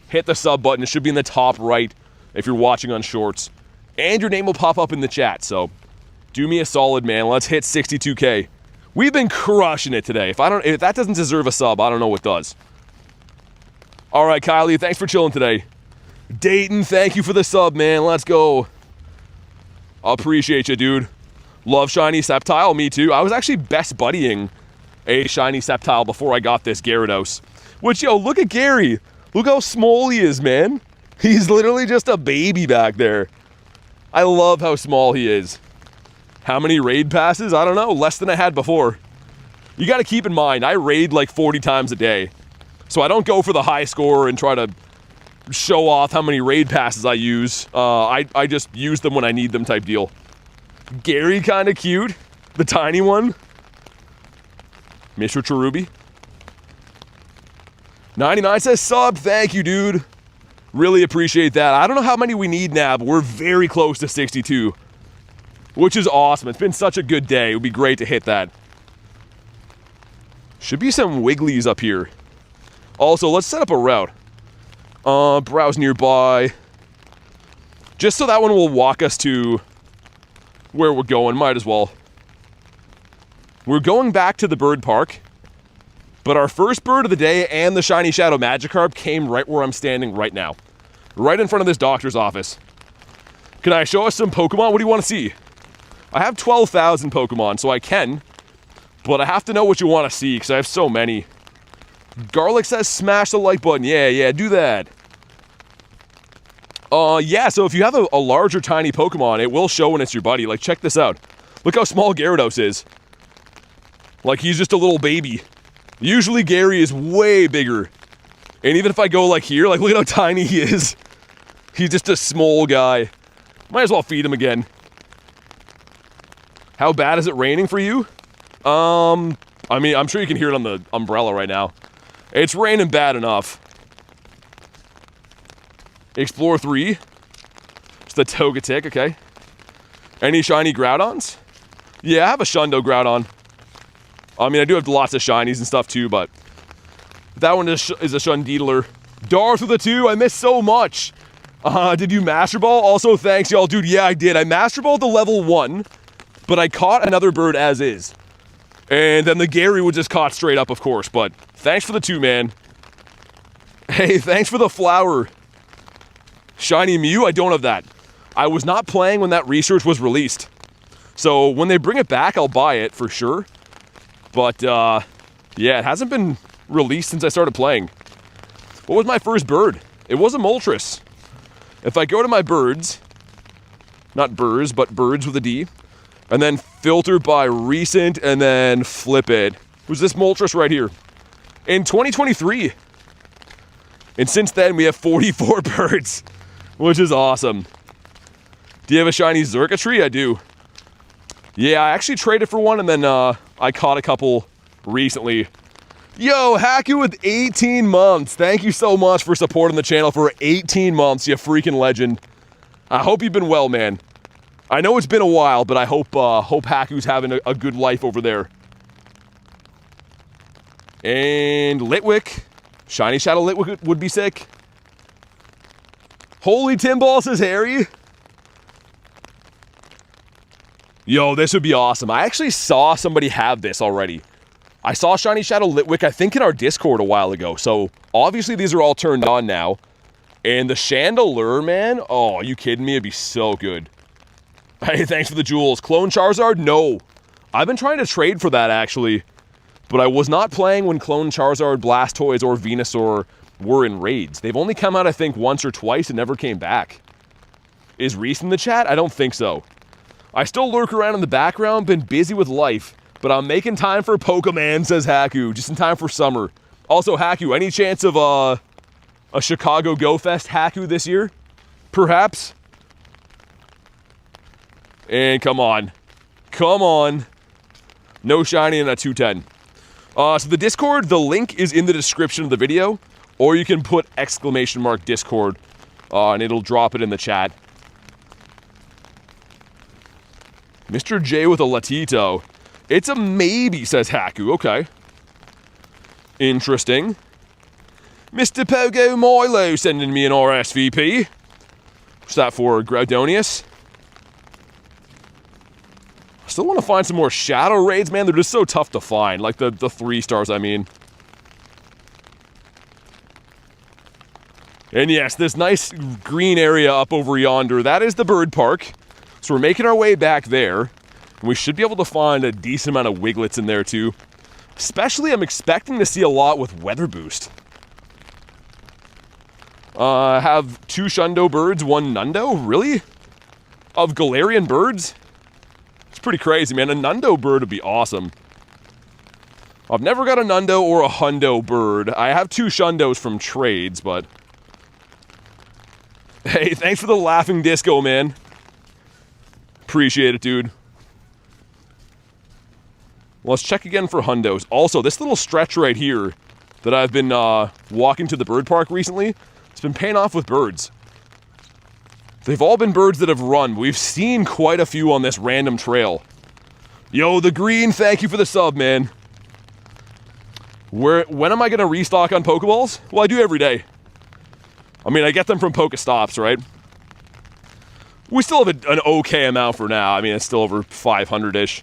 hit the sub button. It should be in the top right if you're watching on Shorts. And your name will pop up in the chat. So do me a solid, man. Let's hit 62K. We've been crushing it today. If that doesn't deserve a sub, I don't know what does. All right, Kylie, thanks for chilling today. Dayton, thank you for the sub, man. Let's go. I appreciate you, dude. Love shiny Sceptile. Me too. I was actually best buddying a shiny Sceptile before I got this Gyarados. Which, yo, look at Gary. Look how small he is, man. He's literally just a baby back there. I love how small he is. How many raid passes? I don't know. Less than I had before. You got to keep in mind, I raid like 40 times a day. So I don't go for the high score and try to show off how many raid passes I use. I just use them when I need them type deal. Gary kind of cute. The tiny one. Mr. Cherubi. 99 says sub. Thank you, dude. Really appreciate that. I don't know how many we need now, but we're very close to 62. Which is awesome. It's been such a good day. It would be great to hit that. Should be some Wigglies up here. Also, let's set up a route. Browse nearby. Just so that one will walk us to where we're going. Might as well. We're going back to the bird park. But our first bird of the day and the shiny Shadow Magikarp came right where I'm standing right now. Right in front of this doctor's office. Can I show us some Pokemon? What do you want to see? I have 12,000 Pokemon, so I can. But I have to know what you want to see, because I have so many. Garlic says smash the like button. Yeah, do that. Yeah, so if you have a larger tiny Pokemon, it will show when it's your buddy. Like, check this out. Look how small Gyarados is. Like, he's just a little baby. Usually Gary is way bigger. And even if I go like here, like, look at how tiny he is. He's just a small guy. Might as well feed him again. How bad is it raining for you? I mean, I'm sure you can hear it on the umbrella right now. It's raining bad enough. Explore 3. It's the Togetic, okay. Any shiny Groudons? Yeah, I have a Shundo Groudon. I mean, I do have lots of shinies and stuff too, but that one is a Shundeedler. Darth with a 2, I missed so much. Did you Master Ball? Also, thanks, y'all. Dude, yeah, I did. I Master Balled the level 1, but I caught another bird as is. And then the Gary was just caught straight up, of course, but thanks for the 2, man. Hey, thanks for the flower. Shiny Mew? I don't have that. I was not playing when that research was released. So when they bring it back, I'll buy it for sure. But, yeah, it hasn't been released since I started playing. What was my first bird? It was a Moltres. If I go to my birds, not birds, but birds with a D, and then Filter by recent, and then flip it. Who's this Moltres right here? In 2023. And since then, we have 44 birds, which is awesome. Do you have a shiny Xurkitree? I do. Yeah, I actually traded for one, and then I caught a couple recently. Yo, Haku with 18 months. Thank you so much for supporting the channel for 18 months, you freaking legend. I hope you've been well, man. I know it's been a while, but I hope Haku's having a good life over there. And Litwick. Shiny Shadow Litwick would be sick. Holy Timball, says Harry. Yo, this would be awesome. I actually saw somebody have this already. I saw Shiny Shadow Litwick, I think, in our Discord a while ago. So, obviously, these are all turned on now. And the Chandelure, man. Oh, are you kidding me? It'd be so good. Hey, thanks for the jewels. Clone Charizard? No. I've been trying to trade for that, actually. But I was not playing when Clone Charizard, Blastoise, or Venusaur were in raids. They've only come out, I think, once or twice and never came back. Is Reese in the chat? I don't think so. I still lurk around in the background, been busy with life, but I'm making time for Pokemon, says Haku, just in time for summer. Also, Haku, any chance of a Chicago Go Fest Haku this year? Perhaps? And come on. Come on. No shiny in a 210. So the Discord, the link is in the description of the video, or you can put ! Discord, and it'll drop it in the chat. Mr. J with a Latito. It's a maybe, says Haku. Okay. Interesting. Mr. Pogo Milo sending me an RSVP. What's that for? Groudonius? I still want to find some more Shadow Raids, man. They're just so tough to find. Like the 3 stars, I mean. And yes, this nice green area up over yonder, that is the bird park. So we're making our way back there. And we should be able to find a decent amount of Wiglets in there too. Especially, I'm expecting to see a lot with Weather Boost. I have 2 Shundo birds, 1 Nundo? Really? Of Galarian birds? It's pretty crazy, man. A Nundo bird would be awesome. I've never got a Nundo or a Hundo bird. I have 2 Shundos from trades, but... Hey, thanks for the laughing disco, man. Appreciate it, dude. Let's check again for Hundos. Also, this little stretch right here that I've been walking to the bird park recently, it's been paying off with birds. They've all been birds that have run. We've seen quite a few on this random trail. Yo, the green, thank you for the sub, man. When am I going to restock on Pokeballs? Well, I do every day. I mean, I get them from Pokestops, right? We still have an okay amount for now. I mean, it's still over 500-ish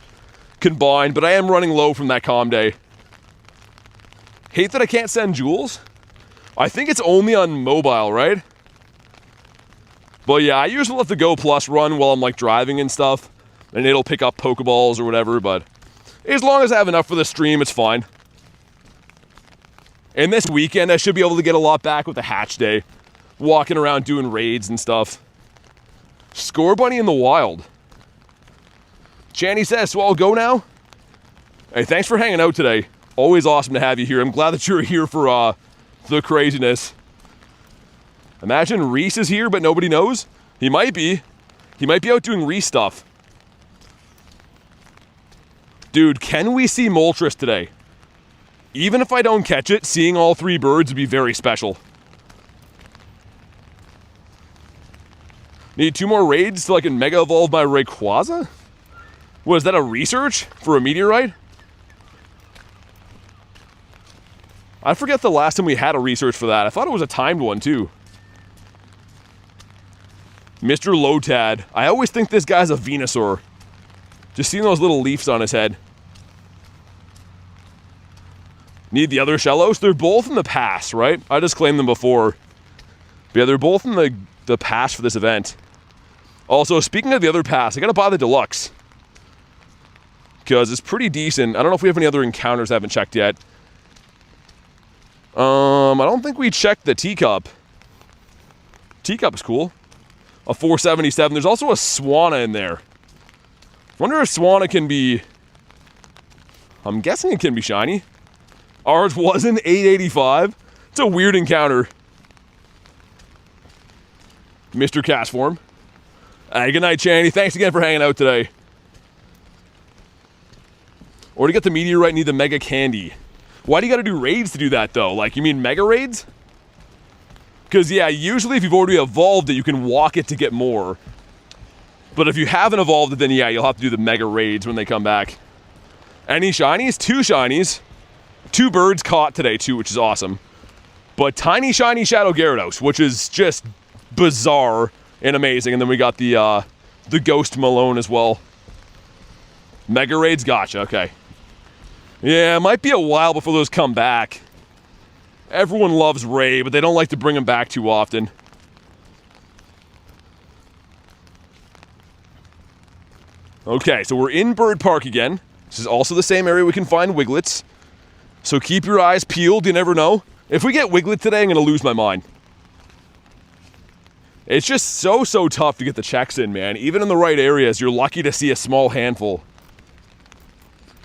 combined, but I am running low from that calm day. Hate that I can't send jewels. I think it's only on mobile, right? But yeah, I usually let the Go Plus run while I'm like driving and stuff, and it'll pick up Pokeballs or whatever, but as long as I have enough for the stream, it's fine. And this weekend, I should be able to get a lot back with the Hatch Day, walking around doing raids and stuff. Score Bunny in the wild. Channy says, so I'll go now? Hey, thanks for hanging out today. Always awesome to have you here. I'm glad that you're here for the craziness. Imagine Reese is here, but nobody knows. He might be. He might be out doing Reese stuff. Dude, can we see Moltres today? Even if I don't catch it, seeing all 3 birds would be very special. Need 2 more raids so I can Mega Evolve my Rayquaza? Was that a research for a meteorite? I forget the last time we had a research for that. I thought it was a timed one too. Mr. Lotad. I always think this guy's a Venusaur. Just seeing those little leaves on his head. Need the other Shellos? They're both in the pass, right? I just claimed them before. But yeah, they're both in the pass for this event. Also, speaking of the other pass, I gotta buy the Deluxe. Because it's pretty decent. I don't know if we have any other encounters I haven't checked yet. I don't think we checked the Teacup. Teacup is cool. A 477. There's also a Swanna in there. Wonder if Swanna can be... I'm guessing it can be shiny. Ours wasn't 885. It's a weird encounter. Mr. Castform. Good night, Channy. Thanks again for hanging out today. Or to get the Meteorite, need the Mega Candy. Why do you gotta do raids to do that, though? Like, you mean Mega Raids? Because, yeah, usually if you've already evolved it, you can walk it to get more. But if you haven't evolved it, then yeah, you'll have to do the Mega Raids when they come back. Any shinies? 2 shinies. 2 birds caught today, too, which is awesome. But tiny shiny Shadow Gyarados, which is just bizarre and amazing. And then we got the Ghost Malone as well. Mega Raids, gotcha, okay. Yeah, it might be a while before those come back. Everyone loves Ray, but they don't like to bring him back too often. Okay, so we're in Bird Park again. This is also the same area we can find Wigletts. So keep your eyes peeled, you never know. If we get Wiglett today, I'm going to lose my mind. It's just so tough to get the checks in, man. Even in the right areas, you're lucky to see a small handful.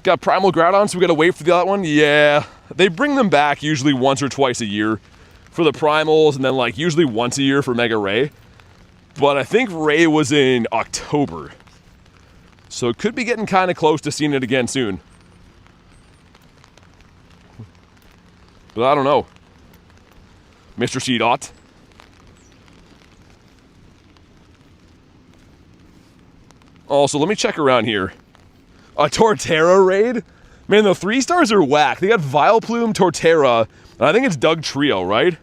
Got Primal Groudon, so we got to wait for that one? Yeah. They bring them back usually once or twice a year for the Primals, and then like usually once a year for Mega Ray. But I think Ray was in October. So it could be getting kind of close to seeing it again soon. But I don't know. Mr. C-Dot. Also, let me check around here. A Torterra raid? Man, the 3 stars are whack. They got Vileplume, Torterra, and I think it's Doug Trio, right?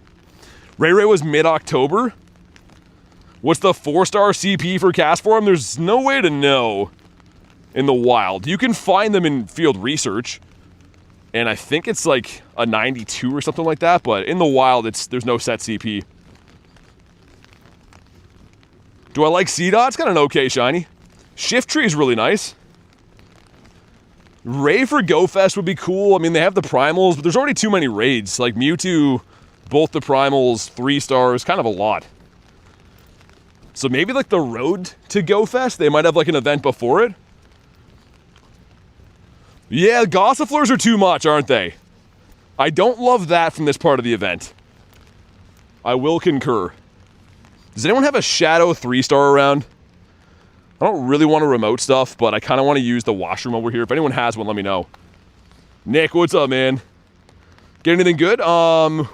Ray was mid-October. What's the 4-star CP for Castform? There's no way to know in the wild. You can find them in field research, and I think it's like a 92 or something like that, but in the wild, there's no set CP. Do I like C-Dot? It's got an okay shiny. Shift Tree is really nice. Ray for GoFest would be cool. I mean, they have the Primals, but there's already too many raids. Like Mewtwo, both the Primals, 3 stars, kind of a lot. So maybe like the road to GoFest, they might have like an event before it. Yeah, Gossifleurs are too much, aren't they? I don't love that from this part of the event. I will concur. Does anyone have a Shadow 3-star around? I don't really want to remote stuff, but I kind of want to use the washroom over here. If anyone has one, let me know. Nick, what's up, man? Get anything good?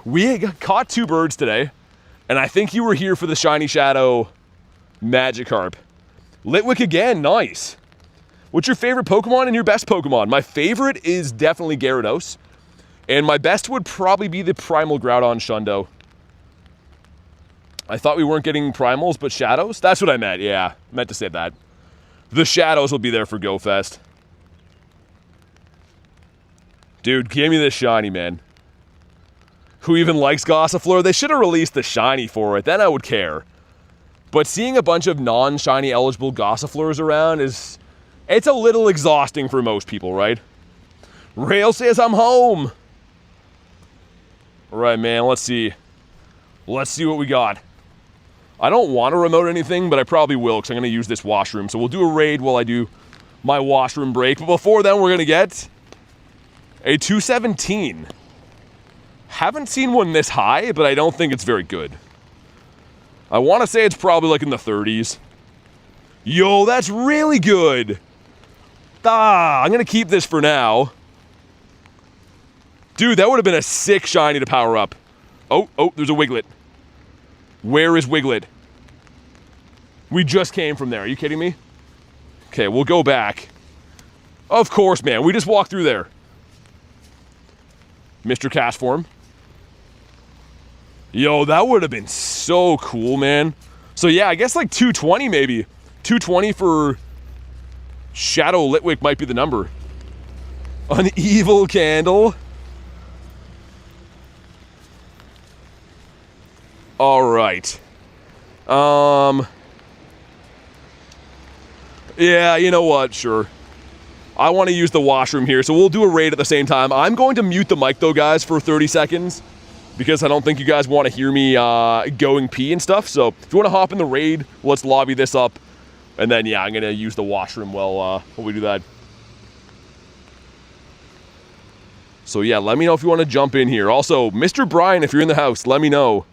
We caught 2 birds today, and I think you were here for the Shiny Shadow Magikarp. Litwick again, nice. What's your favorite Pokemon and your best Pokemon? My favorite is definitely Gyarados, and my best would probably be the Primal Groudon Shundo. I thought we weren't getting Primals, but Shadows? That's what I meant, yeah. I meant to say that. The Shadows will be there for GoFest. Dude, give me this shiny, man. Who even likes Gossifleur? They should have released the shiny for it, then I would care. But seeing a bunch of non-shiny eligible Gossifleurs around is... It's a little exhausting for most people, right? Rail says I'm home! Alright, man, let's see. Let's see what we got. I don't want to remote anything, but I probably will, because I'm going to use this washroom. So we'll do a raid while I do my washroom break. But before then, we're going to get a 217. Haven't seen one this high, but I don't think it's very good. I want to say it's probably like in the 30s. Yo, that's really good. I'm going to keep this for now. Dude, that would have been a sick shiny to power up. Oh, there's a Wiglett. Where is Wiglett? We just came from there. Are you kidding me? Okay, we'll go back. Of course, man. We just walked through there. Mr. Castform. Yo, that would have been so cool, man. So yeah, I guess like 220 maybe. 220 for Shadow Litwick might be the number. An evil candle. All right. Yeah, you know what? Sure. I want to use the washroom here, so we'll do a raid at the same time. I'm going to mute the mic, though, guys, for 30 seconds, because I don't think you guys want to hear me going pee and stuff. So if you want to hop in the raid, let's lobby this up. And then, yeah, I'm going to use the washroom while we do that. So, yeah, let me know if you want to jump in here. Also, Mr. Brian, if you're in the house, let me know.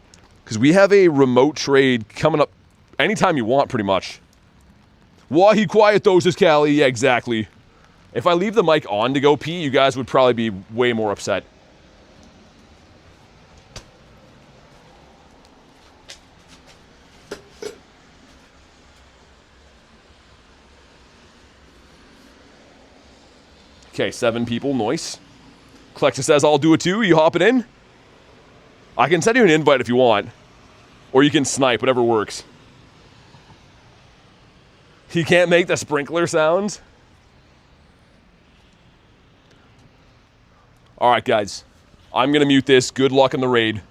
Because we have a remote trade coming up anytime you want, pretty much. Why quiet those is Callie? Yeah, exactly. If I leave the mic on to go pee, you guys would probably be way more upset. Okay, 7 people, nice. Clexa says, I'll do it too. You hopping in? I can send you an invite if you want. Or you can snipe, whatever works. He can't make the sprinkler sounds? Alright, guys. I'm going to mute this. Good luck in the raid.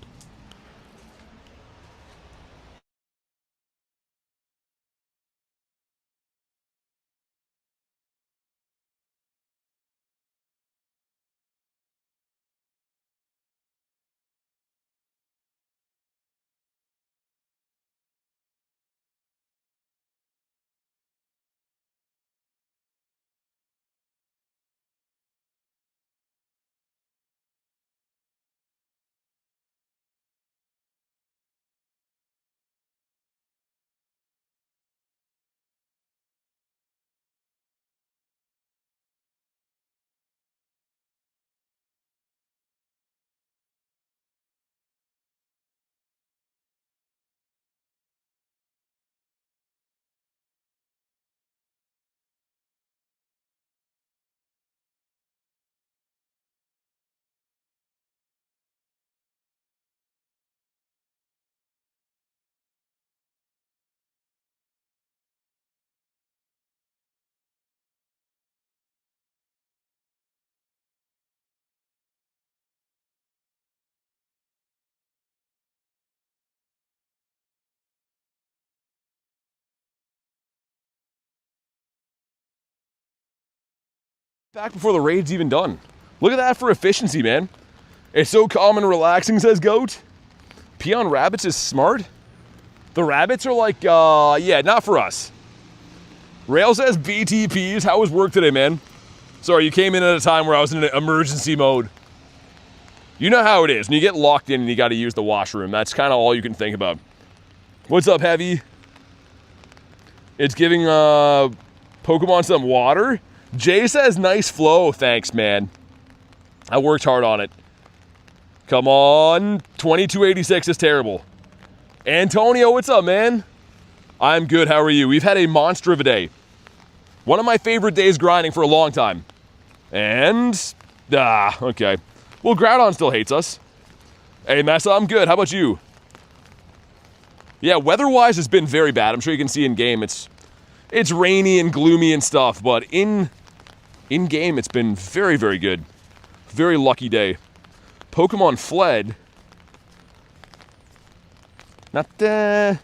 Back before the raid's even done. Look at that for efficiency, man. It's so calm and relaxing, says Goat. Peon Rabbits is smart. The rabbits are like, yeah, not for us. Rail says BTPs. How was work today, man? Sorry, you came in at a time where I was in an emergency mode. You know how it is. When you get locked in and you got to use the washroom, that's kind of all you can think about. What's up, Heavy? It's giving Pokemon some water. Jay says, nice flow. Thanks, man. I worked hard on it. Come on. 2286 is terrible. Antonio, what's up, man? I'm good. How are you? We've had a monster of a day. One of my favorite days grinding for a long time. And, okay. Well, Groudon still hates us. Hey, Messa, I'm good. How about you? Yeah, weather-wise has been very bad. I'm sure you can see in-game. It's rainy and gloomy and stuff, but in-game it's been very, very good. Very lucky day. Pokemon fled. Not too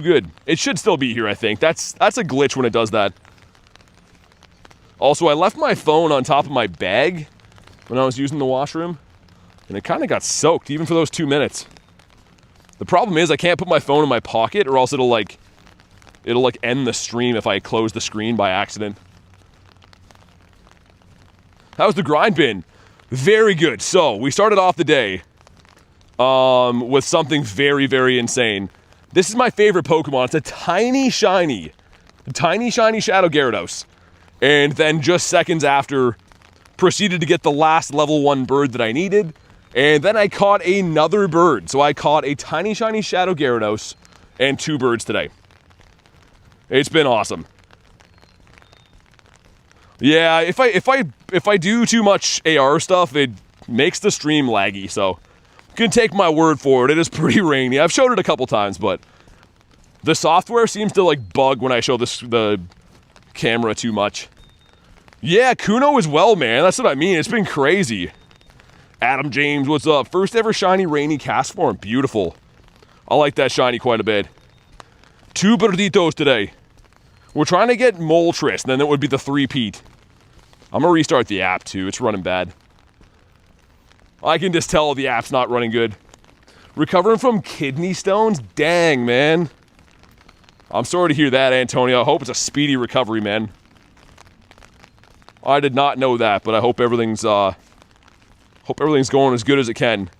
good. It should still be here, I think. That's a glitch when it does that. Also, I left my phone on top of my bag when I was using the washroom, and it kind of got soaked, even for those 2 minutes. The problem is I can't put my phone in my pocket, or else it'll end the stream if I close the screen by accident. How's the grind been? Very good. So, we started off the day with something very, very insane. This is my favorite Pokemon. It's a tiny shiny Shadow Gyarados. And then just seconds after, proceeded to get the last level 1 bird that I needed. And then I caught another bird. So I caught a tiny shiny Shadow Gyarados and 2 birds today. It's been awesome. Yeah, if I do too much AR stuff, it makes the stream laggy, so you can take my word for it. It is pretty rainy. I've showed it a couple times, but the software seems to like bug when I show the camera too much. Yeah, Kuno as well, man. That's what I mean. It's been crazy. Adam James, what's up? First ever shiny rainy cast form. Beautiful. I like that shiny quite a bit. 2 birditos today. We're trying to get Moltres, and then it would be the 3-peat. I'm going to restart the app, too. It's running bad. I can just tell the app's not running good. Recovering from kidney stones? Dang, man. I'm sorry to hear that, Antonio. I hope it's a speedy recovery, man. I did not know that, but I hope everything's going as good as it can.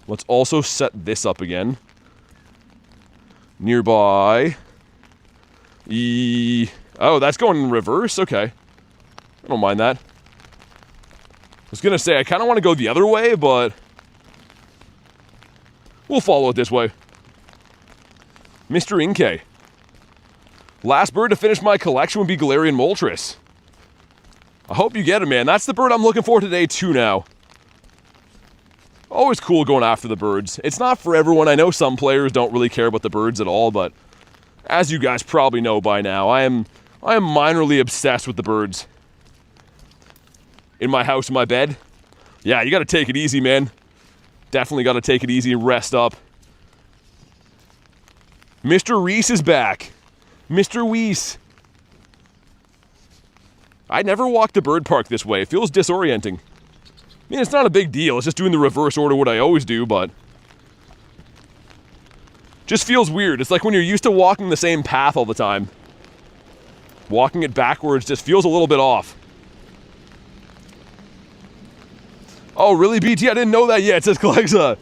Let's also set this up again. Nearby. Oh, that's going in reverse? Okay. I don't mind that. I was gonna say, I kind of want to go the other way, but we'll follow it this way. Mr. Inkay. Last bird to finish my collection would be Galarian Moltres. I hope you get it, man. That's the bird I'm looking for today, too, now. Always cool going after the birds. It's not for everyone. I know some players don't really care about the birds at all, but as you guys probably know by now, I am minorly obsessed with the birds. In my house, in my bed. Yeah, you gotta take it easy, man. Definitely gotta take it easy and rest up. Mr. Reese is back. Mr. Weiss. I never walked the bird park this way. It feels disorienting. I mean, it's not a big deal. It's just doing the reverse order what I always do, but just feels weird. It's like when you're used to walking the same path all the time. Walking it backwards just feels a little bit off. Oh, really, BT? I didn't know that yet. It says Clexa.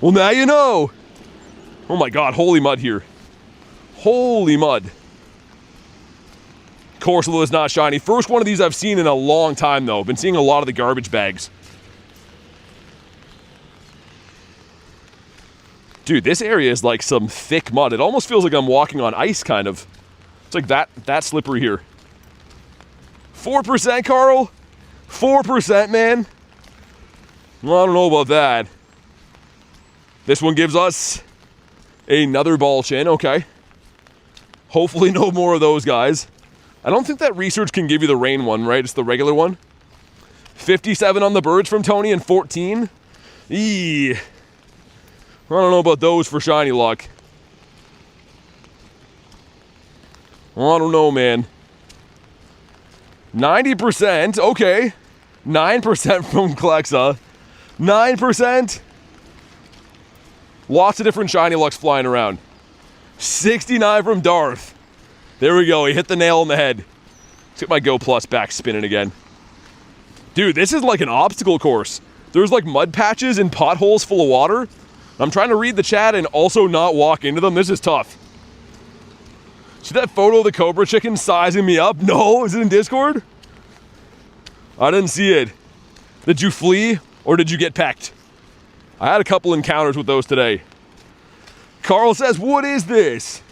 Well, now you know. Oh my god, holy mud here. Holy mud. Corsola is not shiny. First one of these I've seen in a long time, though. Been seeing a lot of the garbage bags. Dude, this area is like some thick mud. It almost feels like I'm walking on ice, kind of. It's like that slippery here. 4%, Carl? 4%, man? Well, I don't know about that. This one gives us another ball chin. Okay. Hopefully no more of those guys. I don't think that research can give you the rain one, right? It's the regular one. 57 on the birds from Tony and 14. Eee. I don't know about those for shiny luck. I don't know, man. 90%. Okay. 9% from Clexa. 9%. Lots of different shiny lucks flying around. 69 from Darth. There we go. He hit the nail on the head. Let's get my Go Plus back spinning again. Dude, this is like an obstacle course. There's like mud patches and potholes full of water. I'm trying to read the chat and also not walk into them. This is tough. See that photo of the Cobra Chicken sizing me up? No, is it in Discord? I didn't see it. Did you flee or did you get pecked? I had a couple encounters with those today. Carl says, what is this?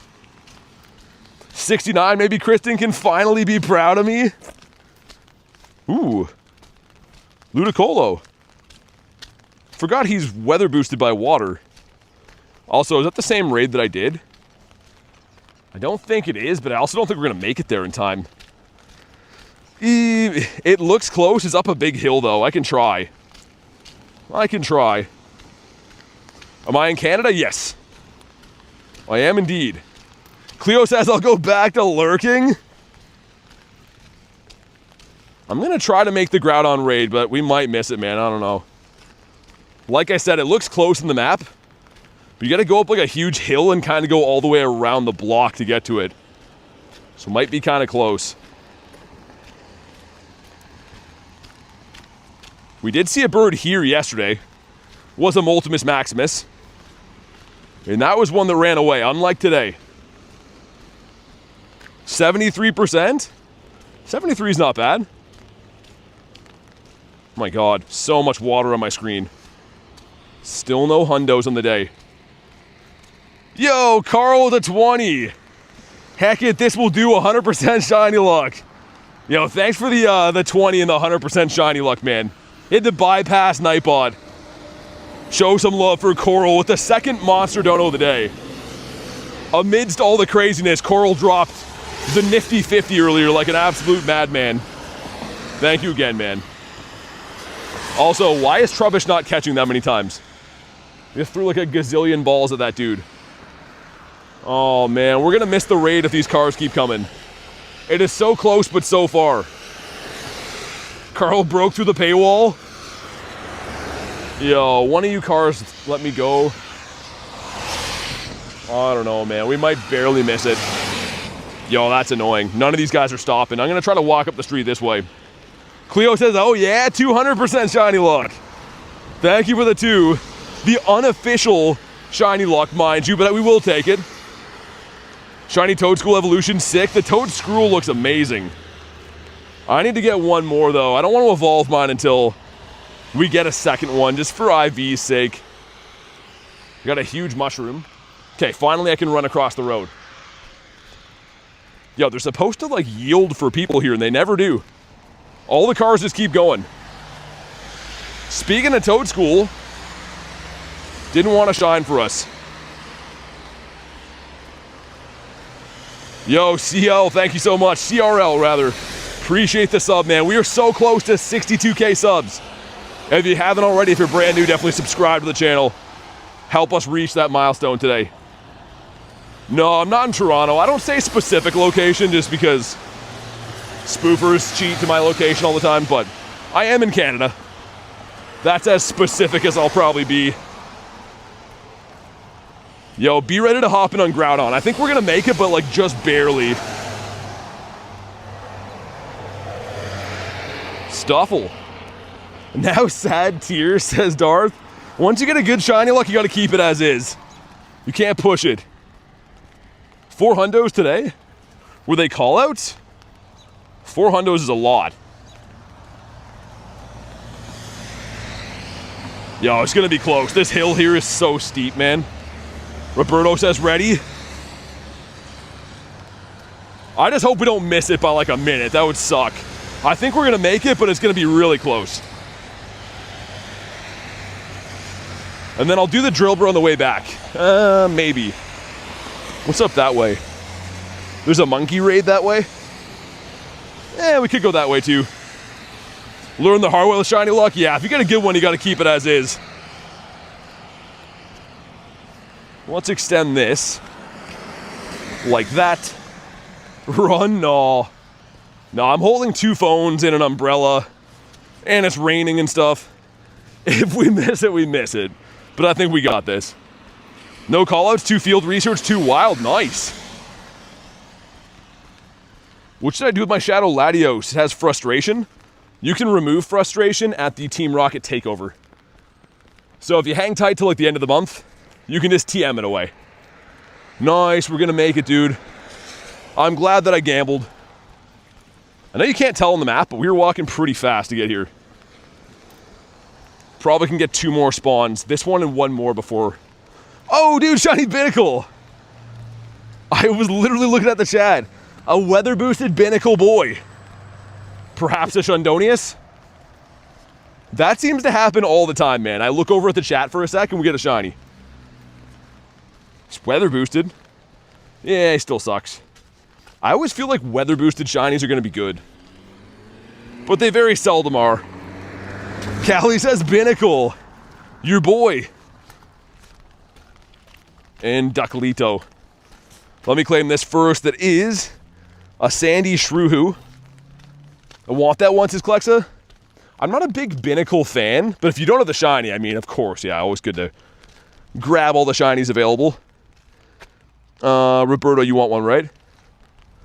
69, maybe Kristen can finally be proud of me. Ooh. Ludicolo. Forgot he's weather boosted by water. Also, is that the same raid that I did? I don't think it is, but I also don't think we're going to make it there in time. It looks close. It's up a big hill, though. I can try. I can try. Am I in Canada? Yes. I am indeed. Cleo says I'll go back to lurking. I'm going to try to make the Groudon raid, but we might miss it, man. I don't know. Like I said, it looks close in the map. But you got to go up like a huge hill and kind of go all the way around the block to get to it. So it might be kind of close. We did see a bird here yesterday. Was a Multimus Maximus. And that was one that ran away, unlike today. 73%? 73 is not bad. Oh my god, so much water on my screen. Still no hundos on the day. Yo, Carl with a 20. Heck it, this will do 100% shiny luck. Yo, thanks for the 20 and the 100% shiny luck, man. Hit the bypass Nightbot. Show some love for Coral with the second monster dono of the day. Amidst all the craziness, Coral dropped the nifty 50 earlier like an absolute madman. Thank you again, man. Also, why is Trubbish not catching that many times? He just threw like a gazillion balls at that dude. Oh man, we're gonna miss the raid if these cars keep coming. It is so close, but so far. Carl broke through the paywall. Yo, one of you cars let me go. I don't know, man. We might barely miss it. Yo, that's annoying. None of these guys are stopping. I'm going to try to walk up the street this way. Cleo says, oh yeah, 200% shiny luck. Thank you for the 2. The unofficial shiny luck, mind you, but we will take it. Shiny Toadstool evolution, sick. The Toadstool looks amazing. I need to get one more, though. I don't want to evolve mine until we get a second one, just for IV's sake. We got a huge mushroom. Okay, finally I can run across the road. Yo, they're supposed to, like, yield for people here, and they never do. All the cars just keep going. Speaking of Toadstool, didn't want to shine for us. Yo, CL, thank you so much. CRL, rather. Appreciate the sub, man. We are so close to 62K subs. If you haven't already, if you're brand new, definitely subscribe to the channel. Help us reach that milestone today. No, I'm not in Toronto. I don't say specific location just because spoofers cheat to my location all the time, but I am in Canada. That's as specific as I'll probably be. Yo, be ready to hop in on Groudon. I think we're gonna make it, but like just barely. Stuffle. Now sad tears, says Darth. Once you get a good shiny luck, you gotta keep it as is. You can't push it. 4 hundos today? Were they callouts? 4 hundos is a lot. Yo, it's gonna be close. This hill here is so steep, man. Roberto says ready. I just hope we don't miss it by like a minute. That would suck. I think we're gonna make it, but it's gonna be really close. And then I'll do the drill bro on the way back. Maybe. What's up that way? There's a monkey raid that way? Yeah, we could go that way too. Learn the hard way with shiny luck? Yeah, if you get a good one, you gotta keep it as is. Let's extend this. Like that. Run, no. No, I'm holding 2 phones and an umbrella. And it's raining and stuff. If we miss it, we miss it. But I think we got this. No callouts, 2 field research, 2 wild, nice. What should I do with my Shadow Latios? It has frustration. You can remove frustration at the Team Rocket takeover. So if you hang tight till like the end of the month, you can just TM it away. Nice, we're gonna make it, dude. I'm glad that I gambled. I know you can't tell on the map, but we were walking pretty fast to get here. Probably can get 2 more spawns. This one and 1 more before. Oh, dude, shiny Binnacle. I was literally looking at the chat. A weather boosted Binnacle boy. Perhaps a Shundonius? That seems to happen all the time, man. I look over at the chat for a sec and we get a shiny. It's weather boosted. Yeah, he still sucks. I always feel like weather boosted shinies are gonna be good. But they very seldom are. Callie says Binnacle. Your boy. And Duckalito. Let me claim this first. That is a Sandy Shrew. I want that once, is Klexa. I'm not a big Binnacle fan, but if you don't have the shiny, I mean, of course, yeah, always good to grab all the shinies available. Roberto, you want one, right?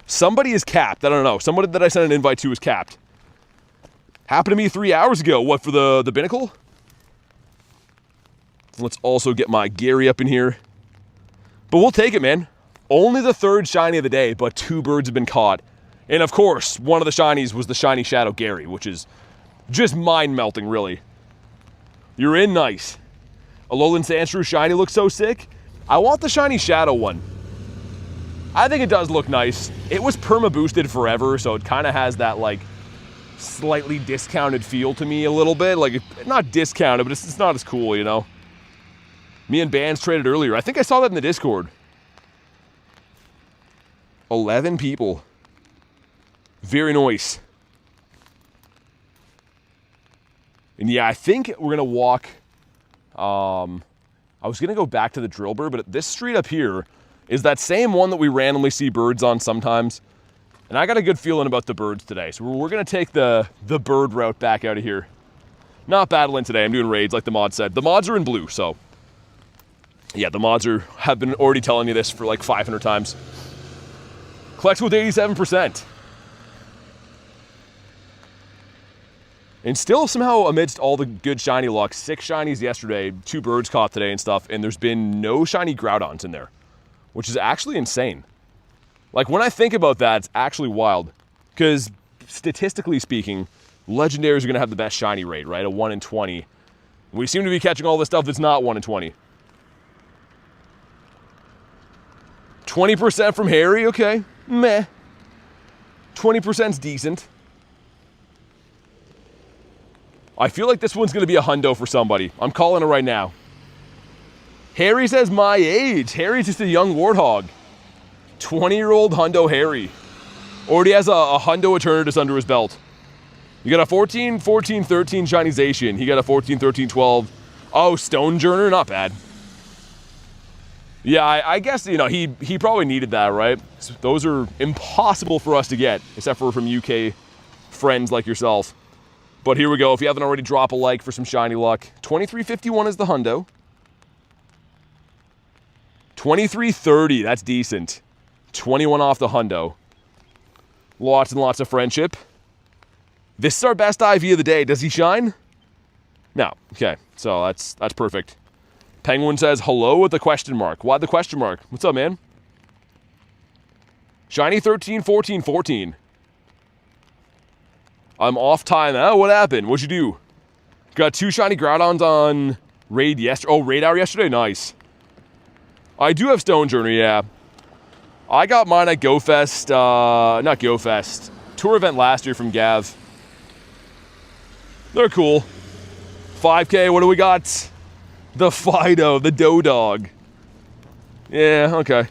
Somebody is capped. I don't know. Somebody that I sent an invite to is capped. Happened to me 3 hours ago. What, for the Binnacle? Let's also get my Gary up in here. But we'll take it, man. Only the 3rd shiny of the day, but 2 birds have been caught. And of course, one of the shinies was the shiny Shadow Gary, which is just mind-melting, really. You're in nice. Alolan Sandshrew shiny looks so sick. I want the shiny Shadow one. I think it does look nice. It was perma-boosted forever, so it kind of has that, like, slightly discounted feel to me a little bit. Like, not discounted, but it's not as cool, you know? Me and Bands traded earlier. I think I saw that in the Discord. 11 people. Very nice. And yeah, I think we're gonna walk. I was gonna go back to the Drillbur, but this street up here is that same one that we randomly see birds on sometimes. And I got a good feeling about the birds today. So we're gonna take the bird route back out of here. Not battling today, I'm doing raids like the mod said. The mods are in blue, so Yeah, the mods have been already telling you this for like 500 times. Collects with 87%. And still somehow amidst all the good shiny luck, 6 shinies yesterday, 2 birds caught today and stuff, and there's been no shiny Groudons in there, which is actually insane. Like, when I think about that, it's actually wild. Because statistically speaking, legendaries are going to have the best shiny rate, right? A 1 in 20. We seem to be catching all this stuff that's not 1 in 20. 20% from Harry, okay. Meh. 20%'s decent. I feel like this one's going to be a hundo for somebody. I'm calling it right now. Harry says my age. Harry's just a young warthog. 20-year-old hundo Harry. Already has a hundo Eternatus under his belt. You got a 14, 14, 13 Shinization. He got a 14, 13, 12. Oh, Stonejourner, not bad. Yeah, I guess, you know, he probably needed that, right? So those are impossible for us to get, except for from UK friends like yourself. But here we go. If you haven't already, drop a like for some shiny luck. 2351 is the hundo. 2330, that's decent. 21 off the hundo. Lots and lots of friendship. This is our best IV of the day. Does he shine? No. Okay, so that's perfect. Penguin says hello with a question mark. Why the question mark? What's up, man? Shiny 13, 14, 14. I'm off time. Oh, what happened? What'd you do? Got 2 shiny Groudons on raid yesterday. Oh, raid hour yesterday? Nice. I do have Stonejourner, yeah. I got mine at GoFest, not GoFest, tour event last year from Gav. They're cool. 5K, what do we got? The Fido, the Dodog. Yeah, okay.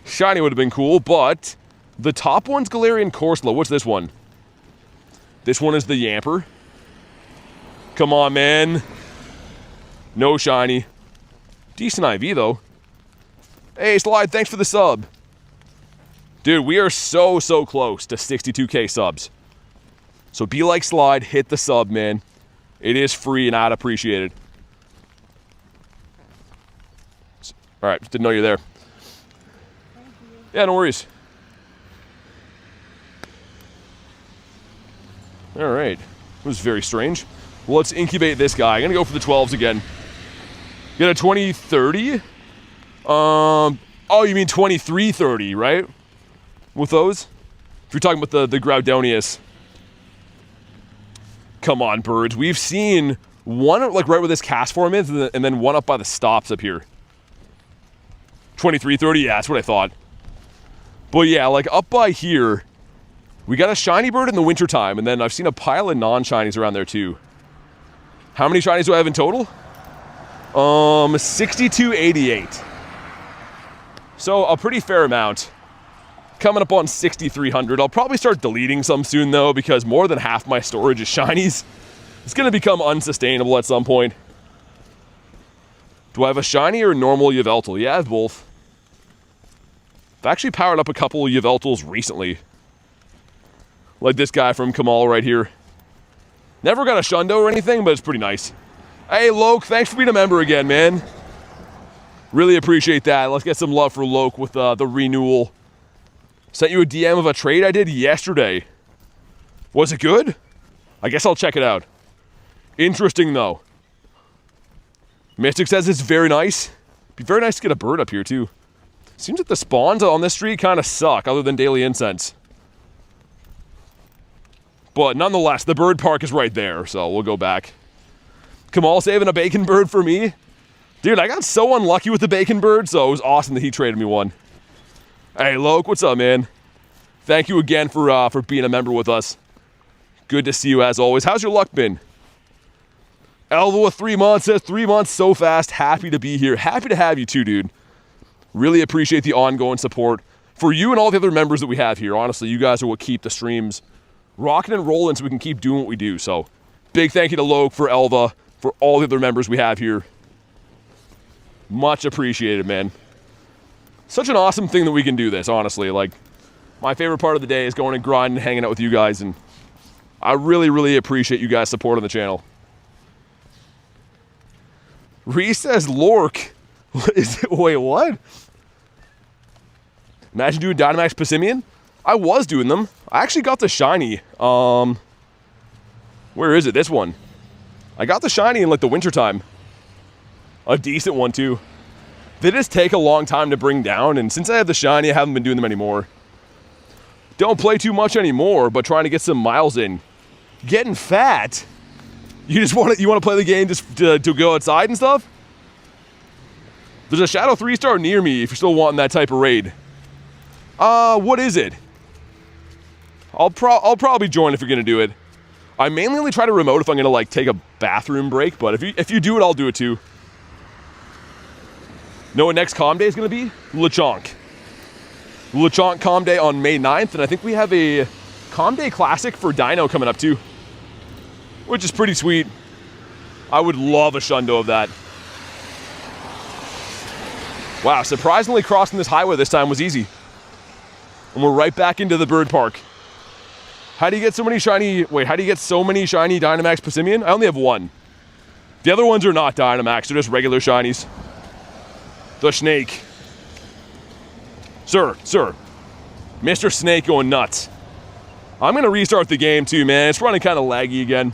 Shiny would have been cool, but the top one's Galarian Corsola. What's this one? This one is the Yamper. Come on, man. No shiny. Decent IV, though. Hey, Slide, thanks for the sub. Dude, we are so close to 62K subs. So be like Slide, hit the sub, man. It is free and I'd appreciate it. All right, just didn't know you're there. Yeah, no worries. All right, it was very strange. Well, let's incubate this guy. I'm gonna go for the 12s again. Get a 2030. Oh, you mean 2330, right? With those? If you're talking about the Groudonius. Come on, birds. We've seen one like right where this cast form is, and then one up by the stops up here. 2330, yeah, that's what I thought. But yeah, like up by here, we got a shiny bird in the wintertime, and then I've seen a pile of non-shinies around there too. How many shinies do I have in total? 6288. So a pretty fair amount. Coming up on 6,300. I'll probably start deleting some soon though, because more than half my storage is shinies. It's gonna become unsustainable at some point. Do I have a shiny or a normal Yveltal? Yeah, I have both. I've actually powered up a couple of Yveltals recently. Like this guy from Kamal right here. Never got a Shundo or anything, but it's pretty nice. Hey, Loke, thanks for being a member again, man. Really appreciate that. Let's get some love for Loke with the renewal. Sent you a DM of a trade I did yesterday. Was it good? I guess I'll check it out. Interesting, though. Mystic says it's very nice. Be very nice to get a bird up here, too. Seems like the spawns on this street kind of suck, other than Daily Incense. But nonetheless, the bird park is right there, so we'll go back. Kamal saving a bacon bird for me. Dude, I got so unlucky with the bacon bird, so it was awesome that he traded me one. Hey, Loke, what's up, man? Thank you again for being a member with us. Good to see you as always. How's your luck been? Elva with 3 months says 3 months so fast. Happy to be here. Happy to have you too, dude. Really appreciate the ongoing support for you and all the other members that we have here. Honestly, you guys are what keep the streams rocking and rolling so we can keep doing what we do. So big thank you to Loke, for Elva, for all the other members we have here. Much appreciated, man. Such an awesome thing that we can do this, honestly. Like, my favorite part of the day is going and grinding and hanging out with you guys, and I really appreciate you guys supporting the channel. Reese says Lork. Wait, what? Imagine doing Dynamax Passimian? I was doing them. I actually got the shiny. Where is it? This one. I got the shiny in like the wintertime. A decent one too. They just take a long time to bring down, and since I have the shiny, I haven't been doing them anymore. Don't play too much anymore, but trying to get some miles in. Getting fat? You just want to play the game just to go outside and stuff? There's a Shadow 3-star near me if you're still wanting that type of raid. What is it? I'll probably join if you're gonna do it. I mainly only try to remote if I'm gonna like take a bathroom break, but if you do it, I'll do it too. Know what next Calm Day is gonna be? Lechonk. Lechonk Calm Day on May 9th, and I think we have a Calm Day Classic for Dino coming up too, which is pretty sweet. I would love a Shundo of that. Wow, surprisingly crossing this highway this time was easy. And we're right back into the bird park. How do you get so many shiny Dynamax Passimian? I only have one. The other ones are not Dynamax, they're just regular shinies. The Snake. Sir. Mr. Snake going nuts. I'm gonna restart the game too, man. It's running kind of laggy again.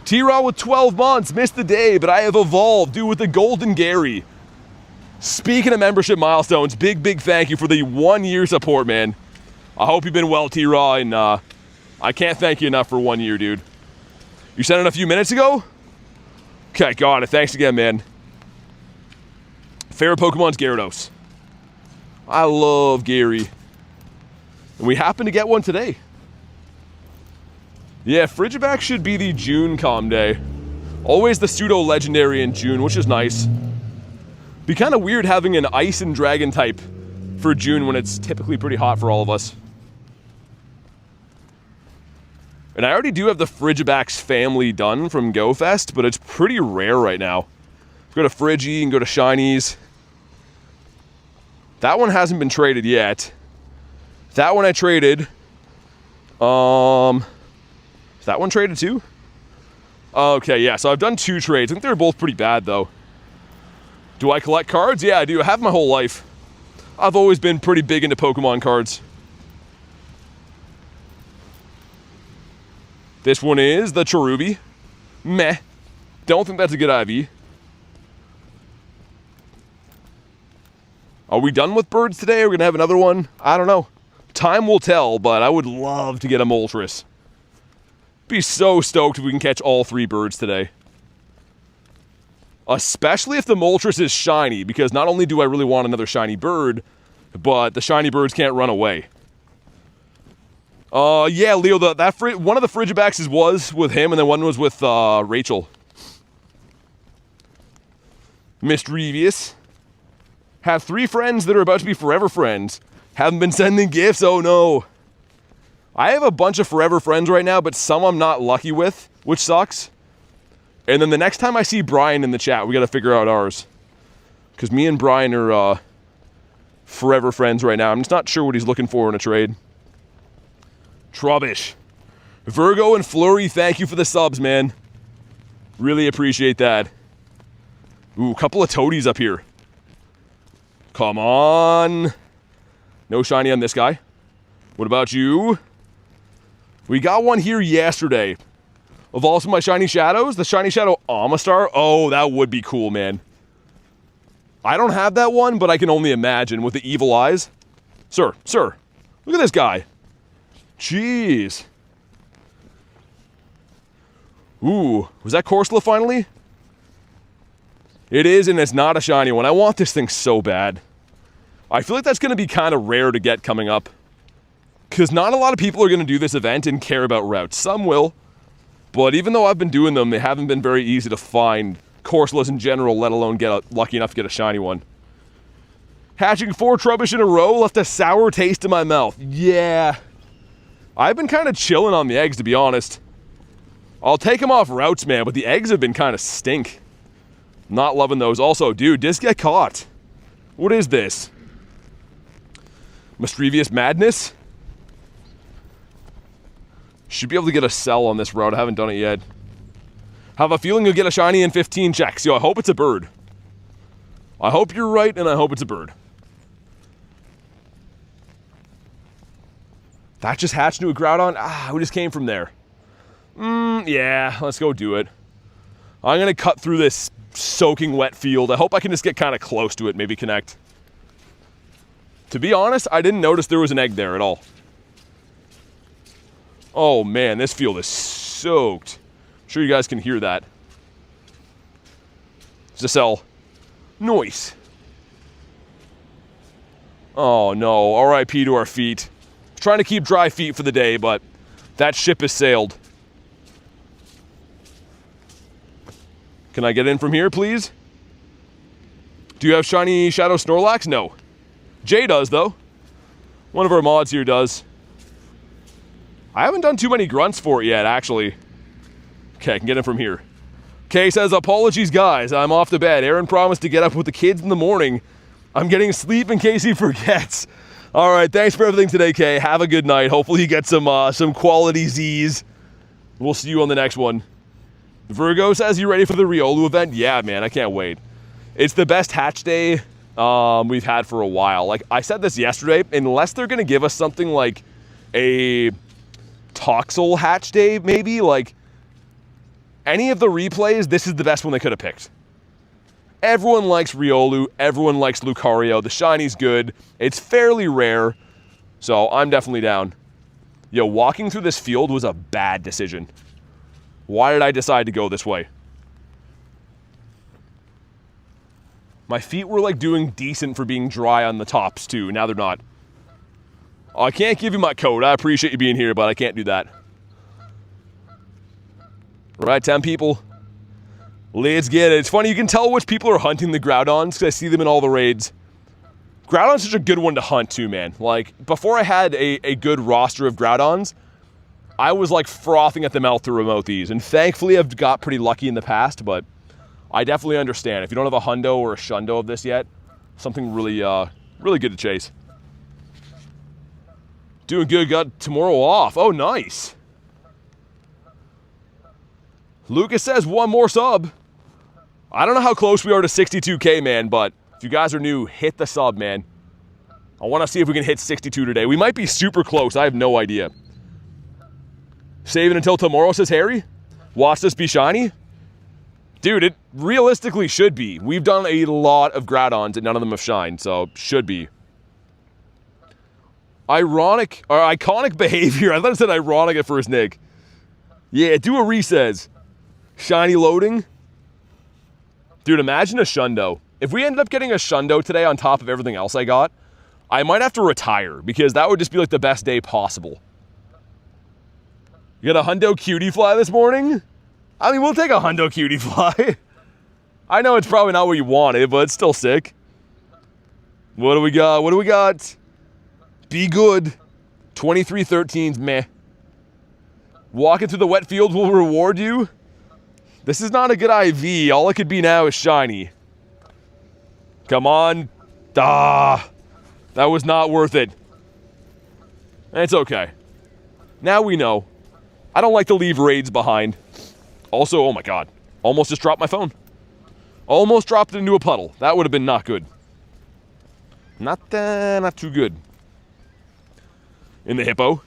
T-Raw with 12 months, missed the day, but I have evolved, dude, with the Golden Gary. Speaking of membership milestones, big thank you for the 1 year support, man. I hope you've been well, T-Raw, and I can't thank you enough for 1 year, dude. You sent it a few minutes ago? Okay, got it. Thanks again, man. Favorite Pokemon's Gyarados. I love Gary. And we happen to get one today. Yeah, Frigiback should be the June Calm Day. Always the pseudo-legendary in June, which is nice. Be kind of weird having an Ice and Dragon type for June when it's typically pretty hot for all of us. And I already do have the Frigiback's family done from GoFest, but it's pretty rare right now. Go to Frigi and go to Shinies. That one hasn't been traded yet. That one I traded. Is that one traded too? Okay, yeah, so I've done 2 trades. I think they're both pretty bad though. Do I collect cards? Yeah, I do. I have my whole life. I've always been pretty big into Pokemon cards. This one is the Cherubi. Meh. Don't think that's a good IV. Are we done with birds today? Are we gonna have another one? I don't know. Time will tell, but I would love to get a Moltres. Be so stoked if we can catch all 3 birds today. Especially if the Moltres is shiny, because not only do I really want another shiny bird, but the shiny birds can't run away. Yeah, Leo, one of the Frigibacks was with him, and then one was with Rachel. Mischievous. Have 3 friends that are about to be forever friends. Haven't been sending gifts, oh no. I have a bunch of forever friends right now, but some I'm not lucky with, which sucks. And then the next time I see Brian in the chat, we gotta figure out ours. Because me and Brian are forever friends right now. I'm just not sure what he's looking for in a trade. Trubbish. Virgo and Flurry, thank you for the subs, man. Really appreciate that. Ooh, a couple of toadies up here. Come on. No shiny on this guy. What about you? We got one here yesterday. Of also my shiny shadows, the shiny shadow Amistar. Oh, that would be cool, man. I don't have that one, but I can only imagine with the evil eyes. Sir, look at this guy. Jeez. Ooh, was that Corsola finally? It is, and it's not a shiny one. I want this thing so bad. I feel like that's going to be kind of rare to get coming up. Because not a lot of people are going to do this event and care about routes. Some will. But even though I've been doing them, they haven't been very easy to find Corsolas in general, let alone get lucky enough to get a shiny one. Hatching 4 Trubbish in a row left a sour taste in my mouth. Yeah. I've been kind of chilling on the eggs, to be honest. I'll take them off routes, man, but the eggs have been kind of stink. Not loving those. Also, dude, just get caught. What is this? Mischievous Madness? Should be able to get a sell on this route. I haven't done it yet. Have a feeling you'll get a shiny in 15 checks. Yo, I hope it's a bird. I hope you're right, and I hope it's a bird. That just hatched into a Groudon? Ah, we just came from there. Yeah, let's go do it. I'm going to cut through this soaking wet field. I hope I can just get kind of close to it, maybe connect. To be honest, I didn't notice there was an egg there at all. Oh man, this field is soaked. I'm sure you guys can hear that. Giselle. Noise. Oh no, RIP to our feet. Trying to keep dry feet for the day, but that ship has sailed. Can I get in from here, please? Do you have shiny Shadow Snorlax? No. Jay does, though. One of our mods here does. I haven't done too many grunts for it yet, actually. Okay, I can get in from here. Kay says, apologies, guys. I'm off to bed. Aaron promised to get up with the kids in the morning. I'm getting sleep in case he forgets. All right, thanks for everything today, Kay. Have a good night. Hopefully you get some quality Z's. We'll see you on the next one. Virgo says, you ready for the Riolu event? Yeah, man, I can't wait. It's the best hatch day we've had for a while. Like, I said this yesterday, unless they're going to give us something like a Toxel hatch day, maybe, like, any of the replays, this is the best one they could have picked. Everyone likes Riolu, everyone likes Lucario, the shiny's good, it's fairly rare, so I'm definitely down. Yo, walking through this field was a bad decision. Why did I decide to go this way? My feet were like doing decent for being dry on the tops too, now they're not. Oh, I can't give you my code, I appreciate you being here, but I can't do that. Right, 10 people. Let's get it. It's funny, you can tell which people are hunting the Groudons because I see them in all the raids. Groudon's such a good one to hunt too, man. Like, before I had a good roster of Groudons, I was like frothing at the mouth to remote these. And thankfully, I've got pretty lucky in the past, but I definitely understand. If you don't have a hundo or a shundo of this yet, something really, really good to chase. Doing good, got tomorrow off. Oh, nice. Lucas says one more sub. I don't know how close we are to 62K, man, but if you guys are new, hit the sub, man. I want to see if we can hit 62 today. We might be super close. I have no idea. Saving until tomorrow, says Harry. Watch this be shiny. Dude, it realistically should be. We've done a lot of Groudons and none of them have shined, so should be. Ironic, or iconic behavior. I thought it said ironic at first, Nick. Yeah, do a recess. Shiny loading. Dude, imagine a shundo. If we ended up getting a shundo today on top of everything else I got, I might have to retire because that would just be like the best day possible. You got a hundo cutie fly this morning? I mean, we'll take a hundo cutie fly. I know it's probably not what you wanted, but it's still sick. What do we got? What do we got? Be good. 23-13's meh. Walking through the wet fields will reward you. This is not a good IV. All it could be now is shiny. Come on. Ah, that was not worth it. It's okay. Now we know. I don't like to leave raids behind. Also, oh my god. Almost just dropped my phone. Almost dropped it into a puddle. That would have been not good. Not too good. In the hippo.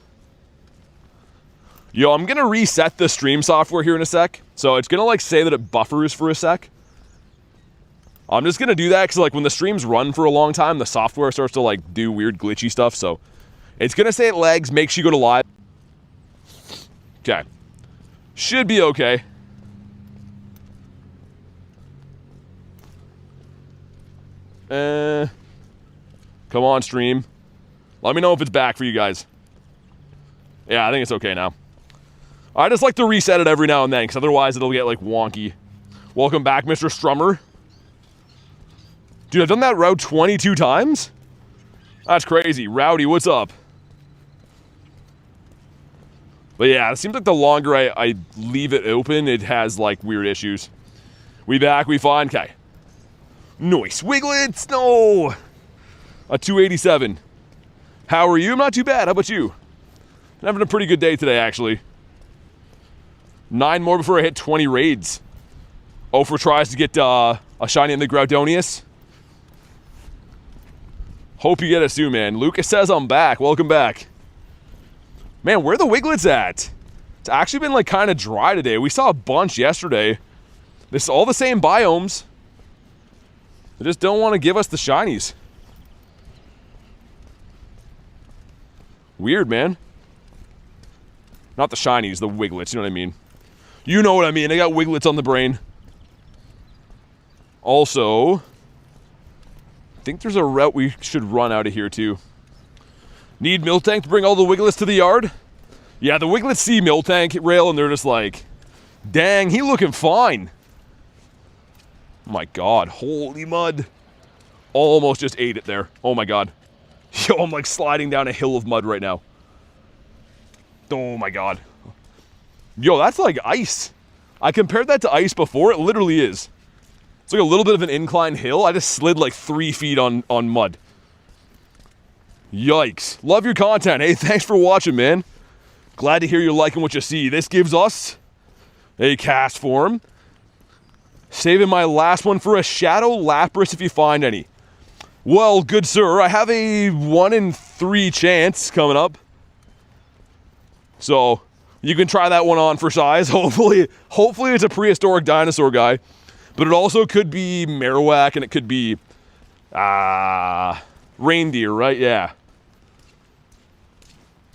Yo, I'm going to reset the stream software here in a sec. So it's going to like say that it buffers for a sec. I'm just going to do that because like when the streams run for a long time, the software starts to like do weird glitchy stuff. So it's going to say it lags, makes you go to live. Okay. Should be okay. Come on, stream. Let me know if it's back for you guys. Yeah, I think it's okay now. I just like to reset it every now and then, because otherwise it'll get, like, wonky. Welcome back, Mr. Strummer. Dude, I've done that route 22 times? That's crazy. Rowdy, what's up? But yeah, it seems like the longer I leave it open, it has, like, weird issues. We back, we fine. Okay. Nice. Wiglett! No! A 287. How are you? I'm not too bad. How about you? I'm having a pretty good day today, actually. 9 more before I hit 20 raids. 0 for tries to get a shiny in the Groudonius. Hope you get it soon, man. Lucas says I'm back. Welcome back. Man, where are the Wigletts at? It's actually been like kind of dry today. We saw a bunch yesterday. This is all the same biomes. They just don't want to give us the shinies. Weird, man. Not the shinies, the Wiglets, you know what I mean? You know what I mean. I got Wiglets on the brain. Also, I think there's a route we should run out of here too. Need Miltank to bring all the Wiglets to the yard? Yeah, the Wiglets see Miltank rail and they're just like, dang, he looking fine. Oh my god, holy mud. Almost just ate it there. Oh my god. Yo, I'm like sliding down a hill of mud right now. Oh my god. Yo, that's like ice. I compared that to ice before. It literally is. It's like a little bit of an incline hill. I just slid like 3 feet on mud. Yikes. Love your content. Hey, thanks for watching, man. Glad to hear you're liking what you see. This gives us a cast form. Saving my last one for a Shadow Lapras if you find any. Well, good sir, I have a 1 in 3 chance coming up. So, you can try that one on for size. Hopefully it's a prehistoric dinosaur guy. But it also could be Marowak and it could be reindeer, right? Yeah.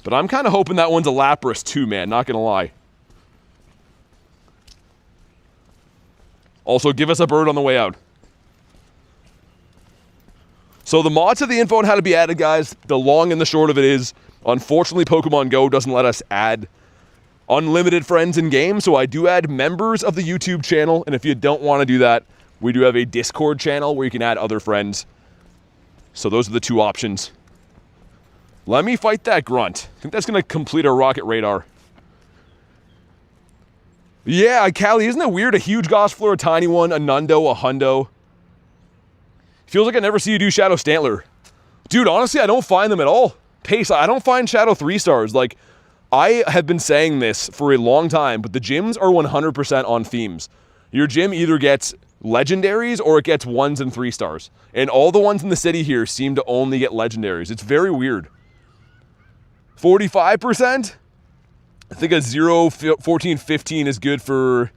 But I'm kind of hoping that one's a Lapras too, man. Not going to lie. Also, give us a bird on the way out. So the mods have the info on how to be added, guys. The long and the short of it is, unfortunately, Pokemon Go doesn't let us add unlimited friends in game, so I do add members of the YouTube channel, and if you don't want to do that, we do have a Discord channel where you can add other friends. So those are the 2 options. Let me fight that grunt. I think that's going to complete our rocket radar. Yeah, Callie, isn't it weird? A huge Gossifleur, a tiny one, a Nundo, a Hundo. Feels like I never see you do Shadow Stantler. Dude, honestly, I don't find them at all. Pace, I don't find Shadow 3 stars. Like, I have been saying this for a long time, but the gyms are 100% on themes. Your gym either gets legendaries or it gets 1s and 3 stars. And all the ones in the city here seem to only get legendaries. It's very weird. 45%? I think a 0, 14, 15 is good for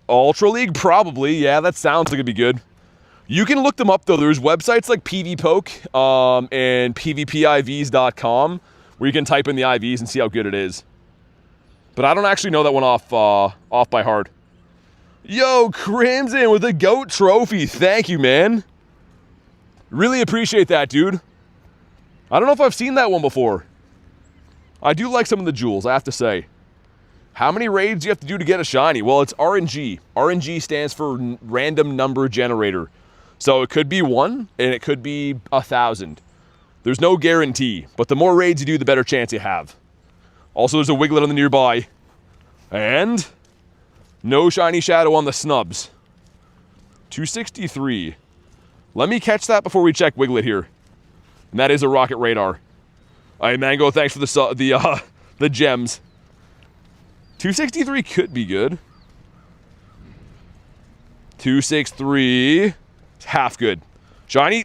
Ultra League? Probably. Yeah, that sounds like it'd be good. You can look them up, though. There's websites like PvPoke and PvPIVs.com where you can type in the IVs and see how good it is. But I don't actually know that one off by heart. Yo, Crimson with the GOAT trophy. Thank you, man. Really appreciate that, dude. I don't know if I've seen that one before. I do like some of the jewels, I have to say. How many raids do you have to do to get a shiny? Well, it's RNG. RNG stands for Random Number Generator. So it could be 1, and it could be 1,000. There's no guarantee, but the more raids you do, the better chance you have. Also, there's a Wiglett on the nearby. And no shiny shadow on the snubs. 263. Let me catch that before we check Wiglett here. And that is a rocket radar. All right, Mango, thanks for the gems. 263 could be good. 263. Half good. Shiny.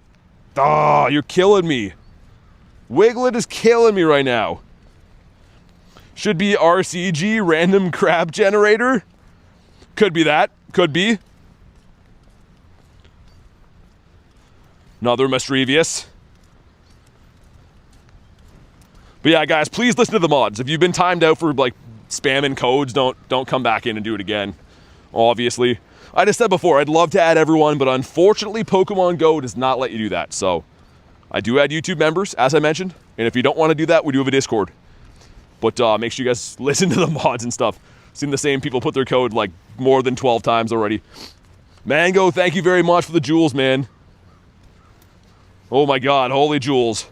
Oh, you're killing me. Wiglett is killing me right now. Should be RCG, Random Crab Generator. Could be that. Could be. Another Mischievous. But yeah, guys, please listen to the mods. If you've been timed out for like spamming codes, don't come back in and do it again. Obviously. I just said before, I'd love to add everyone, but unfortunately, Pokemon Go does not let you do that. So, I do add YouTube members, as I mentioned. And if you don't want to do that, we do have a Discord. But make sure you guys listen to the mods and stuff. Seen the same people put their code like more than 12 times already. Mango, thank you very much for the jewels, man. Oh my god, holy jewels.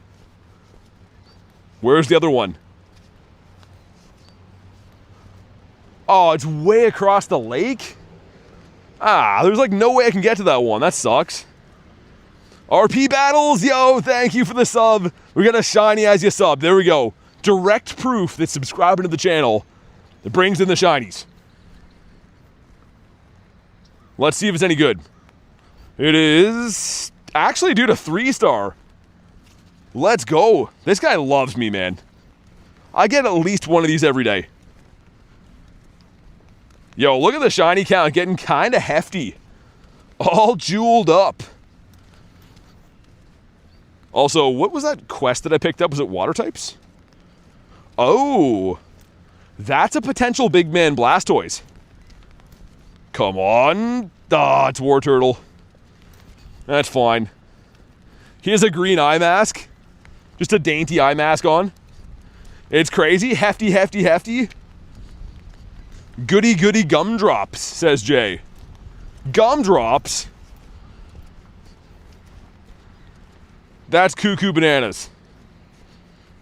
Where's the other one? Oh, it's way across the lake? Ah, there's like no way I can get to that one. That sucks. RP Battles, yo, thank you for the sub. We got a shiny as you sub. There we go. Direct proof that subscribing to the channel that brings in the shinies. Let's see if it's any good. It is actually due to 3-star. Let's go. This guy loves me, man. I get at least one of these every day. Yo, look at the shiny count getting kind of hefty. All jeweled up. Also, what was that quest that I picked up? Was it water types? Oh, that's a potential big man Blastoise. Come on. Ah, it's War Turtle. That's fine. He has a green eye mask. Just a dainty eye mask on. It's crazy. Hefty, hefty, hefty. Goody, goody gumdrops, says Jay. Gumdrops? That's cuckoo bananas.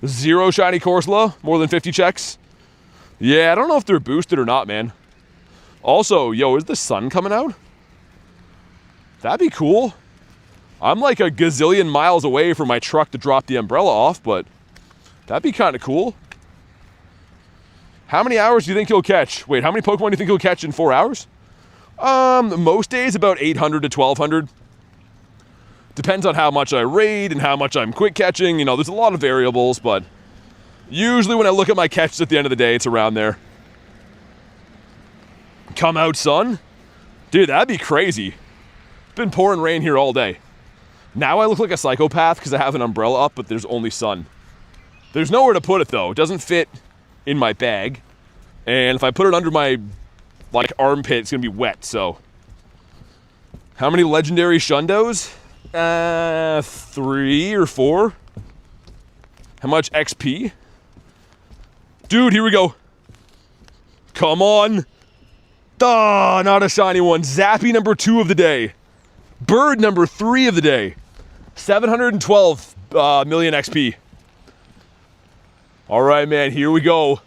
0 shiny Corsola, more than 50 checks. Yeah, I don't know if they're boosted or not, man. Also, yo, is the sun coming out? That'd be cool. I'm like a gazillion miles away from my truck to drop the umbrella off, but that'd be kind of cool. How many hours do you think he'll catch? Wait, how many Pokemon do you think he'll catch in 4 hours? Most days about 800 to 1200. Depends on how much I raid and how much I'm quick catching. You know, there's a lot of variables, but usually when I look at my catches at the end of the day, it's around there. Come out, sun. Dude, that'd be crazy. It's been pouring rain here all day. Now I look like a psychopath because I have an umbrella up, but there's only sun. There's nowhere to put it, though. It doesn't fit in my bag. And if I put it under my, like, armpit, it's going to be wet, so. How many legendary Shundos? 3 or 4. How much XP? Dude, here we go. Come on. Ah, not a shiny one. Zappy number 2 of the day. Bird number 3 of the day. 712 million XP. All right, man, here we go.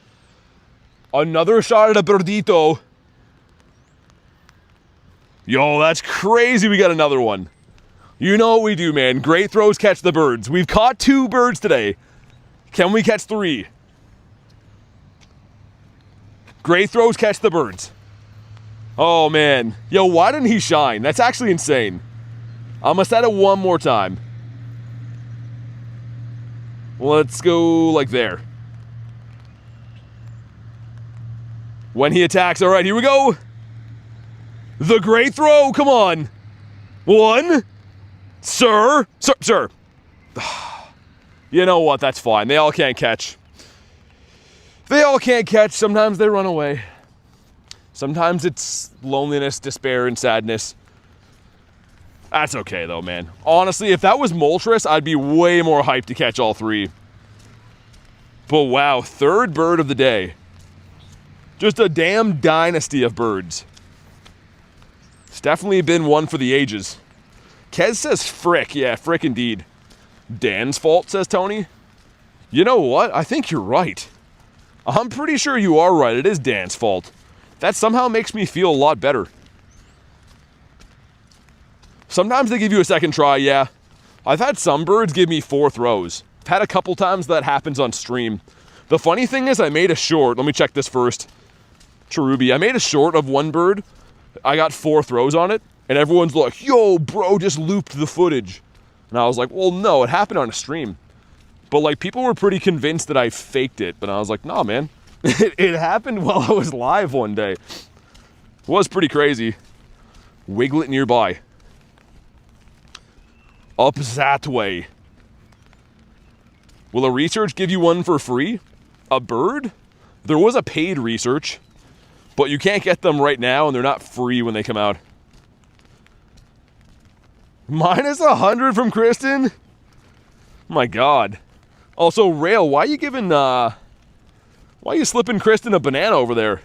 Another shot at a Birdito. Yo, that's crazy. We got another one. You know what we do, man. Great throws catch the birds. We've caught 2 birds today. Can we catch 3? Great throws catch the birds. Oh, man. Yo, why didn't he shine? That's actually insane. I'm gonna set it one more time. Let's go like there. When he attacks. All right, here we go. The great throw. Come on. 1. Sir. You know what? That's fine. They all can't catch. They all can't catch. Sometimes they run away. Sometimes it's loneliness, despair, and sadness. That's okay, though, man. Honestly, if that was Moltres, I'd be way more hyped to catch all 3. But wow, 3rd bird of the day. Just a damn dynasty of birds. It's definitely been one for the ages. Kez says frick. Yeah, frick indeed. Dan's fault, says Tony. You know what? I think you're right. I'm pretty sure you are right. It is Dan's fault. That somehow makes me feel a lot better. Sometimes they give you a second try, yeah. I've had some birds give me 4 throws. I've had a couple times that happens on stream. The funny thing is I made a short. Let me check this first. Cherubi. I made a short of one bird. I got 4 throws on it. And everyone's like, yo, bro, just looped the footage. And I was like, well, no, it happened on a stream. But, like, people were pretty convinced that I faked it. But I was like, nah, man. It happened while I was live one day. It was pretty crazy. Wiglett nearby. Up that way. Will a research give you one for free? A bird? There was a paid research. But you can't get them right now, and they're not free when they come out. Minus 100 from Kristen? Oh my god. Also, Rail, why are you giving, why are you slipping Kristen a banana over there?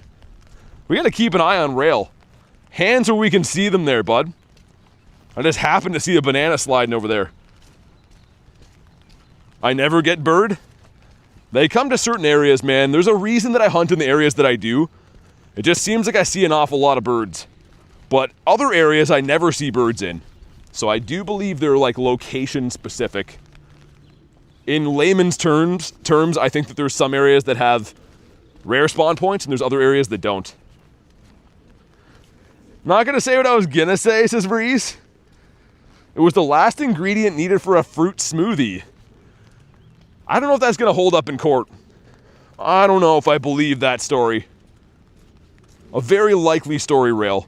We gotta keep an eye on Rail. Hands where we can see them there, bud. I just happened to see a banana sliding over there. I never get bird. They come to certain areas, man. There's a reason that I hunt in the areas that I do. It just seems like I see an awful lot of birds. But other areas I never see birds in. So I do believe they're like location specific. In layman's terms, I think that there's some areas that have rare spawn points and there's other areas that don't. Not gonna say what I was gonna say, says Breeze. It was the last ingredient needed for a fruit smoothie. I don't know if that's going to hold up in court. I don't know if I believe that story. A very likely story, Rail.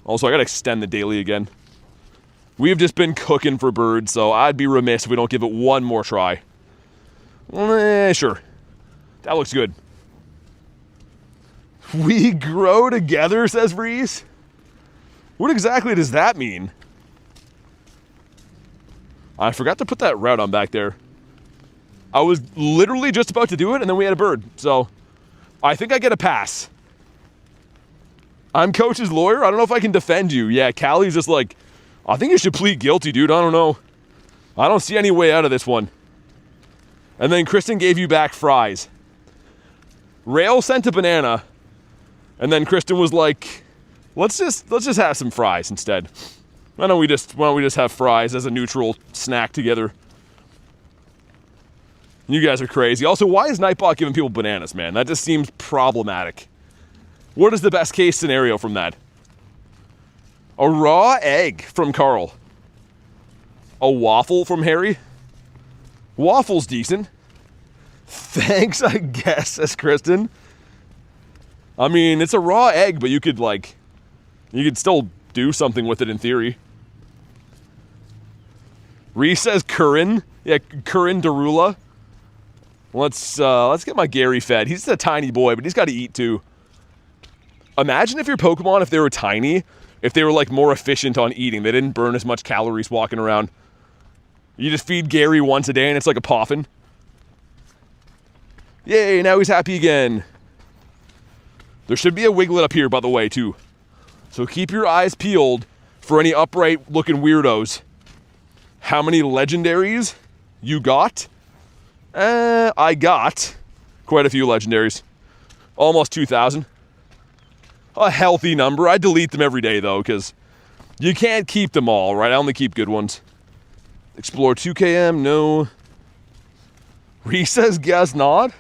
Also, I got to extend the daily again. We have just been cooking for birds, so I'd be remiss if we don't give it one more try. Sure. That looks good. We grow together, says Reese. What exactly does that mean? I forgot to put that route on back there. I was literally just about to do it, and then we had a bird. So, I think I get a pass. I'm coach's lawyer. I don't know if I can defend you. Yeah, Callie's just like, I think you should plead guilty, dude. I don't know. I don't see any way out of this one. And then Kristen gave you back fries. Rail sent a banana, and then Kristen was like, let's just have some fries instead. Why don't we just have fries as a neutral snack together? You guys are crazy. Also, why is Nightbot giving people bananas, man? That just seems problematic. What is the best case scenario from that? A raw egg from Carl. A waffle from Harry. Waffle's decent. Thanks, I guess, says Kristen. I mean, it's a raw egg, but you could still do something with it in theory. Reese says Curran. Yeah, Curran Darula. Let's get my Gary fed. He's a tiny boy, but he's got to eat too. Imagine if your Pokemon, if they were tiny, if they were like more efficient on eating. They didn't burn as much calories walking around. You just feed Gary once a day and it's like a poffin. Yay, now he's happy again. There should be a Wiglett up here, by the way, too. So keep your eyes peeled for any upright-looking weirdos. How many legendaries you got? I got quite a few legendaries. Almost 2,000. A healthy number. I delete them every day, though, because you can't keep them all, right? I only keep good ones. Explore 2KM, no. Reese says, guess not.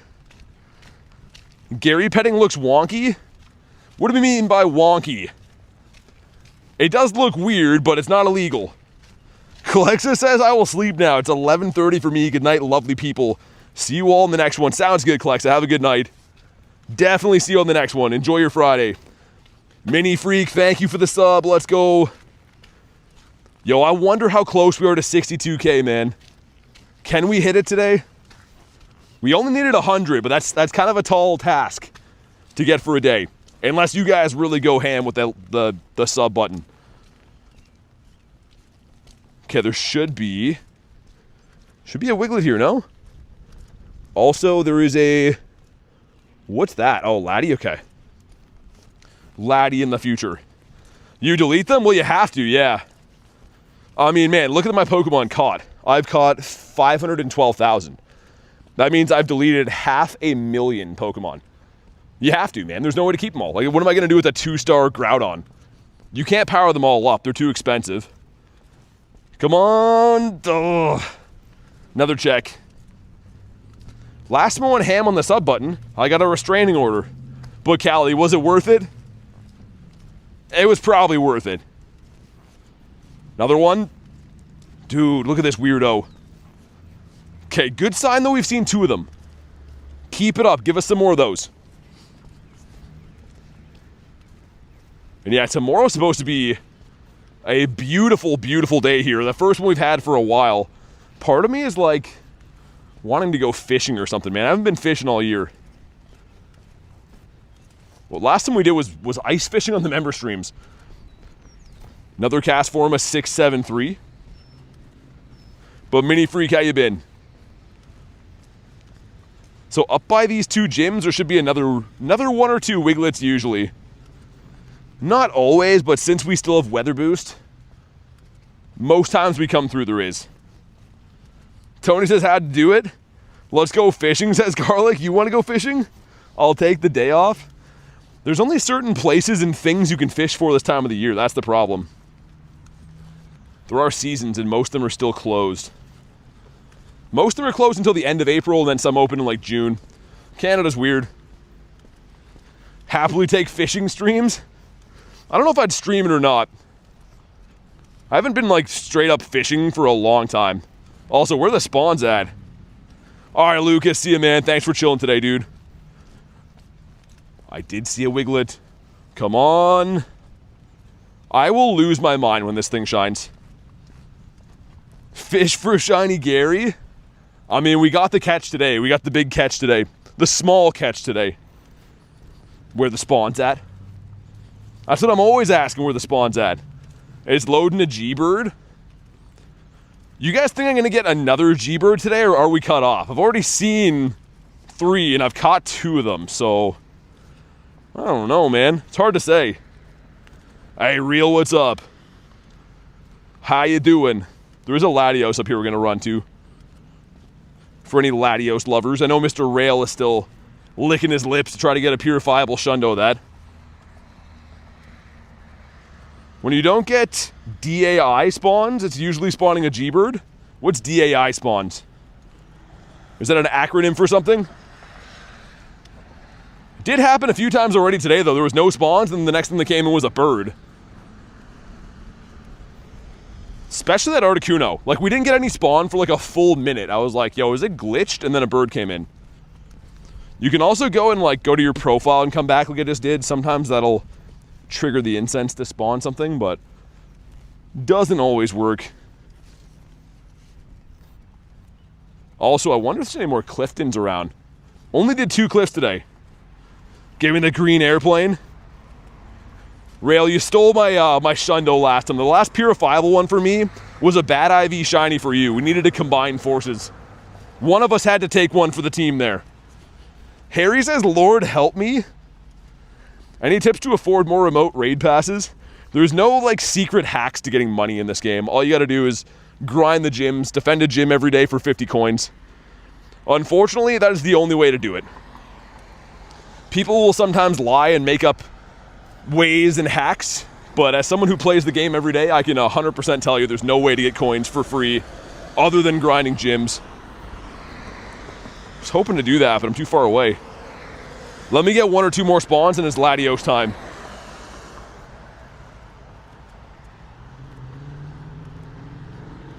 Gary petting looks wonky? What do we mean by wonky? It does look weird, but it's not illegal. Calexa says, I will sleep now. It's 11:30 for me. Good night, lovely people. See you all in the next one. Sounds good, Calexa. Have a good night. Definitely see you on the next one. Enjoy your Friday. Mini Freak, thank you for the sub. Let's go. Yo, I wonder how close we are to 62K, man. Can we hit it today? We only needed 100, but that's kind of a tall task to get for a day. Unless you guys really go ham with the sub button. Okay, there should be a Wiglett here, no? Also, there is a... What's that? Oh, Laddie? Okay. Laddie in the future. You delete them? Well, you have to, yeah. I mean, man, look at my Pokemon caught. I've caught 512,000. That means I've deleted 500,000 Pokemon. You have to, man. There's no way to keep them all. Like, what am I going to do with a 2-star Groudon? You can't power them all up. They're too expensive. Come on. Ugh. Another check. Last time I went ham on the sub button, I got a restraining order. But Callie, was it worth it? It was probably worth it. Another one? Dude, look at this weirdo. Okay, good sign though we've seen 2 of them. Keep it up. Give us some more of those. And yeah, tomorrow's supposed to be a beautiful, beautiful day here. The first one we've had for a while. Part of me is like wanting to go fishing or something, man. I haven't been fishing all year. Well, last time we did was ice fishing on the member streams. Another cast form, a 673. But Mini Freak, how you been? So up by these 2 gyms, there should be another 1 or 2 Wiglets usually. Not always, but since we still have Weather Boost, most times we come through there is. Tony says, how'd do it? Let's go fishing, says Garlic. You want to go fishing? I'll take the day off. There's only certain places and things you can fish for this time of the year. That's the problem. There are seasons, and most of them are still closed. Most of them are closed until the end of April, and then some open in like June. Canada's weird. Happily take fishing streams. I don't know if I'd stream it or not. I haven't been like straight up fishing for a long time. Also, where are the spawns at? All right, Lucas, see you, man. Thanks for chilling today, dude. I did see a Wiglett. Come on. I will lose my mind when this thing shines. Fish for a shiny Gary? I mean, we got the catch today. We got the big catch today. The small catch today. Where the spawn's at. That's what I'm always asking, where the spawn's at. It's loading a G-Bird. You guys think I'm going to get another G-Bird today, or are we cut off? I've already seen 3, and I've caught 2 of them, so... I don't know, man. It's hard to say. Hey, Real, what's up? How you doing? There is a Latios up here we're going to run to. For any Latios lovers. I know Mr. Rail is still licking his lips to try to get a purifiable Shundo of that. When you don't get DAI spawns, it's usually spawning a G-Bird. What's DAI spawns? Is that an acronym for something? It did happen a few times already today, though. There was no spawns, and the next thing that came in was a bird. Especially that Articuno. Like, we didn't get any spawn for like a full minute. I was like, yo, is it glitched? And then a bird came in. You can also go and like go to your profile and come back like I just did. Sometimes that'll trigger the incense to spawn something, but doesn't always work. Also, I wonder if there's any more Cliftons around. Only did 2 cliffs today. Gave me the green airplane. Rail, you stole my my Shundo last time. The last purifiable one for me was a bad IV shiny for you. We needed to combine forces. One of us had to take one for the team there. Harry says, Lord help me. Any tips to afford more remote raid passes? There's no like secret hacks to getting money in this game. All you gotta do is grind the gyms, defend a gym every day for 50 coins. Unfortunately, that is the only way to do it. People will sometimes lie and make up ways and hacks, but as someone who plays the game every day, I can 100% tell you there's no way to get coins for free other than grinding gyms. I was hoping to do that, but I'm too far away. Let me get 1 or 2 more spawns and it's Latios time.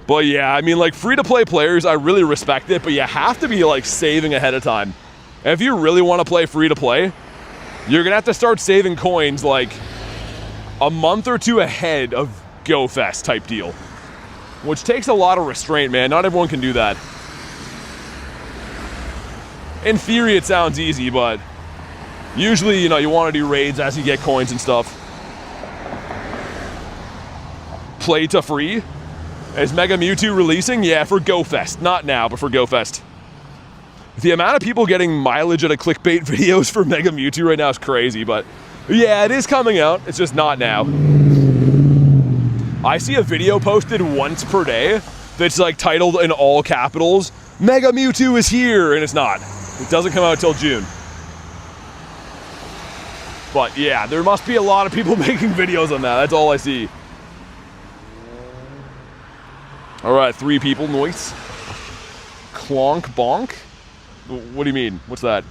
But yeah, I mean, like, free-to-play players, I really respect it, but you have to be, like, saving ahead of time. If you really want to play free-to-play, you're going to have to start saving coins, like, a month or 2 ahead of GoFest type deal. Which takes a lot of restraint, man. Not everyone can do that. In theory, it sounds easy, but usually, you know, you want to do raids as you get coins and stuff. Play to free? Is Mega Mewtwo releasing? Yeah, for GoFest. Not now, but for GoFest. The amount of people getting mileage out of clickbait videos for Mega Mewtwo right now is crazy, but yeah, it is coming out. It's just not now. I see a video posted once per day that's like titled in all capitals, Mega Mewtwo is here, and it's not. It doesn't come out till June. But yeah, there must be a lot of people making videos on that. That's all I see. All right, 3 people, noise. Clonk bonk? What do you mean? What's that?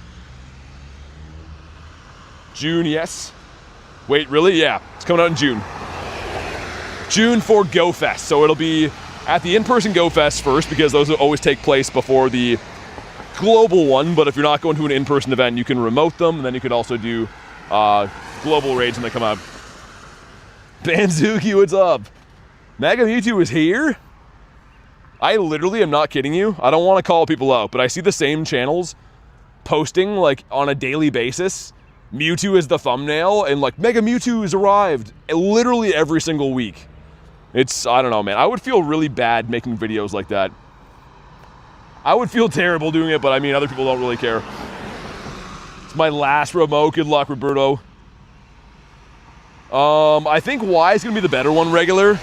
June, yes. Wait, really? Yeah, it's coming out in June. June for GoFest. So it'll be at the in-person GoFest first, because those will always take place before the global one. But if you're not going to an in-person event, you can remote them, and then you could also do global raids when they come out. Banzuki, what's up? Mega Mewtwo is here? I literally am not kidding you. I don't want to call people out, but I see the same channels posting like on a daily basis. Mewtwo is the thumbnail and like Mega Mewtwo has arrived literally every single week. It's, I don't know, man. I would feel really bad making videos like that. I would feel terrible doing it, but I mean, other people don't really care. It's my last remote. Good luck, Roberto. I think Y is going to be the better one, regular.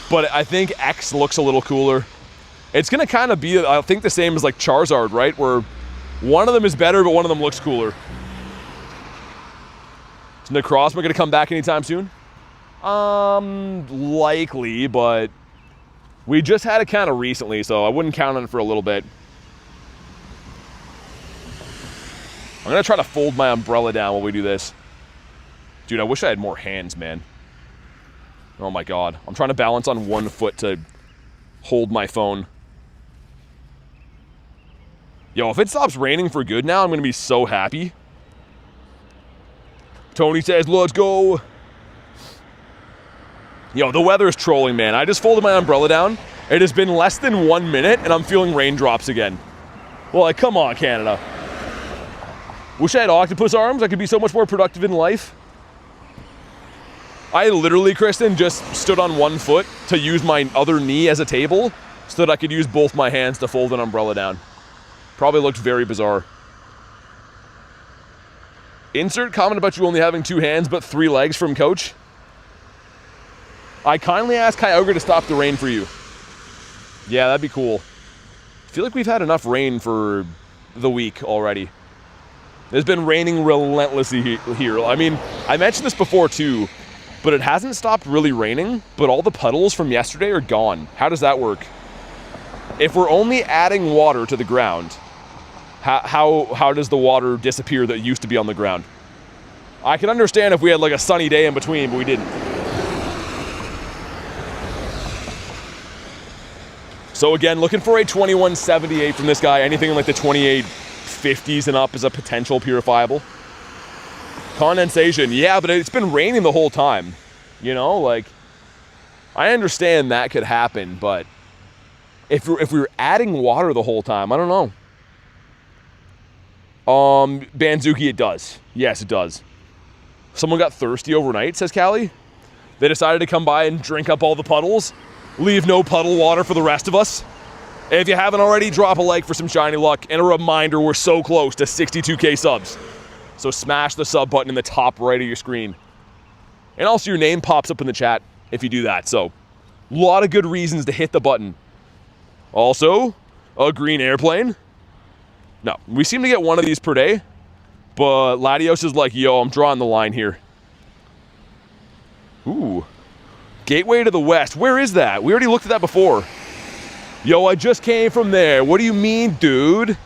But I think X looks a little cooler. It's going to kind of be, I think, the same as like Charizard, right? Where one of them is better, but one of them looks cooler. Is Necrozma going to come back anytime soon? Likely, but we just had it kind of recently, so I wouldn't count on it for a little bit. I'm going to try to fold my umbrella down while we do this. Dude, I wish I had more hands, man. Oh my god. I'm trying to balance on one foot to hold my phone. Yo, if it stops raining for good now, I'm going to be so happy. Tony says, let's go. Yo, the weather is trolling, man. I just folded my umbrella down. It has been less than 1 minute, and I'm feeling raindrops again. Well, like, come on, Canada. Wish I had octopus arms. I could be so much more productive in life. I literally, Kristen, just stood on 1 foot to use my other knee as a table so that I could use both my hands to fold an umbrella down. Probably looked very bizarre. Insert comment about you only having 2 hands but 3 legs from Coach. I kindly ask Kyogre to stop the rain for you. Yeah, that'd be cool. I feel like we've had enough rain for the week already. It's been raining relentlessly here. I mean, I mentioned this before too, but it hasn't stopped really raining, but all the puddles from yesterday are gone. How does that work? If we're only adding water to the ground, how does the water disappear that used to be on the ground? I can understand if we had like a sunny day in between, but we didn't. So again, looking for a 2178 from this guy. Anything in like the 2850s and up is a potential purifiable. Condensation, yeah, but it's been raining the whole time. You know, like, I understand that could happen, but if we were adding water the whole time, I don't know. Banzuki, it does. Yes, it does. Someone got thirsty overnight, says Callie. They decided to come by and drink up all the puddles. Leave no puddle water for the rest of us. If you haven't already, drop a like for some shiny luck. And a reminder, we're so close to 62k subs. So smash the sub button in the top right of your screen. And also your name pops up in the chat if you do that. So, a lot of good reasons to hit the button. Also, a green airplane. No, we seem to get one of these per day. But Latios is like, yo, I'm drawing the line here. Ooh. Gateway to the West. Where is that? We already looked at that before. Yo, I just came from there. What do you mean, dude?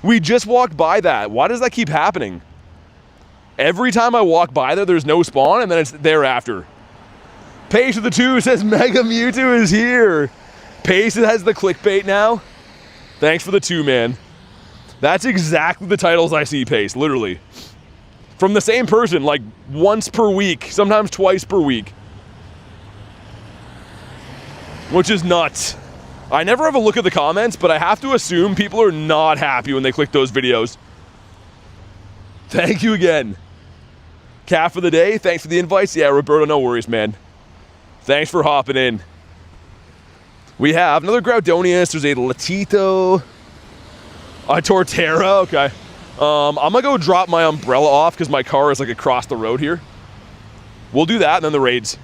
We just walked by that. Why does that keep happening? Every time I walk by there, there's no spawn, and then it's thereafter. Pace of the 2 says Mega Mewtwo is here. Pace has the clickbait now. Thanks for the 2, man. That's exactly the titles I see, Pace, literally. From the same person, like once per week, sometimes twice per week. Which is nuts. I never have a look at the comments, but I have to assume people are not happy when they click those videos. Thank you again. Calf of the day, thanks for the invites. Yeah, Roberto, no worries, man. Thanks for hopping in. We have another Groudonius. There's a Latito. A Torterra, okay. I'm gonna go drop my umbrella off because my car is like across the road here. We'll do that and then the raids.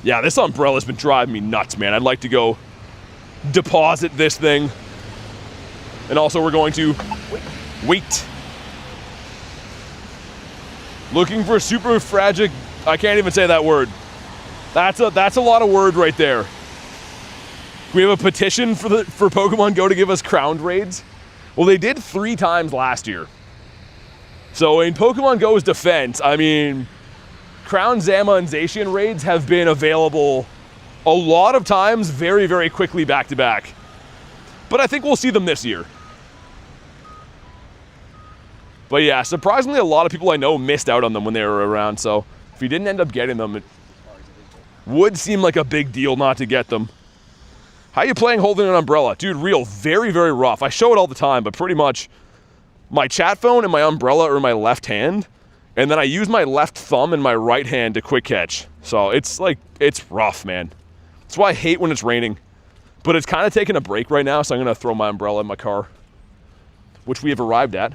Yeah, this umbrella's been driving me nuts, man. I'd like to go deposit this thing. And also we're going to wait. Looking for super fragic. I can't even say that word. That's a lot of word right there. We have a petition for Pokemon Go to give us crowned raids. Well, they did 3 times last year. So in Pokemon Go's defense, I mean, Crown, Zama, and Zacian raids have been available a lot of times very, very quickly back to back. But I think we'll see them this year. But yeah, surprisingly, a lot of people I know missed out on them when they were around. So if you didn't end up getting them, it would seem like a big deal not to get them. How you playing holding an umbrella? Dude, real, very, very rough. I show it all the time, but pretty much my chat phone and my umbrella are in my left hand. And then I use my left thumb and my right hand to quick catch. So it's like, it's rough, man. That's why I hate when it's raining. But it's kind of taking a break right now, so I'm going to throw my umbrella in my car. Which we have arrived at.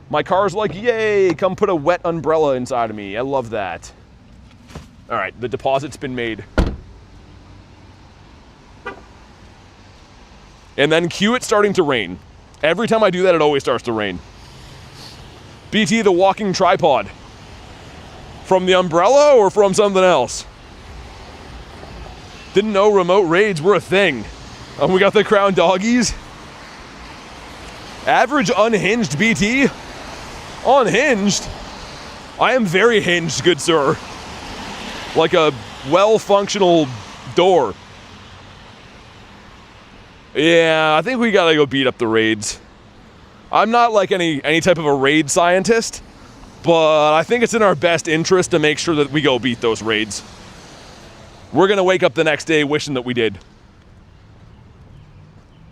My car's like, yay, come put a wet umbrella inside of me. I love that. All right, the deposit's been made. And then cue it starting to rain. Every time I do that, it always starts to rain. BT, the walking tripod. From the umbrella or from something else? Didn't know remote raids were a thing. We got the crown doggies. Average unhinged BT. Unhinged? I am very hinged, good sir. Like a well-functional door. Yeah, I think we gotta go beat up the raids. I'm not like any type of a raid scientist, but I think it's in our best interest to make sure that we go beat those raids. We're gonna wake up the next day wishing that we did.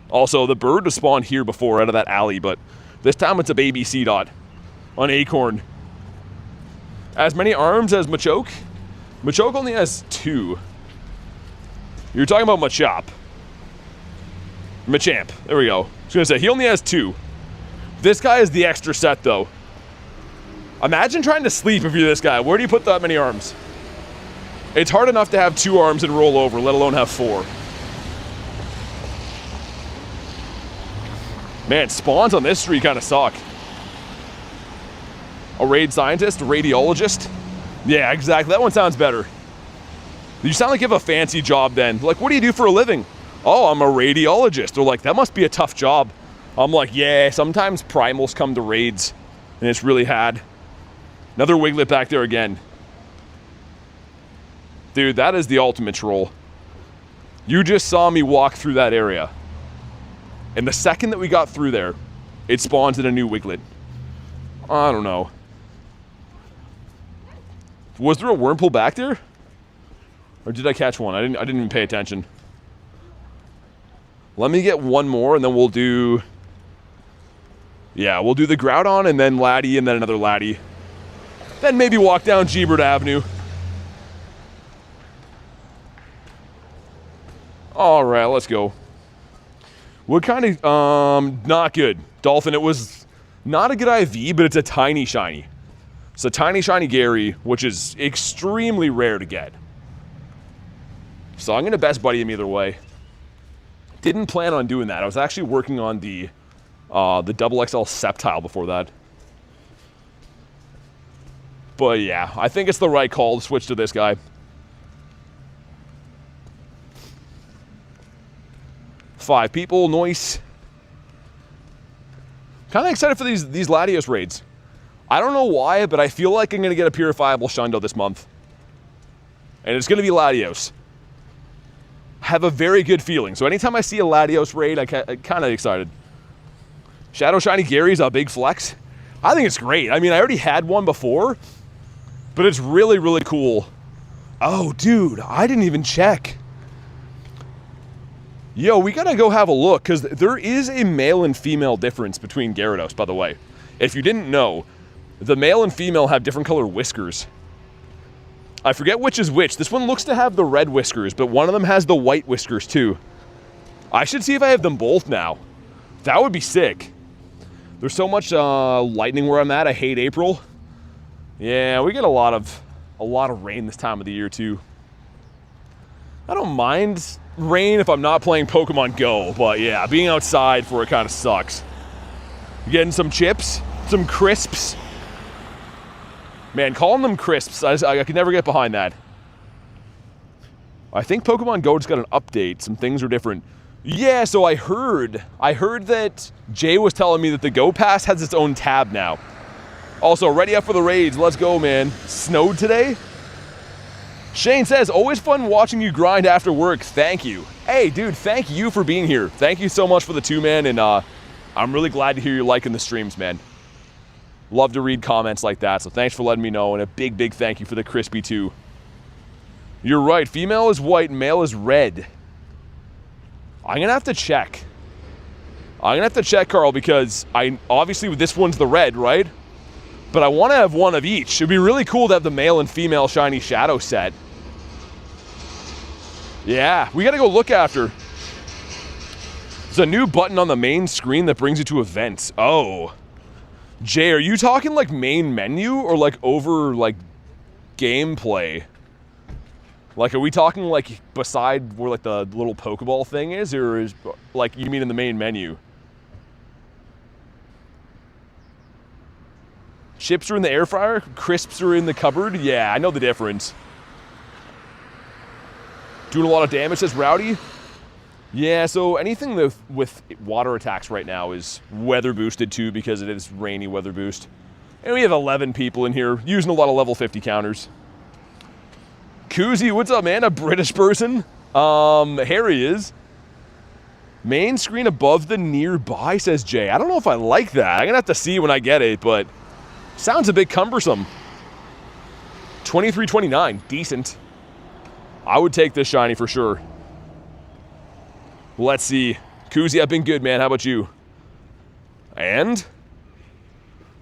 Also, the bird was spawned here before out of that alley, but this time it's a baby Seedot on Acorn. As many arms as Machoke? Machoke only has 2. You're talking about Machop. Machamp. There we go. I was gonna say, he only has 2. This guy is the extra set, though. Imagine trying to sleep if you're this guy. Where do you put that many arms? It's hard enough to have 2 arms and roll over, let alone have 4. Man, spawns on this tree kind of suck. A raid scientist, a radiologist. Yeah, exactly. That one sounds better. You sound like you have a fancy job then. Like, what do you do for a living? Oh, I'm a radiologist. They're like, that must be a tough job. I'm like, yeah, sometimes primals come to raids, and it's really had. Another Wiglett back there again. Dude, that is the ultimate troll. You just saw me walk through that area. And the second that we got through there, it spawns in a new Wiglett. I don't know. Was there a Wurmple back there? Or did I catch one? I didn't even pay attention. Let me get one more and then we'll do... Yeah, we'll do the Groudon and then Laddie and then another Laddie. Then maybe walk down Gebert Avenue. Alright, let's go. What kind of... not good. Dolphin, it was not a good IV, but it's a tiny shiny. It's a tiny shiny Gary, which is extremely rare to get. So I'm going to best buddy him either way. Didn't plan on doing that. I was actually working on the double XL Sceptile before that. But yeah, I think it's the right call to switch to this guy. Five people, nice. Kind of excited for these Latios raids. I don't know why, but I feel like I'm going to get a Purifiable Shundo this month. And it's going to be Latios. Have a very good feeling. So anytime I see a Latios raid, I'm kind of excited. Shadow Shiny Gary's a big flex. I think it's great. I mean, I already had one before, but it's really, really cool. Oh, dude, I didn't even check. Yo, we gotta go have a look, because there is a male and female difference between Gyarados, by the way. If you didn't know, the male and female have different color whiskers. I forget which is which. This one looks to have the red whiskers, but one of them has the white whiskers too. I should see if I have them both now. That would be sick. There's so much lightning where I'm at. I hate April. Yeah, we get a lot of rain this time of the year too. I don't mind rain if I'm not playing Pokemon Go, but yeah, being outside for it kind of sucks. Getting some chips, some crisps. Man, calling them crisps, I could never get behind that. I think Pokemon Go just got an update. Some things are different. Yeah, so I heard that Jay was telling me that the Go Pass has its own tab now. Also, ready up for the raids. Let's go, man. Snowed today? Shane says, always fun watching you grind after work. Thank you. Hey, dude, thank you for being here. Thank you so much for the 2-man, and I'm really glad to hear you liking the streams, man. Love to read comments like that, so thanks for letting me know, and a big, big thank you for the crispy too. You're right, female is white, male is red. I'm gonna have to check. Carl, because obviously this one's the red, right? But I want to have one of each. It'd be really cool to have the male and female shiny shadow set. Yeah, we gotta go look after. There's a new button on the main screen that brings you to events. Oh. Jay, are you talking like main menu or like over like gameplay? Like, are we talking like beside where like the little Pokeball thing is, or is like you mean in the main menu? Chips are in the air fryer, crisps are in the cupboard. Yeah, I know the difference. Doing a lot of damage, says Rowdy. Yeah, so anything with water attacks right now is weather boosted too, because it is rainy weather boost. And we have 11 people in here using a lot of level 50 counters. Koozie, what's up, man? A British person? Harry is. Main screen above the nearby, says Jay. I don't know if I like that. I'm going to have to see when I get it, but sounds a bit cumbersome. 23-29, decent. I would take this shiny for sure. Let's see. Kuzi, I've been good, man. How about you? And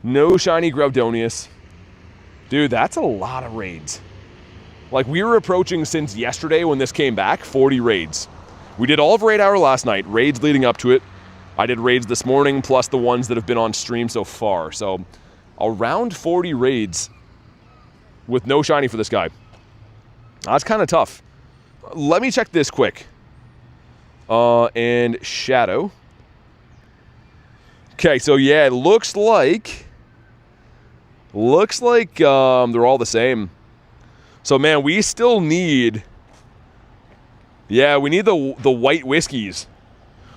no shiny Groudonius. Dude, that's a lot of raids. Like, we were approaching since yesterday when this came back, 40 raids. We did all of Raid Hour last night, raids leading up to it. I did raids this morning, plus the ones that have been on stream so far. So, around 40 raids with no shiny for this guy. That's kind of tough. Let me check this quick. And Shadow. Okay, so yeah, it looks like they're all the same. So man, we still need, yeah, we need the white whiskeys.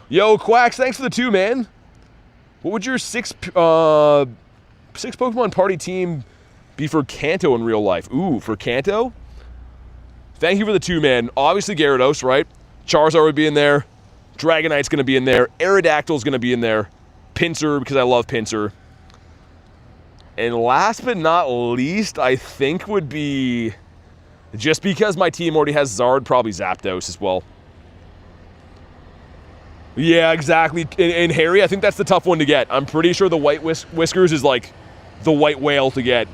Yo, Quacks, thanks for the 2, man. What would your 6 Pokemon party team be for Kanto in real life? Ooh, for Kanto? Thank you for the 2, man. Obviously Gyarados, right? Charizard would be in there. Dragonite's going to be in there. Aerodactyl's going to be in there. Pinsir, because I love Pinsir. And last but not least, I think would be, just because my team already has Zard, probably Zapdos as well. Yeah, exactly. And Harry, I think that's the tough one to get. I'm pretty sure the white whiskers is like the white whale to get.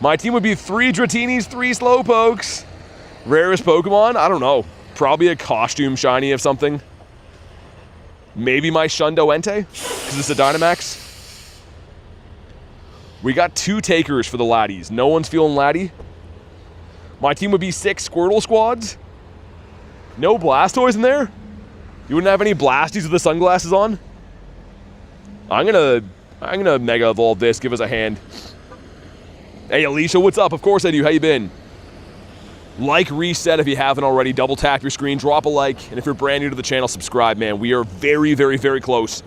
My team would be 3 Dratinis, 3 Slowpokes. Rarest Pokemon? I don't know. Probably a costume shiny of something. Maybe my Shundo Entei, because it's a Dynamax. We got 2 takers for the laddies. No one's feeling laddie. My team would be 6 Squirtle squads. No Blastoise in there? You wouldn't have any Blasties with the sunglasses on? I'm gonna Mega Evolve this, give us a hand. Hey Alicia, what's up? Of course I do. How you been? Like, reset if you haven't already. Double tap your screen, drop a like, and if you're brand new to the channel, subscribe, man. We are very, very, very close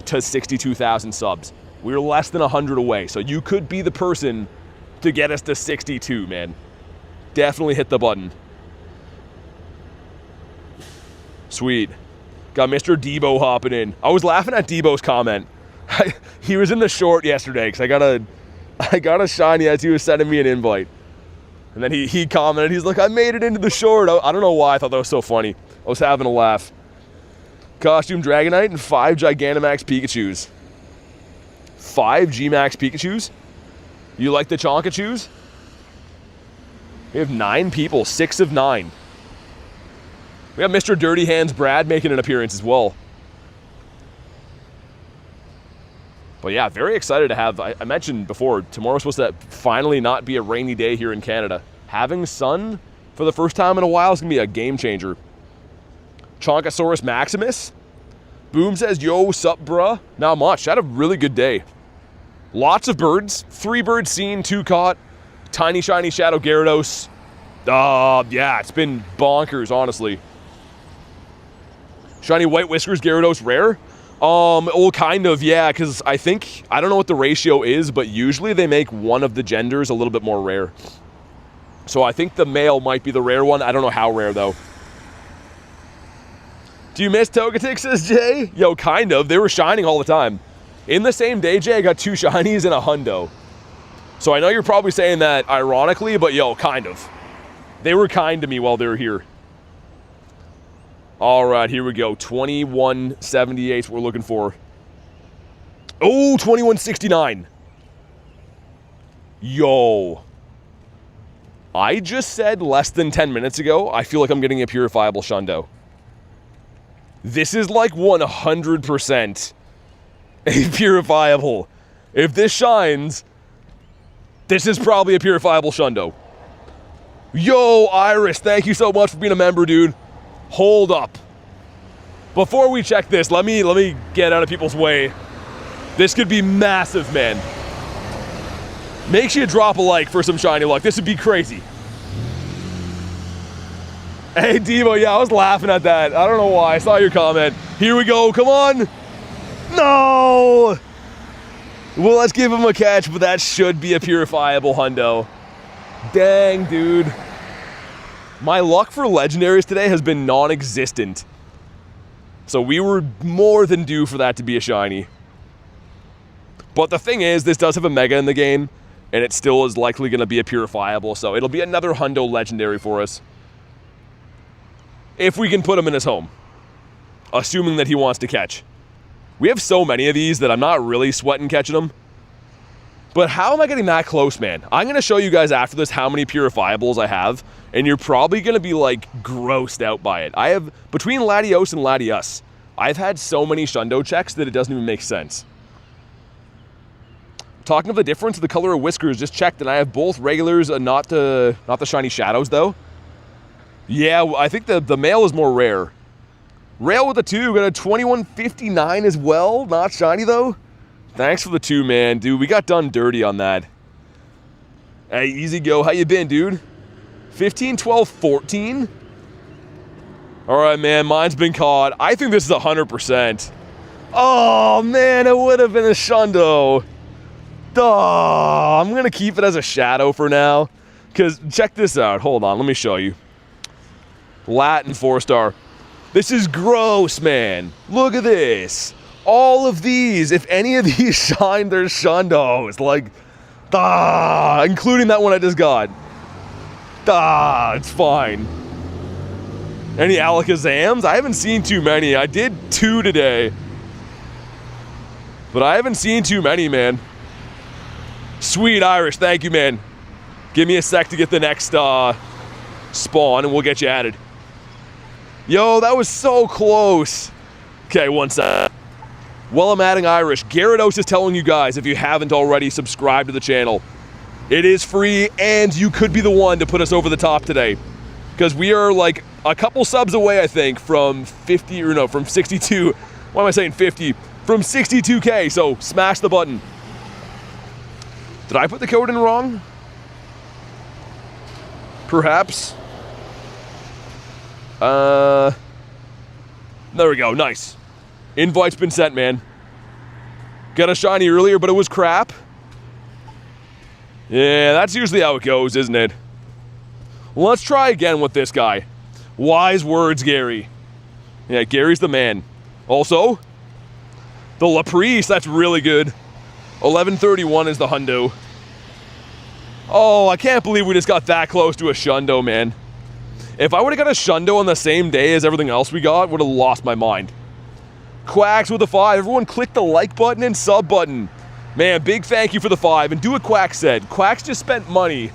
to 62,000 subs. We're less than 100 away, so you could be the person to get us to 62, man. Definitely hit the button. Sweet. Got Mr. Debo hopping in. I was laughing at Debo's comment. He was in the short yesterday, because I got a shiny as he was sending me an invite. And then he commented, he's like, I made it into the short. I don't know why I thought that was so funny. I was having a laugh. Costume Dragonite and 5 Gigantamax Pikachus. 5 G-Max Pikachus? You like the Chonkachus? We have 9 people, 6 of 9. We got Mr. Dirty Hands Brad making an appearance as well. But yeah, very excited to have, I mentioned before, tomorrow's supposed to finally not be a rainy day here in Canada. Having sun for the first time in a while is going to be a game changer. Chonkosaurus Maximus. Boom says, yo, sup, bruh? Not much. Had a really good day. Lots of birds. 3 birds seen, 2 caught. Tiny, shiny Shadow Gyarados. Yeah, it's been bonkers, honestly. Shiny White Whiskers Gyarados rare? Well, kind of, yeah, because I don't know what the ratio is, but usually they make one of the genders a little bit more rare. So I think the male might be the rare one. I don't know how rare, though. Do you miss Togetic, says Jay? Yo, kind of. They were shining all the time. In the same day, Jay, I got 2 shinies and a hundo. So I know you're probably saying that ironically, but yo, kind of. They were kind to me while they were here. All right, here we go. 2178 we're looking for. Oh, 2169. Yo. I just said less than 10 minutes ago, I feel like I'm getting a purifiable Shundo. This is like 100% a purifiable. If this shines, this is probably a purifiable Shundo. Yo, Iris, thank you so much for being a member, dude. Hold up. Before we check this, let me get out of people's way. This could be massive, man. Make sure you drop a like for some shiny luck. This would be crazy. Hey, Devo, yeah, I was laughing at that. I don't know why. I saw your comment. Here we go. Come on. No. Well, let's give him a catch, but that should be a purifiable hundo. Dang, dude. My luck for legendaries today has been non-existent. So we were more than due for that to be a shiny. But the thing is, this does have a Mega in the game, and it still is likely going to be a purifiable, so it'll be another Hundo Legendary for us. If we can put him in his home. Assuming that he wants to catch. We have so many of these that I'm not really sweating catching them. But how am I getting that close, man? I'm going to show you guys after this how many purifiables I have, and you're probably going to be, like, grossed out by it. I have, between Latios and Latias, I've had so many Shundo checks that it doesn't even make sense. Talking of the difference, the color of whiskers, just checked, and I have both regulars and not the shiny shadows, though. Yeah, I think the male is more rare. Rail with the 2, got a 2159 as well, not shiny, though. Thanks for the 2, man. Dude, we got done dirty on that. Hey, easy go. How you been, dude? 15, 12, 14? All right, man. Mine's been caught. I think this is 100%. Oh, man. It would have been a Shundo. Duh. I'm going to keep it as a shadow for now. Because check this out. Hold on. Let me show you. Latin 4-star. This is gross, man. Look at this. All of these, if any of these shine, they're Shundos. Like, including that one I just got. It's fine. Any Alakazams? I haven't seen too many. I did 2 today. But I haven't seen too many, man. Sweet, Irish. Thank you, man. Give me a sec to get the next spawn, and we'll get you added. Yo, that was so close. Okay, one sec. While I'm adding Irish, Gyarados is telling you guys, if you haven't already, subscribe to the channel. It is free, and you could be the one to put us over the top today. Because we are like a couple subs away, I think, from 50, or no, from 62. Why am I saying 50? From 62K, so smash the button. Did I put the code in wrong? Perhaps. There we go, nice. Invite's been sent, man. Got a shiny earlier, but it was crap. Yeah, that's usually how it goes, isn't it? Let's try again with this guy. Wise words, Gary. Yeah, Gary's the man. Also, the Laprise, that's really good. 1131 is the Hundo. Oh, I can't believe we just got that close to a Shundo, man. If I would have got a Shundo on the same day as everything else we got, would have lost my mind. Quacks with a 5. Everyone click the like button and sub button. Man, big thank you for the 5. And do what Quacks said. Quacks just spent money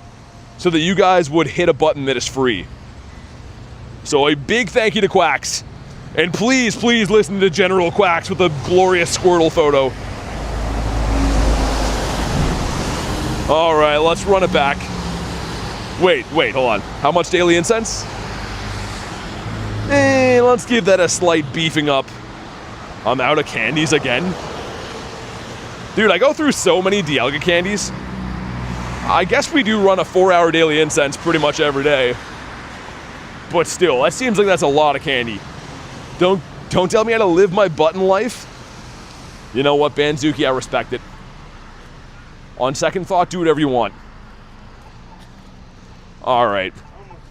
so that you guys would hit a button that is free. So a big thank you to Quacks. And please, please listen to General Quacks with a glorious Squirtle photo. All right, let's run it back. Wait, hold on. How much daily incense? Let's give that a slight beefing up. I'm out of candies again. Dude, I go through so many Dialga candies. I guess we do run a 4-hour daily incense pretty much every day. But still, that seems like that's a lot of candy. Don't tell me how to live my button life. You know what, Banzuki, I respect it. On second thought, do whatever you want. Alright.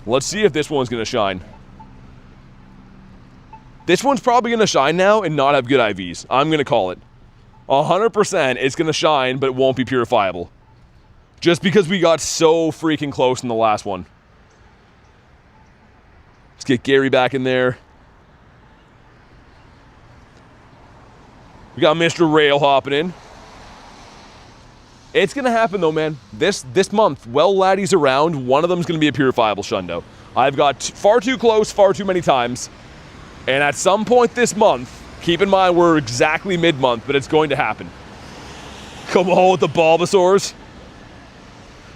Let's see if this one's going to shine. This one's probably going to shine now and not have good IVs. I'm going to call it. 100% it's going to shine, but it won't be purifiable. Just because we got so freaking close in the last one. Let's get Gary back in there. We got Mr. Rail hopping in. It's going to happen, though, man. This month, well, laddies around, one of them's going to be a purifiable Shundo. I've got far too close, far too many times. And at some point this month, keep in mind we're exactly mid-month, but it's going to happen. Come on with the Bulbasaurs.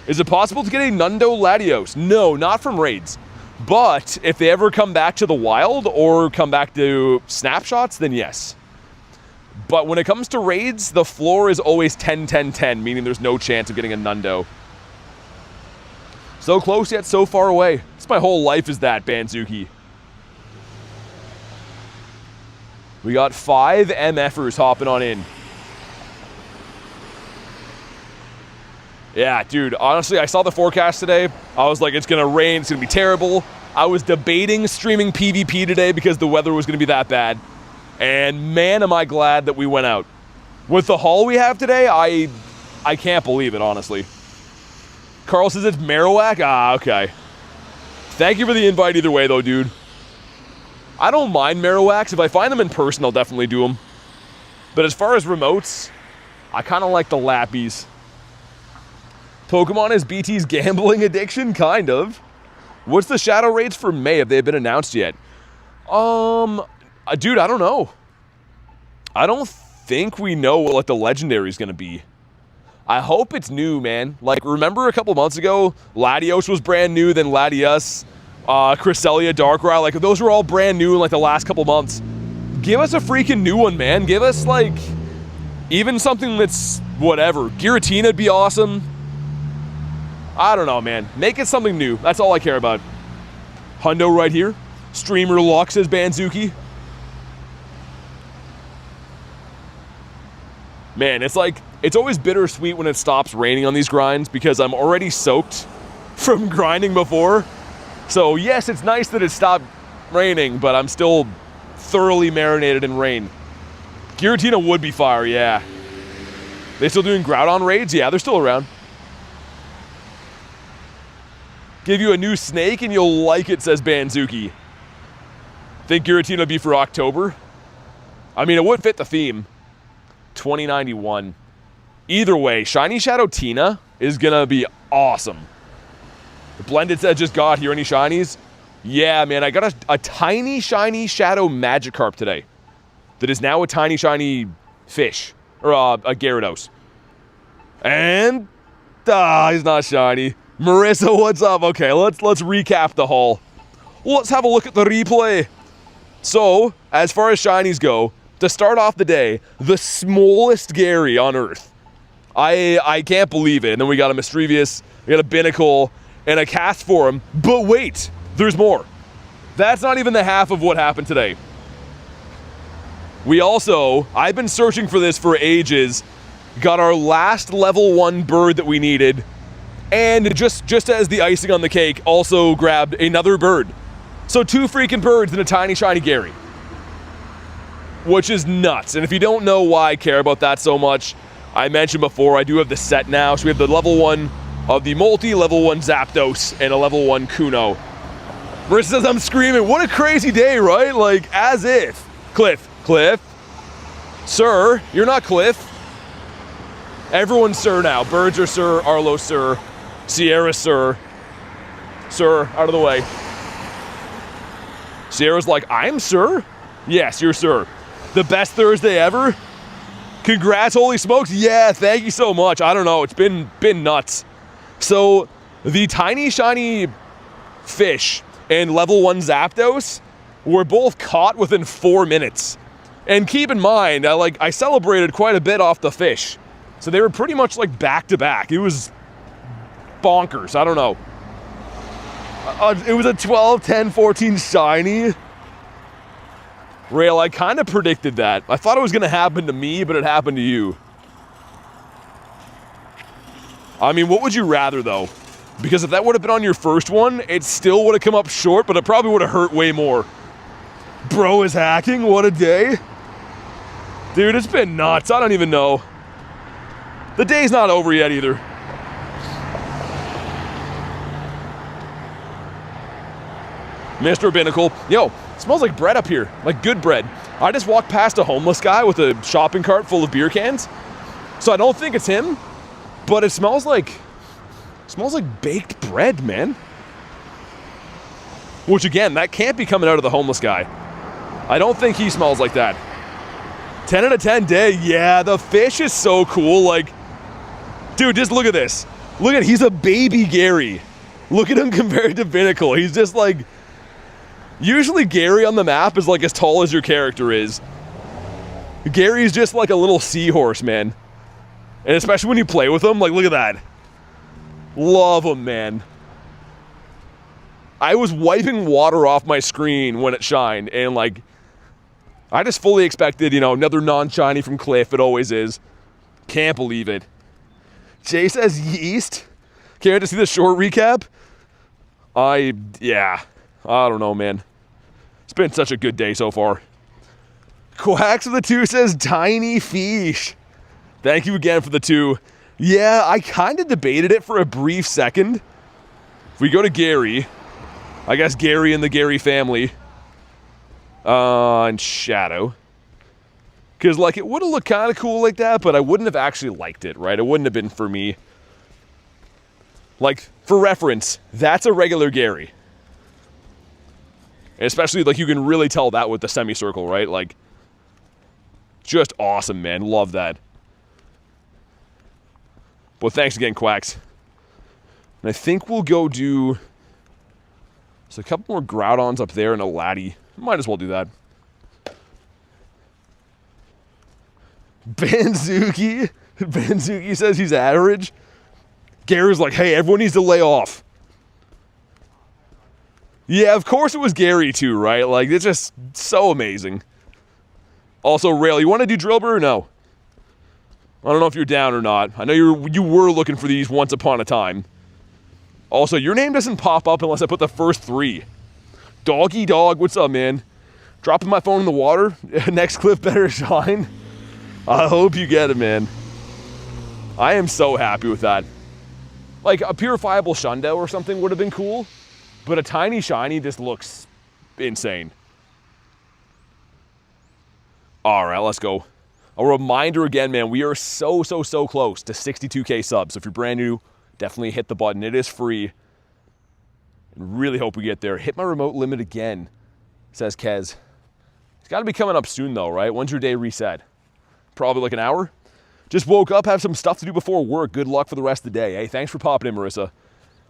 Is it possible to get a Nundo Latios? No, not from raids. But if they ever come back to the wild or come back to snapshots, then yes. But when it comes to raids, the floor is always 10-10-10, meaning there's no chance of getting a Nundo. So close yet so far away. It's my whole life is that, Banzuki. We got 5 MFers hopping on in. Yeah, dude, honestly, I saw the forecast today. I was like, it's going to rain, it's going to be terrible. I was debating streaming PvP today because the weather was going to be that bad. And man, am I glad that we went out. With the haul we have today, I can't believe it, honestly. Carl says it's Marowak? Ah, okay. Thank you for the invite either way, though, dude. I don't mind Marowaks. If I find them in person, I'll definitely do them. But as far as remotes, I kind of like the Lappies. Pokemon is BT's gambling addiction? Kind of. What's the shadow raids for May? Have they been announced yet? Dude, I don't know. I don't think we know what, like, the legendary is going to be. I hope it's new, man. Like, remember a couple months ago, Latios was brand new, then Latias, Cresselia, Darkrai, like, those were all brand new in, like, the last couple months. Give us a freaking new one, man. Give us, like, even something that's whatever. Giratina'd be awesome. I don't know, man. Make it something new. That's all I care about. Hundo right here. Streamer Lock says Banzuki. Man, it's like, it's always bittersweet when it stops raining on these grinds because I'm already soaked from grinding before. So yes, it's nice that it stopped raining, but I'm still thoroughly marinated in rain. Giratina would be fire, yeah. They still doing Groudon raids? Yeah, they're still around. Give you a new snake and you'll like it, says Banzuki. Think Giratina would be for October? I mean, it would fit the theme. 2091. Either way, Shiny Shadow Tina is gonna be awesome. The blended set just got here. Any shinies? Yeah, man, I got a tiny shiny Shadow Magikarp today. That is now a tiny shiny fish. Or a Gyarados. And he's not shiny. Marissa, what's up? Okay, let's recap the haul. Let's have a look at the replay. So, as far as shinies go, to start off the day, the smallest Gary on Earth. I can't believe it. And then we got a Mischievous, we got a Binnacle, and a Cast Forum. But wait, there's more. That's not even the half of what happened today. We also, I've been searching for this for ages, got our last level 1 bird that we needed, and just as the icing on the cake, also grabbed another bird. So 2 freaking birds and a tiny shiny Gary. Which is nuts. And if you don't know why I care about that so much, I mentioned before, I do have the set now. So we have the level 1 of the Multi, level 1 Zapdos, and a level 1 Kuno. Marissa says I'm screaming. What a crazy day, right? Like, as if. Cliff. Sir, you're not Cliff. Everyone's Sir now. Birds are Sir, Arlo Sir, Sierra Sir. Sir, out of the way. Sierra's like, I'm Sir? Yes, you're Sir. The best Thursday ever? Congrats, holy smokes. Yeah, thank you so much. I don't know, it's been nuts. So, the tiny shiny fish and level 1 Zapdos were both caught within 4 minutes. And keep in mind, I celebrated quite a bit off the fish. So they were pretty much like back to back. It was bonkers, I don't know. It was a 12, 10, 14 shiny. Rail, I kind of predicted that. I thought it was going to happen to me, but it happened to you. I mean, what would you rather, though? Because if that would have been on your first one, it still would have come up short, but it probably would have hurt way more. Bro is hacking? What a day. Dude, it's been nuts. I don't even know. The day's not over yet, either. Mr. Binnacle. Yo, it smells like bread up here. Like good bread. I just walked past a homeless guy with a shopping cart full of beer cans. So I don't think it's him, but it smells like baked bread, man. Which again, that can't be coming out of the homeless guy. I don't think he smells like that. 10 out of 10 day. Yeah, the fish is so cool. Like, dude, just look at this. Look at, he's a baby Gary. Look at him compared to Binnacle. He's just like, usually Gary on the map is like as tall as your character is. Gary's just like a little seahorse, man. And especially when you play with him, like, look at that. Love him, man. I was wiping water off my screen when it shined, and like, I just fully expected, you know, another non-shiny from Cliff. It always is. Can't believe it. Jay says yeast. Can't wait to see the short recap. Yeah. I don't know, man. It's been such a good day so far. Quacks with the 2 says tiny fish. Thank you again for the 2. Yeah, I kind of debated it for a brief second. If we go to Gary, I guess Gary and the Gary family, and Shadow. Because, like, it would have looked kind of cool like that, but I wouldn't have actually liked it, right? It wouldn't have been for me. Like, for reference, that's a regular Gary. And especially, like, you can really tell that with the semicircle, right? Like, just awesome, man. Love that. Well, thanks again, Quacks. And I think we'll go do... So a couple more Groudons up there and a Laddie. Might as well do that. Banzuki. Banzuki says he's average. Gary's like, hey, everyone needs to lay off. Yeah, of course it was Gary too, right? Like, it's just so amazing. Also, Rail, you want to do Drillbur or no? I don't know if you're down or not. I know you were looking for these once upon a time. Also, your name doesn't pop up unless I put the first 3. Doggy Dog, what's up, man? Dropping my phone in the water. Next clip better shine. I hope you get it, man. I am so happy with that. Like, a purifiable Shundo or something would have been cool, but a tiny shiny just looks insane. All right, let's go. A reminder again, man, we are so close to 62K subs. So if you're brand new, definitely hit the button. It is free. And really hope we get there. Hit my remote limit again, says Kez. It's got to be coming up soon, though, right? When's your day reset? Probably like an hour. Just woke up, have some stuff to do before work. Good luck for the rest of the day. Hey, thanks for popping in, Marissa.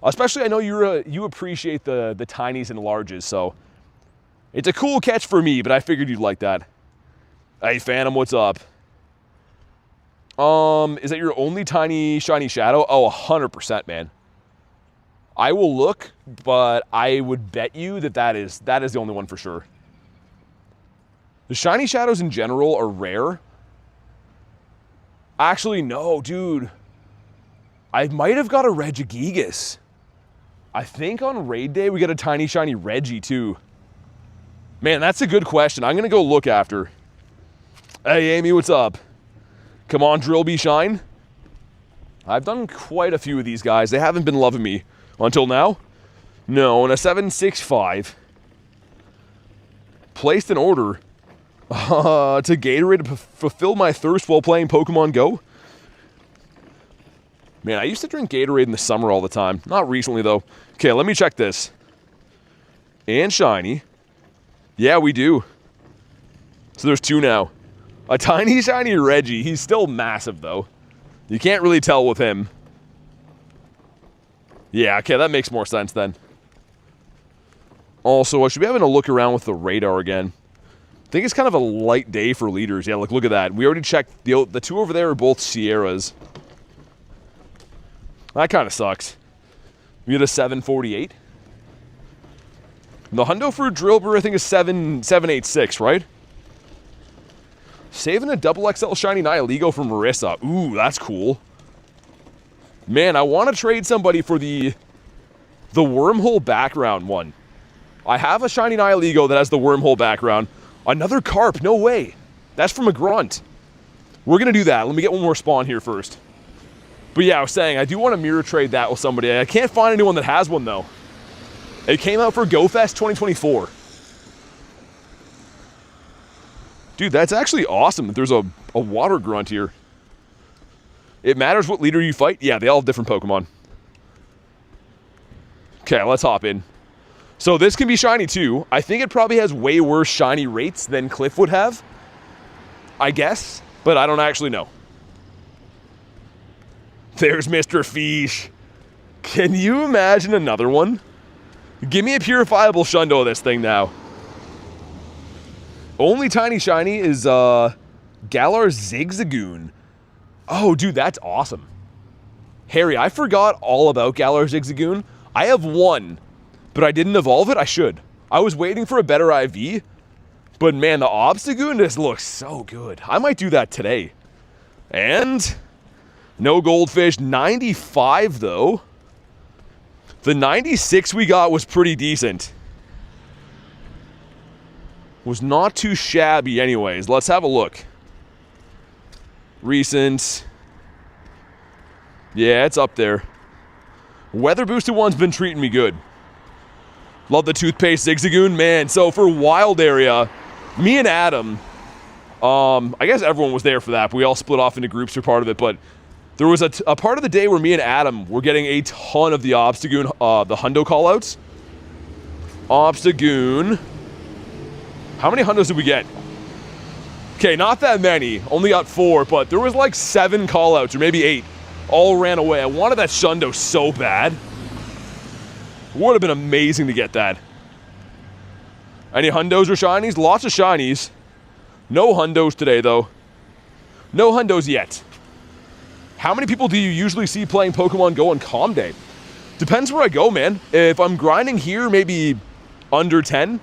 Especially, I know you appreciate the tinies and larges, so it's a cool catch for me, but I figured you'd like that. Hey, Phantom, what's up? Is that your only tiny shiny Shadow? Oh, 100%, man. I will look, but I would bet you that is the only one for sure. The shiny Shadows in general are rare. Actually, no, dude. I might have got a Regigigas. I think on raid day we got a tiny shiny Reggie too. Man, that's a good question. I'm gonna go look after. Hey, Amy, what's up? Come on, Drillby Shine. I've done quite a few of these guys. They haven't been loving me until now. No, and a 765. Placed an order to Gatorade to fulfill my thirst while playing Pokemon Go. Man, I used to drink Gatorade in the summer all the time. Not recently, though. Okay, let me check this. And shiny. Yeah, we do. So there's 2 now. A tiny shiny Reggie. He's still massive, though. You can't really tell with him. Yeah, okay, that makes more sense then. Also, I should be having a look around with the radar again. I think it's kind of a light day for leaders. Yeah, look at that. We already checked. The 2 over there are both Sierras. That kind of sucks. We get a 748. The hundo for Drillbur, I think, is 786, right? Saving a double XL shiny Nihilego from Marissa. Ooh, that's cool. Man, I want to trade somebody for the wormhole background one. I have a shiny Nihilego that has the wormhole background. Another Carp, no way. That's from a Grunt. We're going to do that. Let me get one more spawn here first. But yeah, I was saying, I do want to mirror trade that with somebody. I can't find anyone that has one, though. It came out for GoFest 2024. Dude, that's actually awesome. There's a water Grunt here. It matters what leader you fight? Yeah, they all have different Pokemon. Okay, let's hop in. So this can be shiny too. I think it probably has way worse shiny rates than Cliff would have. I guess, but I don't actually know. There's Mr. Fish. Can you imagine another one? Give me a purifiable Shundo of this thing now. Only tiny shiny is Galar Zigzagoon. Oh, dude, that's awesome. Harry, I forgot all about Galar Zigzagoon. I have one, but I didn't evolve it. I should. I was waiting for a better IV, but man, the Obstagoon just looks so good. I might do that today. And no goldfish. 95, though. The 96 we got was pretty decent. was not too shabby anyways. Let's have a look. Recent. Yeah, it's up there. Weather boosted one's been treating me good. Love the toothpaste Zigzagoon. Man, so for Wild Area, me and Adam, I guess everyone was there for that, but we all split off into groups for part of it, but there was a part of the day where me and Adam were getting a ton of the Obstagoon, the Hundo callouts. Obstagoon. How many Hundos did we get? Okay, not that many. Only got 4, but there was like 7 callouts, or maybe 8. All ran away. I wanted that Shundo so bad. Would have been amazing to get that. Any Hundos or Shinies? Lots of Shinies. No Hundos today, though. No Hundos yet. How many people do you usually see playing Pokemon Go on Calm Day? Depends where I go, man. If I'm grinding here, maybe under 10.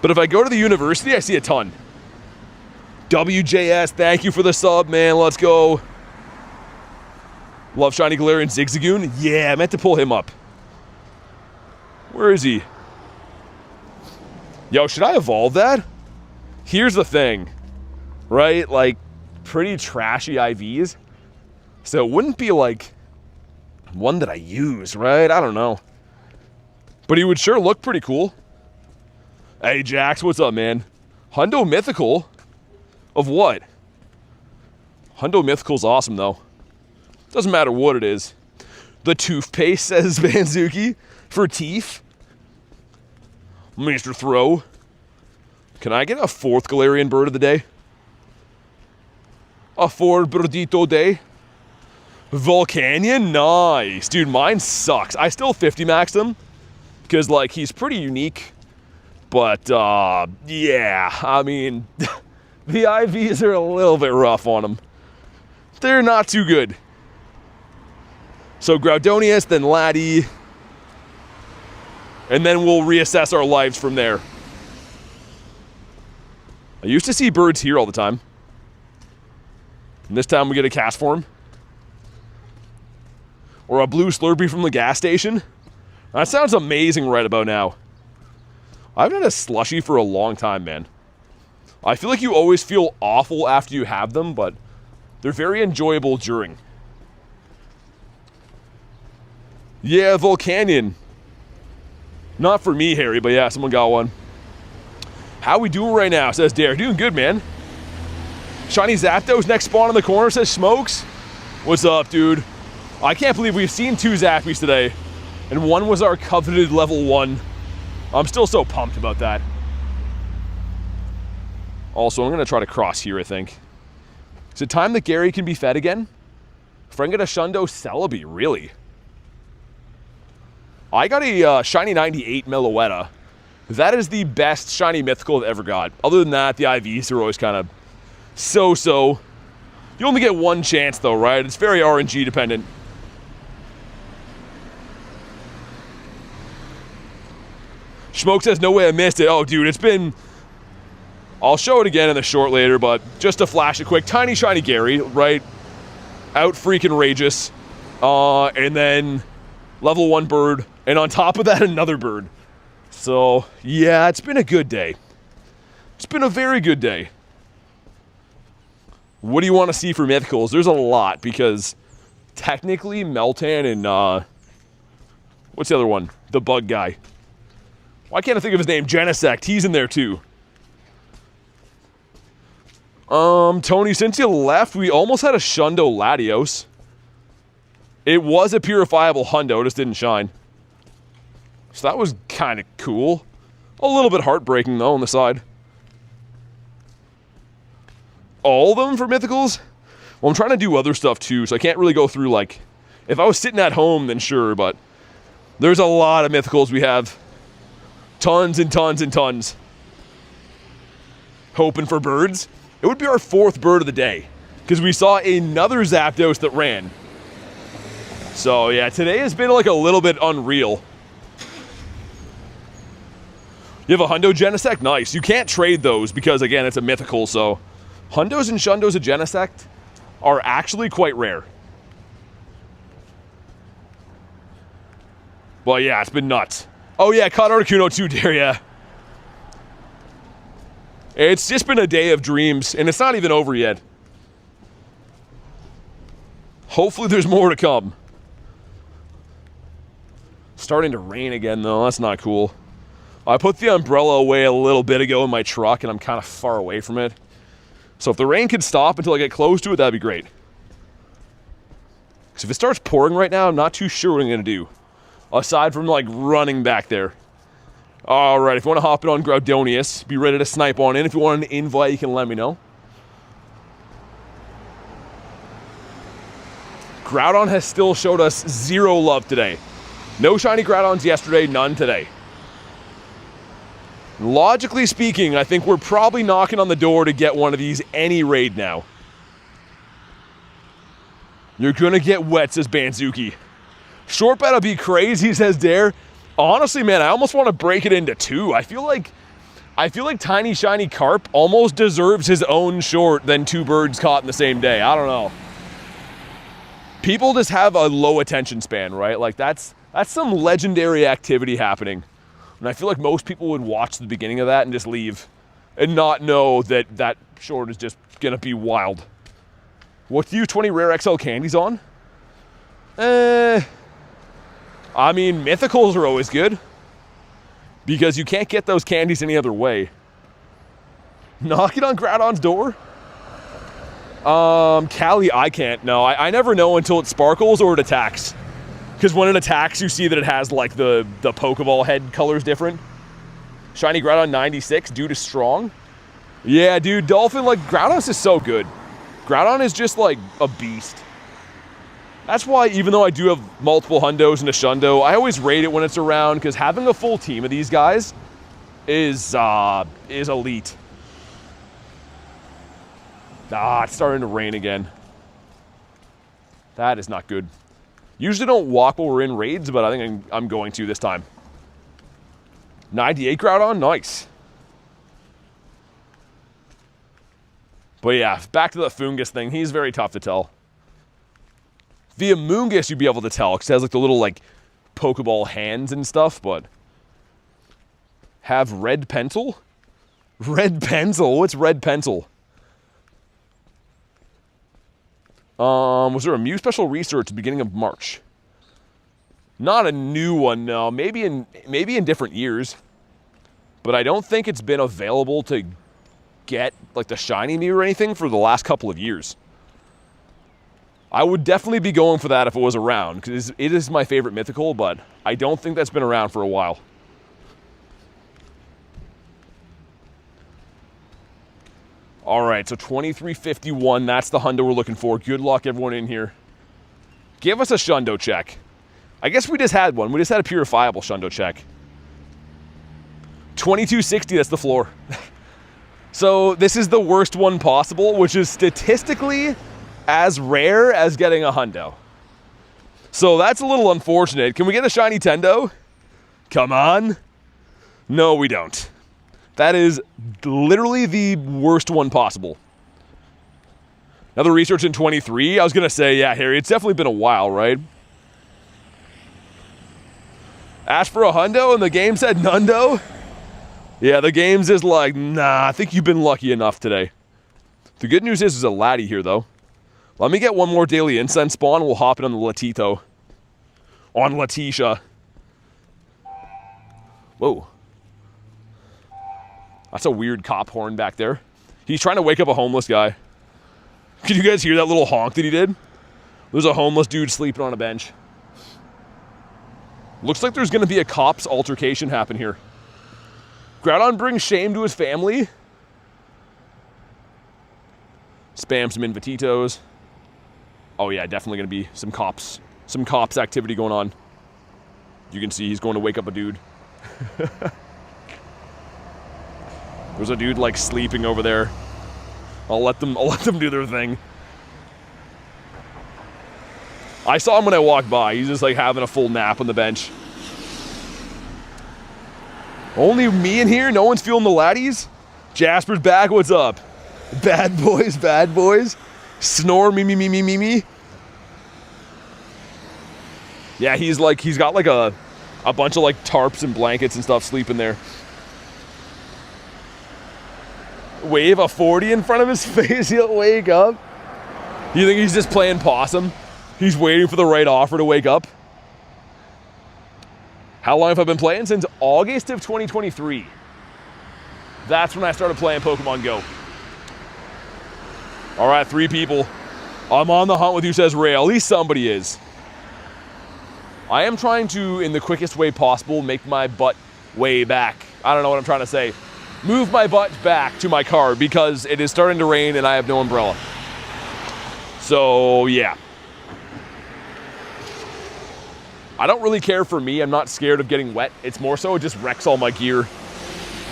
But if I go to the university, I see a ton. WJS, thank you for the sub, man. Let's go. Love Shiny Galarian Zigzagoon. Yeah, I meant to pull him up. Where is he? Yo, should I evolve that? Here's the thing, right? Like, pretty trashy IVs. So it wouldn't be like one that I use, right? I don't know. But he would sure look pretty cool. Hey, Jax, what's up, man? Hundo Mythical? Of what? Hundo Mythical's awesome, though. Doesn't matter what it is. The toothpaste, says Banzuki, for teeth. Mr. Throw. Can I get a 4th Galarian bird of the day? A 4th birdito day? Volcanion? Nice. Dude, mine sucks. I still 50 maxed him. Because, like, he's pretty unique. But, yeah. I mean, the IVs are a little bit rough on him. They're not too good. So, Groudonius, then Laddie. And then we'll reassess our lives from there. I used to see birds here all the time. And this time we get a cast form. Or a blue Slurpee from the gas station. That sounds amazing right about now. I haven't had a slushie for a long time, man. I feel like you always feel awful after you have them, but they're very enjoyable during. Yeah, Volcanion. Not for me, Harry, but yeah, someone got one. How we doing right now, says Dare. Doing good, man. Shiny Zapdos next spawn in the corner, says Smokes. What's up, dude? I can't believe we've seen 2 Zappies today, and one was our coveted level 1. I'm still so pumped about that. Also, I'm going to try to cross here, I think. Is it time that Gary can be fed again? If I can get a Shundo Celebi, really? I got a Shiny 98 Meloetta. That is the best Shiny Mythical I've ever got. Other than that, the IVs are always kind of so-so. You only get one chance, though, right? It's very RNG dependent. Smoke says, no way I missed it. Oh, dude, it's been... I'll show it again in the short later, but just to flash it quick. Tiny Shiny Gary, right? Out freaking rageous. And then level 1 bird. And on top of that, another bird. So, yeah, it's been a good day. It's been a very good day. What do you want to see for Mythicals? There's a lot, because technically Meltan and, what's the other one? The bug guy. Why can't I think of his name? Genesect. He's in there, too. Tony, since you left, we almost had a Shundo Latios. It was a purifiable Hundo, just didn't shine. So that was kind of cool. A little bit heartbreaking, though, on the side. All of them for Mythicals? Well, I'm trying to do other stuff, too, so I can't really go through, like... If I was sitting at home, then sure, but... There's a lot of Mythicals we have. Tons and tons and tons. Hoping for birds. It would be our 4th bird of the day. Because we saw another Zapdos that ran. So, yeah, today has been, like, a little bit unreal. You have a Hundo Genesect? Nice. You can't trade those because, again, it's a mythical, so... Hundos and Shundos of Genesect are actually quite rare. Well, yeah, it's been nuts. Oh, yeah, caught Articuno too, Daria. It's just been a day of dreams, and it's not even over yet. Hopefully there's more to come. Starting to rain again, though. That's not cool. I put the umbrella away a little bit ago in my truck, and I'm kind of far away from it. So if the rain could stop until I get close to it, that'd be great. Because if it starts pouring right now, I'm not too sure what I'm going to do. Aside from, like, running back there. Alright, if you want to hop in on Groudonius, be ready to snipe on in. If you want an invite, you can let me know. Groudon has still showed us 0 love today. No shiny Groudons yesterday, none today. Logically speaking, I think we're probably knocking on the door to get one of these any raid now. You're gonna get wet, says Banzuki. Short bat'll be crazy, says Dare. Honestly, man, I almost want to break it into 2. I feel like Tiny Shiny Carp almost deserves his own short than 2 birds caught in the same day. I don't know. People just have a low attention span, right? Like, that's some legendary activity happening. And I feel like most people would watch the beginning of that and just leave and not know that that short is just going to be wild. What do you 20 rare XL candies on? I mean, mythicals are always good. Because you can't get those candies any other way. Knocking on Groudon's door? Callie, I can't. No, I never know until it sparkles or it attacks. Because when it attacks, you see that it has, like, the Pokeball head colors different. Shiny Groudon 96, dude is strong. Yeah, dude, Dolphin, like, Groudon is so good. Groudon is just, like, a beast. That's why, even though I do have multiple hundos and a shundo, I always rate it when it's around, because having a full team of these guys is elite. It's starting to rain again. That is not good. Usually don't walk while we're in raids, but I think I'm going to this time. 98 Groudon, nice. But yeah, back to the Fungus thing. He's very tough to tell. The Amoonguss you'd be able to tell, because it has like the little like Pokeball hands and stuff, but... Have red pencil? Red pencil? What's red pencil? Was there a Mew special research at the beginning of March? Not a new one, no. Maybe in different years. But I don't think it's been available to get like the shiny Mew or anything for the last couple of years. I would definitely be going for that if it was around, because it is my favorite mythical, but I don't think that's been around for a while. Alright, so 2351, that's the hundo we're looking for. Good luck, everyone in here. Give us a shundo check. I guess we just had one. We just had a purifiable shundo check. 2260, that's the floor. So this is the worst one possible, which is statistically as rare as getting a hundo. So that's a little unfortunate. Can we get a shiny Tendo? Come on. No, we don't. That is literally the worst one possible. Another research in 23. I was going to say, yeah, Harry, it's definitely been a while, right? Asked for a hundo and the game said nundo? Yeah, the game's just like, nah, I think you've been lucky enough today. The good news is there's a laddie here, though. Let me get one more daily incense spawn. We'll hop it on the Latito. On Letitia. Whoa. That's a weird cop horn back there. He's trying to wake up a homeless guy. Can you guys hear that little honk that he did? There's a homeless dude sleeping on a bench. Looks like there's going to be a cops altercation happen here. Groudon brings shame to his family. Spam some invititos. Oh yeah, definitely going to be some cops activity going on. You can see he's going to wake up a dude. There's a dude like sleeping over there. I'll let them do their thing. I saw him when I walked by. He's just like having a full nap on the bench. Only me in here? No one's feeling the laddies? Jasper's back, what's up? Bad boys, bad boys. Snore, me. Yeah, he's got like a bunch of like tarps and blankets and stuff sleeping there. Wave a 40 in front of his face, he'll wake up. You think he's just playing possum? He's waiting for the right offer to wake up? How long have I been playing? Since August of 2023. That's when I started playing Pokemon Go. All right, 3 people. I'm on the hunt with you, says Ray. At least somebody is. I am trying to, in the quickest way possible, make my butt way back. I don't know what I'm trying to say. Move my butt back to my car because it is starting to rain and I have no umbrella. So, yeah. I don't really care for me. I'm not scared of getting wet. It's more so it just wrecks all my gear.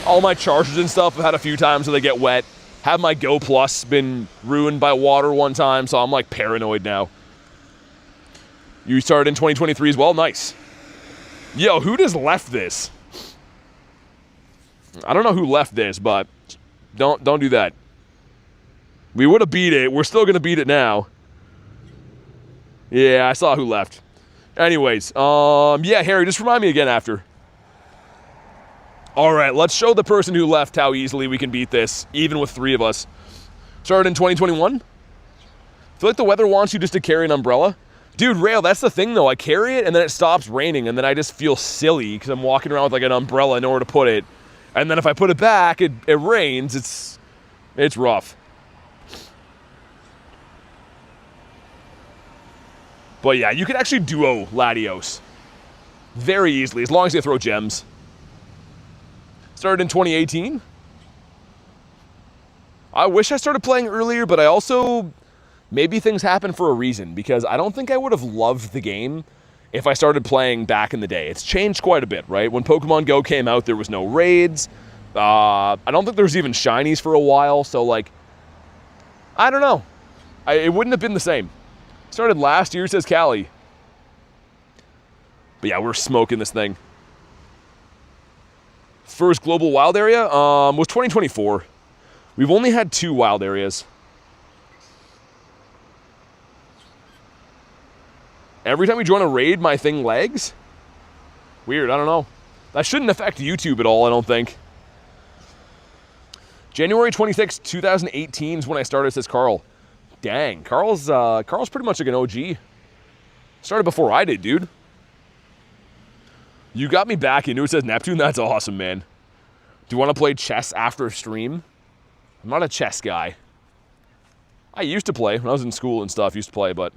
All my chargers and stuff, I've had a few times where they get wet. Have my Go Plus been ruined by water one time, so I'm like paranoid now. You started in 2023 as well? Nice. Yo, who just left this? I don't know who left this, but don't do that. We would have beat it. We're still going to beat it now. Yeah, I saw who left. Anyways, yeah, Harry, just remind me again after. All right, let's show the person who left how easily we can beat this, even with 3 of us. Started in 2021. I feel like the weather wants you just to carry an umbrella. Dude, Rail, that's the thing, though. I carry it, and then it stops raining, and then I just feel silly because I'm walking around with, like, an umbrella nowhere to put it. And then if I put it back, it rains. It's rough. But, yeah, you can actually duo Latios very easily, as long as you throw gems. Started in 2018. I wish I started playing earlier, but I also... Maybe things happen for a reason, because I don't think I would have loved the game if I started playing back in the day. It's changed quite a bit, right? When Pokemon Go came out, there was no raids. I don't think there was even shinies for a while, so, like... I don't know. It wouldn't have been the same. Started last year, says Callie. But yeah, we're smoking this thing. First global wild area was 2024. We've only had 2 wild areas. Every time we join a raid, my thing lags? Weird, I don't know. That shouldn't affect YouTube at all, I don't think. January 26, 2018 is when I started, says Carl. Dang, Carl's pretty much like an OG. Started before I did, dude. You got me back into it, says Neptune. That's awesome, man. Do you want to play chess after a stream? I'm not a chess guy. I used to play when I was in school and stuff, used to play, but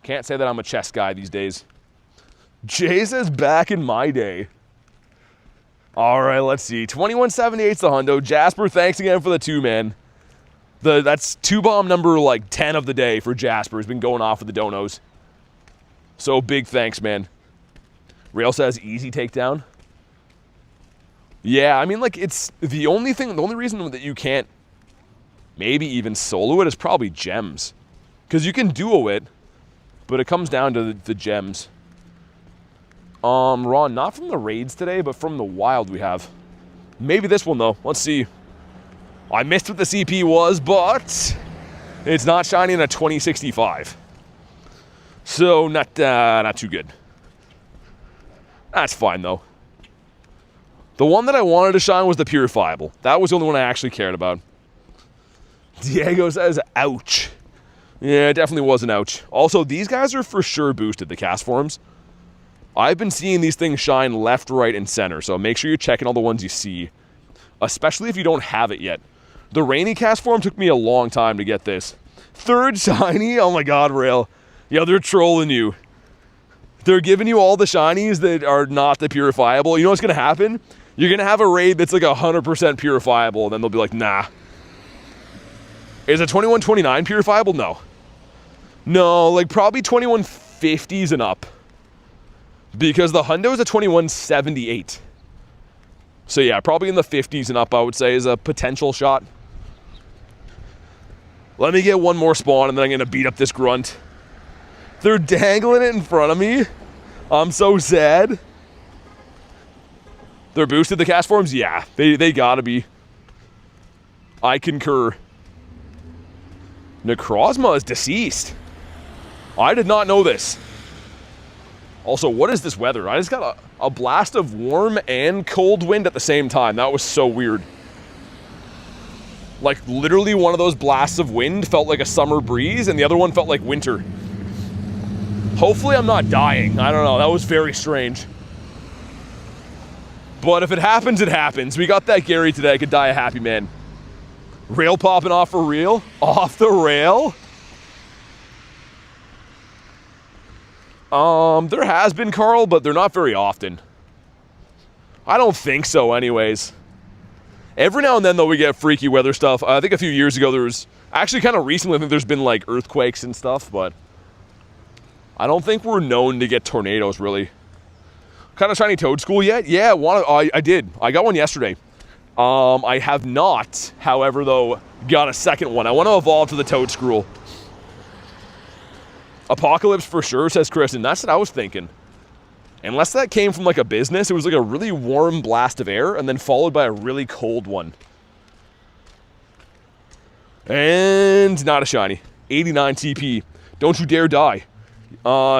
can't say that I'm a chess guy these days. Jay says back in my day. All right, let's see. 2178's the hundo. Jasper, thanks again for the 2, man. That's 2-bomb number like 10 of the day for Jasper. He's been going off with the donos. So big thanks, man. Rail says easy takedown. Yeah, I mean, like, it's the only reason that you can't maybe even solo it is probably gems. Because you can duo it, but it comes down to the gems. Ron, not from the raids today, but from the wild we have. Maybe this one, though. Let's see. I missed what the CP was, but it's not shiny in a 2065. So, not too good. That's fine, though. The one that I wanted to shine was the Purifiable. That was the only one I actually cared about. Diego says, ouch. Yeah, it definitely was an ouch. Also, these guys are for sure boosted, the cast forms. I've been seeing these things shine left, right, and center, so make sure you're checking all the ones you see, especially if you don't have it yet. The Rainy cast form took me a long time to get this. 3rd shiny? Oh my god, Rail. Yeah, they're trolling you. They're giving you all the shinies that are not the Purifiable. You know what's going to happen? You're going to have a raid that's like 100% Purifiable, and then they'll be like, nah. Is it 2129 Purifiable? No. No, like probably 2150s and up. Because the hundo is a 2178. So yeah, probably in the 50s and up, I would say, is a potential shot. Let me get one more spawn, and then I'm going to beat up this grunt. They're dangling it in front of me. I'm so sad. They're boosted, the cast forms? Yeah, they gotta be. I concur. Necrozma is deceased. I did not know this. Also, what is this weather? I just got a blast of warm and cold wind at the same time. That was so weird. Like, literally one of those blasts of wind felt like a summer breeze, and the other one felt like winter. Hopefully I'm not dying. I don't know. That was very strange. But if it happens, it happens. We got that Gary today. I could die a happy man. Rail popping off for real? Off the rail? There has been, Carl, but they're not very often. I don't think so anyways. Every now and then, though, we get freaky weather stuff. I think a few years ago there was... Actually, kind of recently, I think there's been, like, earthquakes and stuff, but... I don't think we're known to get tornadoes, really. Kind of shiny toad school yet? Yeah, I did. I got one yesterday. I have not, however, though, got a second one. I want to evolve to the toad scroll. Apocalypse for sure, says Kristen. That's what I was thinking. Unless that came from like a business, it was like a really warm blast of air and then followed by a really cold one. And not a shiny. 89 TP. Don't you dare die.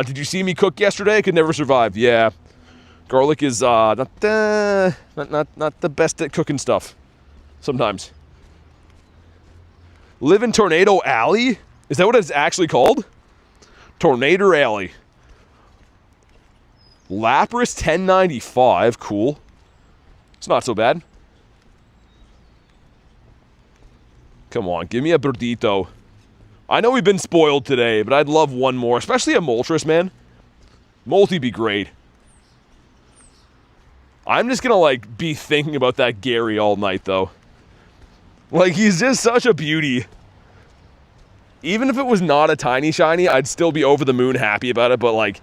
Did you see me cook yesterday? I could never survive. Yeah. Garlic is not the best at cooking stuff. Sometimes. Live in Tornado Alley? Is that what it's actually called? Tornado Alley. Lapras 1095. Cool. It's not so bad. Come on, give me a Burdito. I know we've been spoiled today, but I'd love one more. Especially a Moltres, man. Molty be great. I'm just gonna, like, be thinking about that Gary all night, though. Like, he's just such a beauty. Even if it was not a tiny shiny, I'd still be over the moon happy about it, but, like,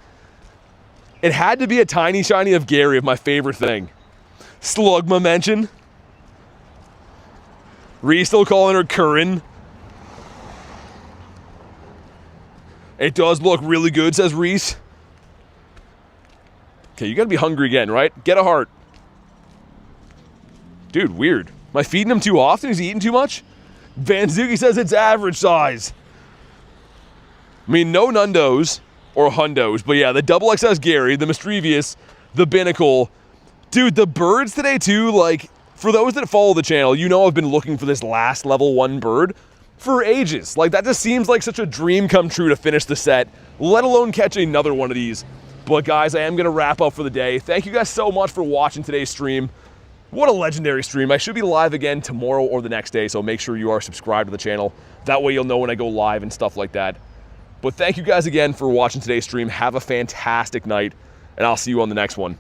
it had to be a tiny shiny of Gary, of my favorite thing. Slugma mention. Reese still calling her Curran. It does look really good, says Reese. Okay, you gotta be hungry again, right? Get a heart. Dude, weird. Am I feeding him too often? Is he eating too much? Van Zuki says it's average size. I mean, no Nundos or Hundos, but yeah, the double XS Gary, the Mischievous, the Binnacle. Dude, the birds today too, like, for those that follow the channel, you know I've been looking for this last level 1 bird for ages. Like, that just seems like such a dream come true to finish the set, let alone catch another one of these. But guys, I am going to wrap up for the day. Thank you guys so much for watching today's stream. What a legendary stream. I should be live again tomorrow or the next day, so make sure you are subscribed to the channel. That way you'll know when I go live and stuff like that. But thank you guys again for watching today's stream. Have a fantastic night, and I'll see you on the next one.